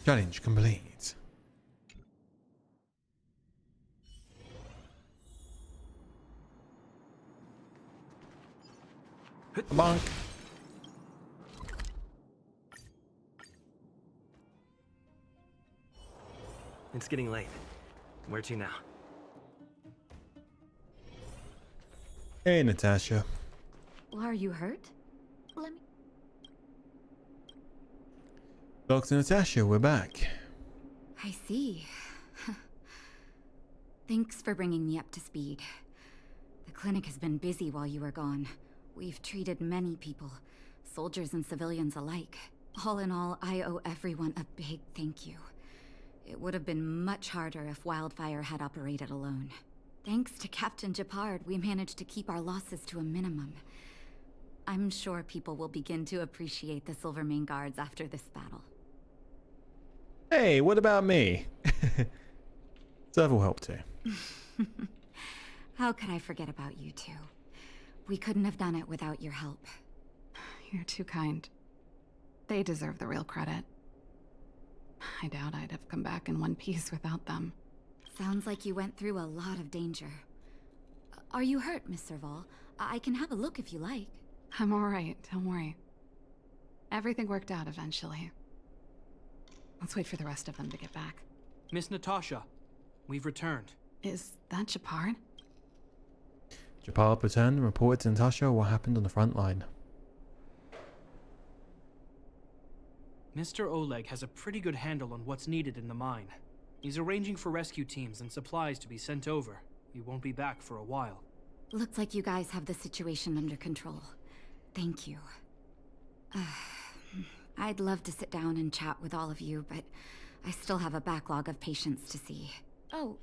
Challenge complete. Bonk. It's getting late. Where to now? Hey, Natasha. Are you hurt? Let me... Dr. Natasha, we're back. I see. Thanks for bringing me up to speed. The clinic has been busy while you were gone. We've treated many people, soldiers and civilians alike. All in all, I owe everyone a big thank you. It would have been much harder if Wildfire had operated alone. Thanks to Captain Japard, we managed to keep our losses to a minimum. I'm sure people will begin to appreciate the Silvermane Guards after this battle. Hey, what about me? Serv will help too. How could I forget about you two? We couldn't have done it without your help. You're too kind. They deserve the real credit. I doubt I'd have come back in one piece without them. Sounds like you went through a lot of danger. Are you hurt, Miss Serval? I can have a look if you like. I'm alright, don't worry. Everything worked out eventually. Let's wait for the rest of them to get back. Miss Natasha, we've returned. Is that Japard? Japard returned and reported to Natasha what happened on the front line. Mr. Oleg has a pretty good handle on what's needed in the mine. He's arranging for rescue teams and supplies to be sent over. He won't be back for a while. Looks like you guys have the situation under control. Thank you. I'd love to sit down and chat with all of you, but I still have a backlog of patients to see. Oh,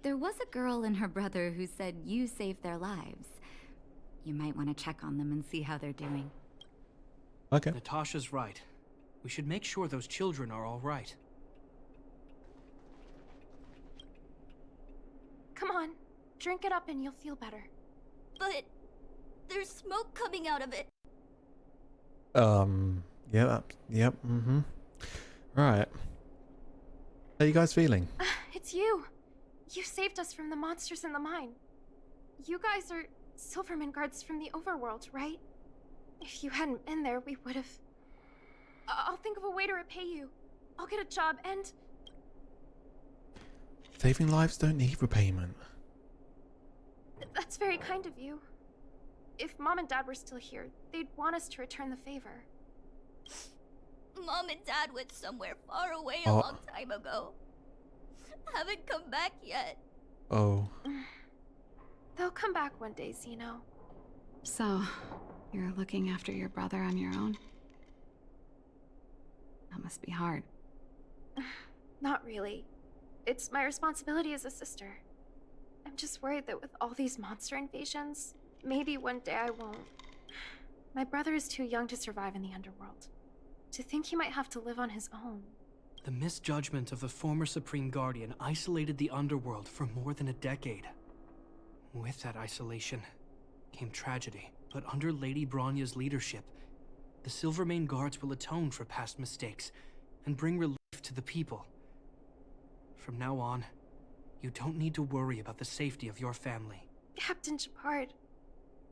there was a girl and her brother who said you saved their lives. You might want to check on them and see how they're doing. Okay. Natasha's right. We should make sure those children are all right. Come on, drink it up and you'll feel better. But there's smoke coming out of it. Yep, Right. How you guys feeling? It's you. You saved us from the monsters in the mine. You guys are Silverman guards from the overworld, right? If you hadn't been there, we would have... I'll think of a way to repay you. I'll get a job and... Saving lives don't need repayment. That's very kind of you. If Mom and Dad were still here, they'd want us to return the favor. Mom and Dad went somewhere far away a long time ago. Haven't come back yet. Oh. They'll come back one day, Zeno. So, you're looking after your brother on your own? That must be hard. Not really. It's my responsibility as a sister. I'm just worried that with all these monster invasions, maybe one day I won't. My brother is too young to survive in the underworld. To think he might have to live on his own. The misjudgment of the former Supreme Guardian isolated the underworld for more than a decade. With that isolation came tragedy, but under Lady Bronya's leadership, the Silvermane Guards will atone for past mistakes and bring relief to the people. From now on, you don't need to worry about the safety of your family. Captain Japard.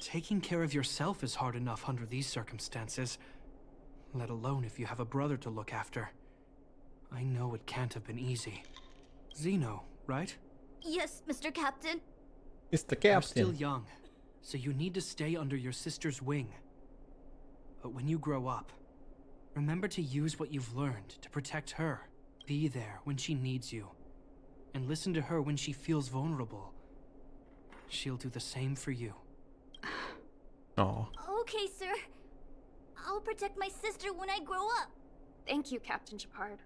Taking care of yourself is hard enough under these circumstances, let alone if you have a brother to look after. I know it can't have been easy. Zeno, right? Yes, Mr. Captain. It's the You're captain. still young, so you need to stay under your sister's wing. But when you grow up, remember to use what you've learned to protect her. Be there when she needs you, and listen to her when she feels vulnerable. She'll do the same for you. Oh. Okay, sir. I'll protect my sister when I grow up. Thank you, Captain Japard.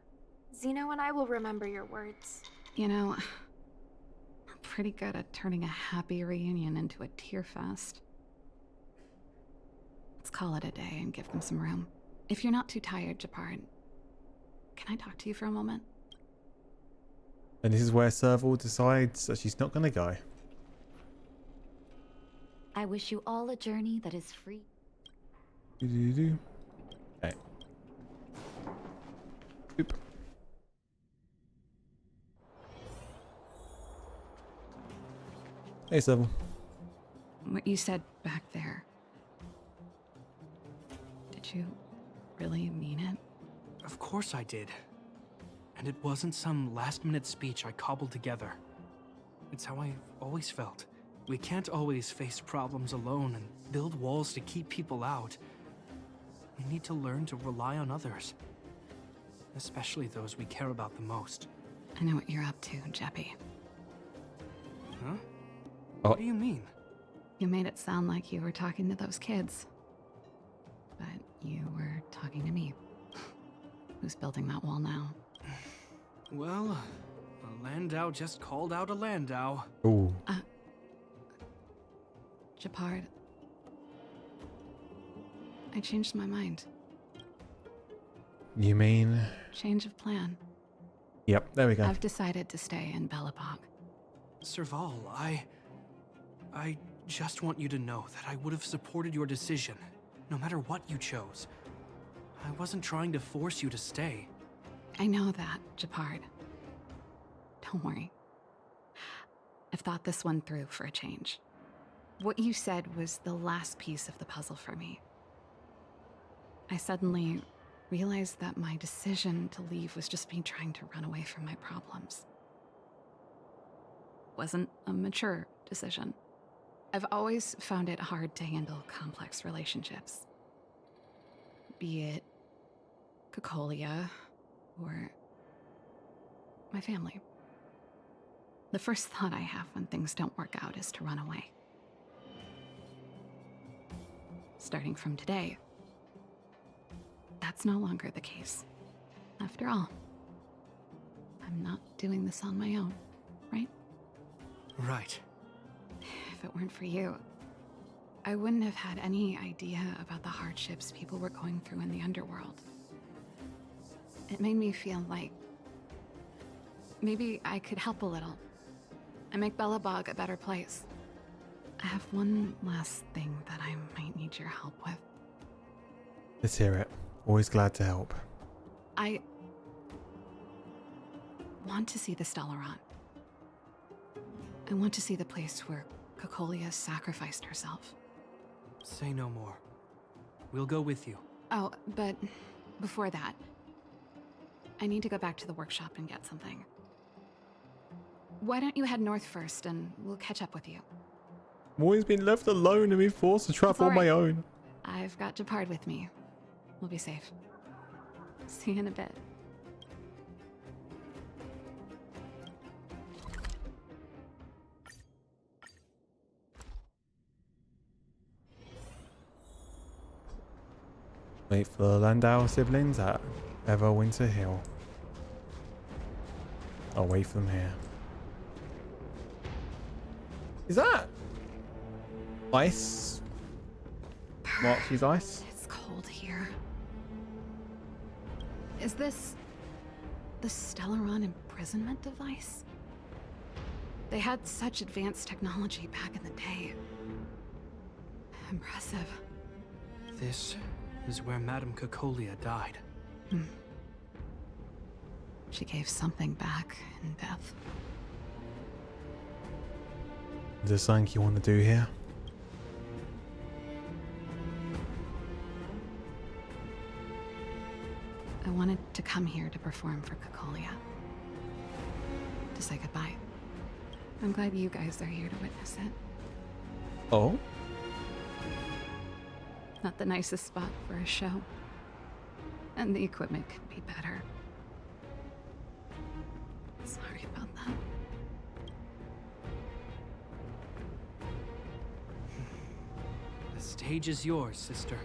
Zeno and I will remember your words. You know, I'm pretty good at turning a happy reunion into a tear fest. Let's call it a day and give them some room. If you're not too tired, Japard, can I talk to you for a moment? And this is where Serval decides that she's not going to go. I wish you all a journey that is free. Okay. Oop. Hey, Serval. What you said back there, did you really mean it? Of course I did. And it wasn't some last-minute speech I cobbled together. It's how I've always felt. We can't always face problems alone and build walls to keep people out. We need to learn to rely on others. Especially those we care about the most. I know what you're up to, Jeppy. Huh? Oh. What do you mean? You made it sound like you were talking to those kids. But you were talking to me. Who's building that wall now? Well, a Landau just called out a Landau. Ooh. Japard. I changed my mind. You mean? Change of plan. Yep, there we go. I've decided to stay in Belobog. Serval, I just want you to know that I would have supported your decision, no matter what you chose. I wasn't trying to force you to stay. I know that, Japard. Don't worry. I've thought this one through for a change. What you said was the last piece of the puzzle for me. I suddenly realized that my decision to leave was just me trying to run away from my problems. It wasn't a mature decision. I've always found it hard to handle complex relationships. Be it Cocolia or my family. The first thought I have when things don't work out is to run away. Starting from today, that's no longer the case. After all, I'm not doing this on my own, right? Right. If it weren't for you, I wouldn't have had any idea about the hardships people were going through in the underworld. It made me feel like maybe I could help a little and make Belobog a better place. I have one last thing that I might need your help with. Let's hear it. Always glad to help. I want to see the Stellaron. I want to see the place where Cocolia sacrificed herself. Say no more. We'll go with you. Oh, but before that, I need to go back to the workshop and get something. Why don't you head north first and we'll catch up with you? I've always been left alone and been forced to travel on my own. I've got Japard with me. We'll be safe. See you in a bit. Wait for the Landau siblings at Everwinter Hill. I'll wait for them here. Is that ice? Marky's ice? It's cold here. Is this the Stellaron imprisonment device? They had such advanced technology back in the day. Impressive. This is where Madame Cocolia died. She gave something back in death. Is there something you want to do here? I wanted to come here to perform for Cocolia. To say goodbye. I'm glad you guys are here to witness it. Oh? Not the nicest spot for a show. And the equipment could be better. Sorry about that. The stage is yours, sister.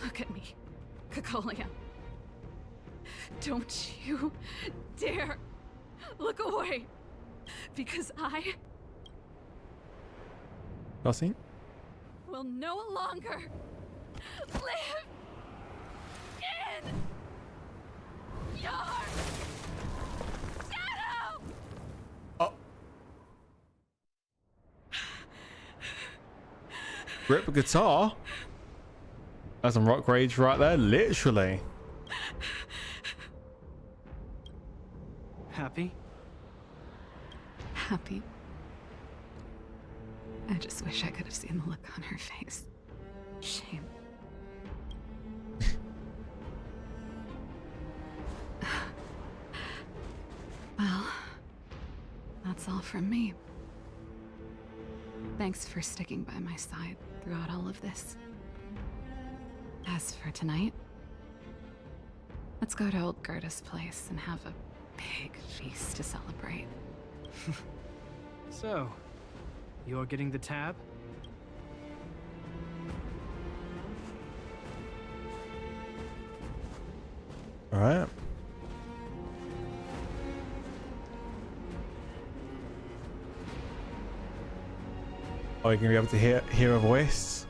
Look at me, Cocolia. Don't you dare look away, because I Nothing? will no longer live in your shadow! Oh. Rip a guitar? That's some rock rage right there, literally. Happy? Happy. I just wish I could have seen the look on her face. Shame. Well, that's all from me. Thanks for sticking by my side throughout all of this. As for tonight, let's go to old Gerda's place and have a big feast to celebrate. So, you're getting the tab? All right. Are you gonna be able to hear a voice?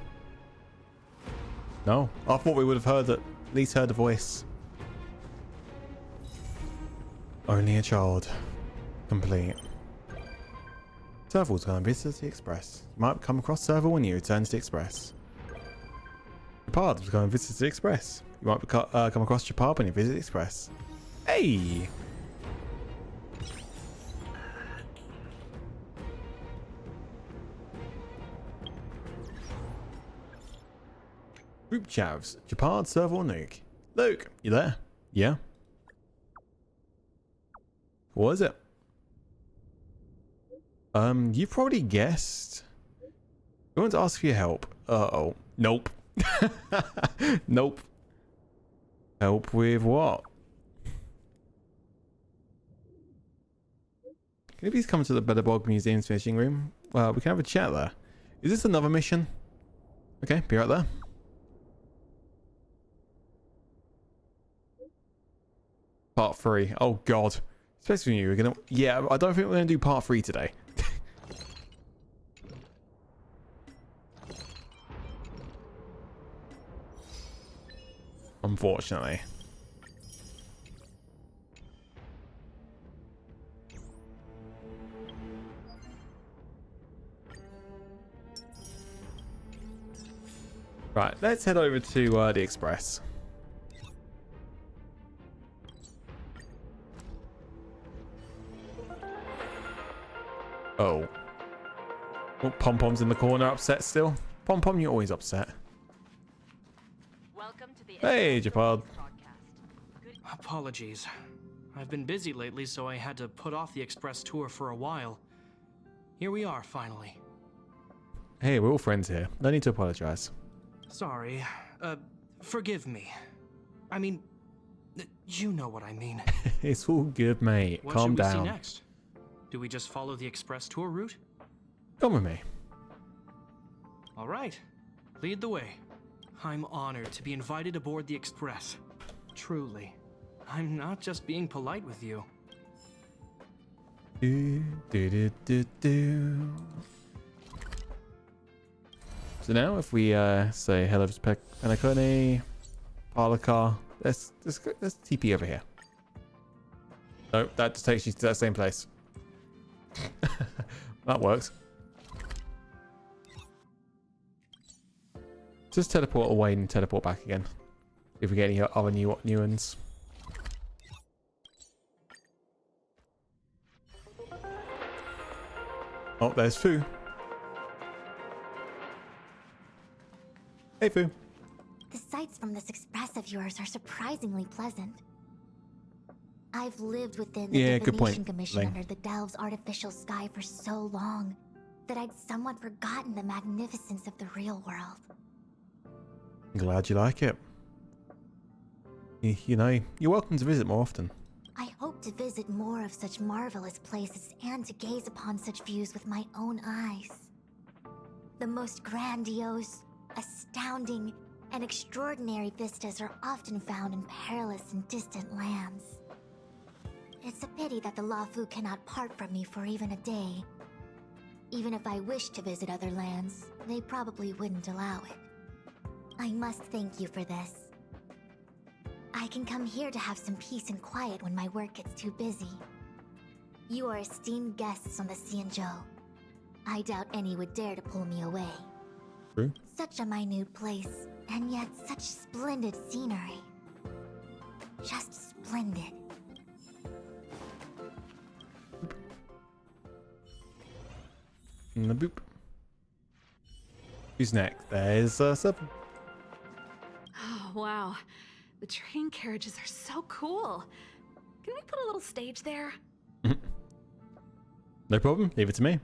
No, I thought we would have heard at least heard a voice. Only a child. Complete. Serval's going to visit the Express. You might come across Serval when you return to the Express. Japard was going to visit the Express. You might come across Japard when you visit the Express. Hey! Group chavs. Japard, Serval, Nuke. Luke, you there? Yeah? What is it? You probably guessed. I want to ask for your help. Uh-oh. Nope. Nope. Help with what? Can you please come to the Bellerbog Museum's finishing room? Well, we can have a chat there. Is this another mission? Okay, be right there. Part 3. Oh god. Especially you, we're gonna... Yeah, I don't think we're gonna do part 3 today. Unfortunately. Right, let's head over to the Express. Oh. Oh, Pom-Pom's in the corner, upset still. Pom-Pom, you're always upset. Hey, Japard. Apologies. I've been busy lately, so I had to put off the Express tour for a while. Here we are, finally. Hey, we're all friends here. No need to apologize. Sorry. Forgive me. I mean, you know what I mean. It's all good, mate. Calm down. What should we see next? Do we just follow the Express tour route? Come with me. All right. Lead the way. I'm honored to be invited aboard the Express. Truly. I'm not just being polite with you. So now if we say hello to Penacone, Parlaka, let's TP over here. No, that just takes you to that same place. That works. Just teleport away and teleport back again. If we get any other new ones. Oh, there's Fu. Hey, Fu. The sights from this express of yours are surprisingly pleasant. I've lived within the Divination Commission under the Delves' artificial sky for so long that I'd somewhat forgotten the magnificence of the real world. Glad you like it. You know, you're welcome to visit more often. I hope to visit more of such marvelous places and to gaze upon such views with my own eyes. The most grandiose, astounding, and extraordinary vistas are often found in perilous and distant lands. It's a pity that the Lafu cannot part from me for even a day. Even if I wished to visit other lands, they probably wouldn't allow it. I must thank you for this. I can come here to have some peace and quiet when my work gets too busy. You are esteemed guests on the Xianzhou. I doubt any would dare to pull me away. True. Such a minute place, and yet such splendid scenery. Just splendid. And the boop. Who's next? There's Seven. Oh, wow. The train carriages are so cool. Can we put a little stage there? No problem. Leave it to me.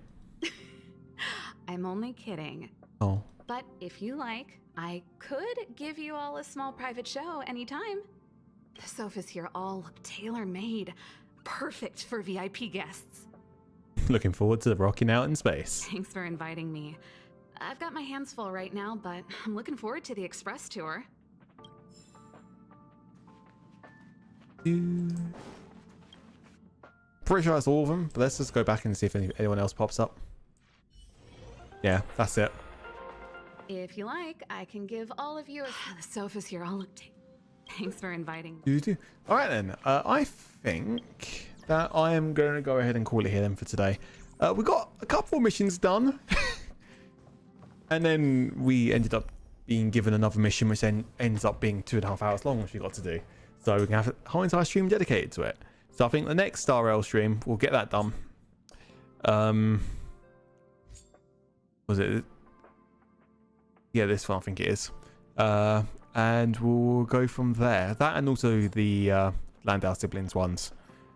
I'm only kidding. Oh. But if you like, I could give you all a small private show anytime. The sofas here all look tailor-made. Perfect for VIP guests. Looking forward to rocking out in space. Thanks for inviting me. I've got my hands full right now, but I'm looking forward to the Express tour. Pretty sure that's all of them, but let's just go back and see if anyone else pops up. Yeah, that's it. If you like, I can give all of you the sofas here all look Thanks for inviting me. You do. All right then. I think that I am going to go ahead and call it here then for today. We got a couple missions done, and then we ended up being given another mission, which then ends up being 2.5 hours long, which we got to do. So we can have a whole entire stream dedicated to it. So I think the next Star Rail stream, we'll get that done. Was it? Yeah, this one I think it is. And we'll go from there. That and also the Landau siblings ones.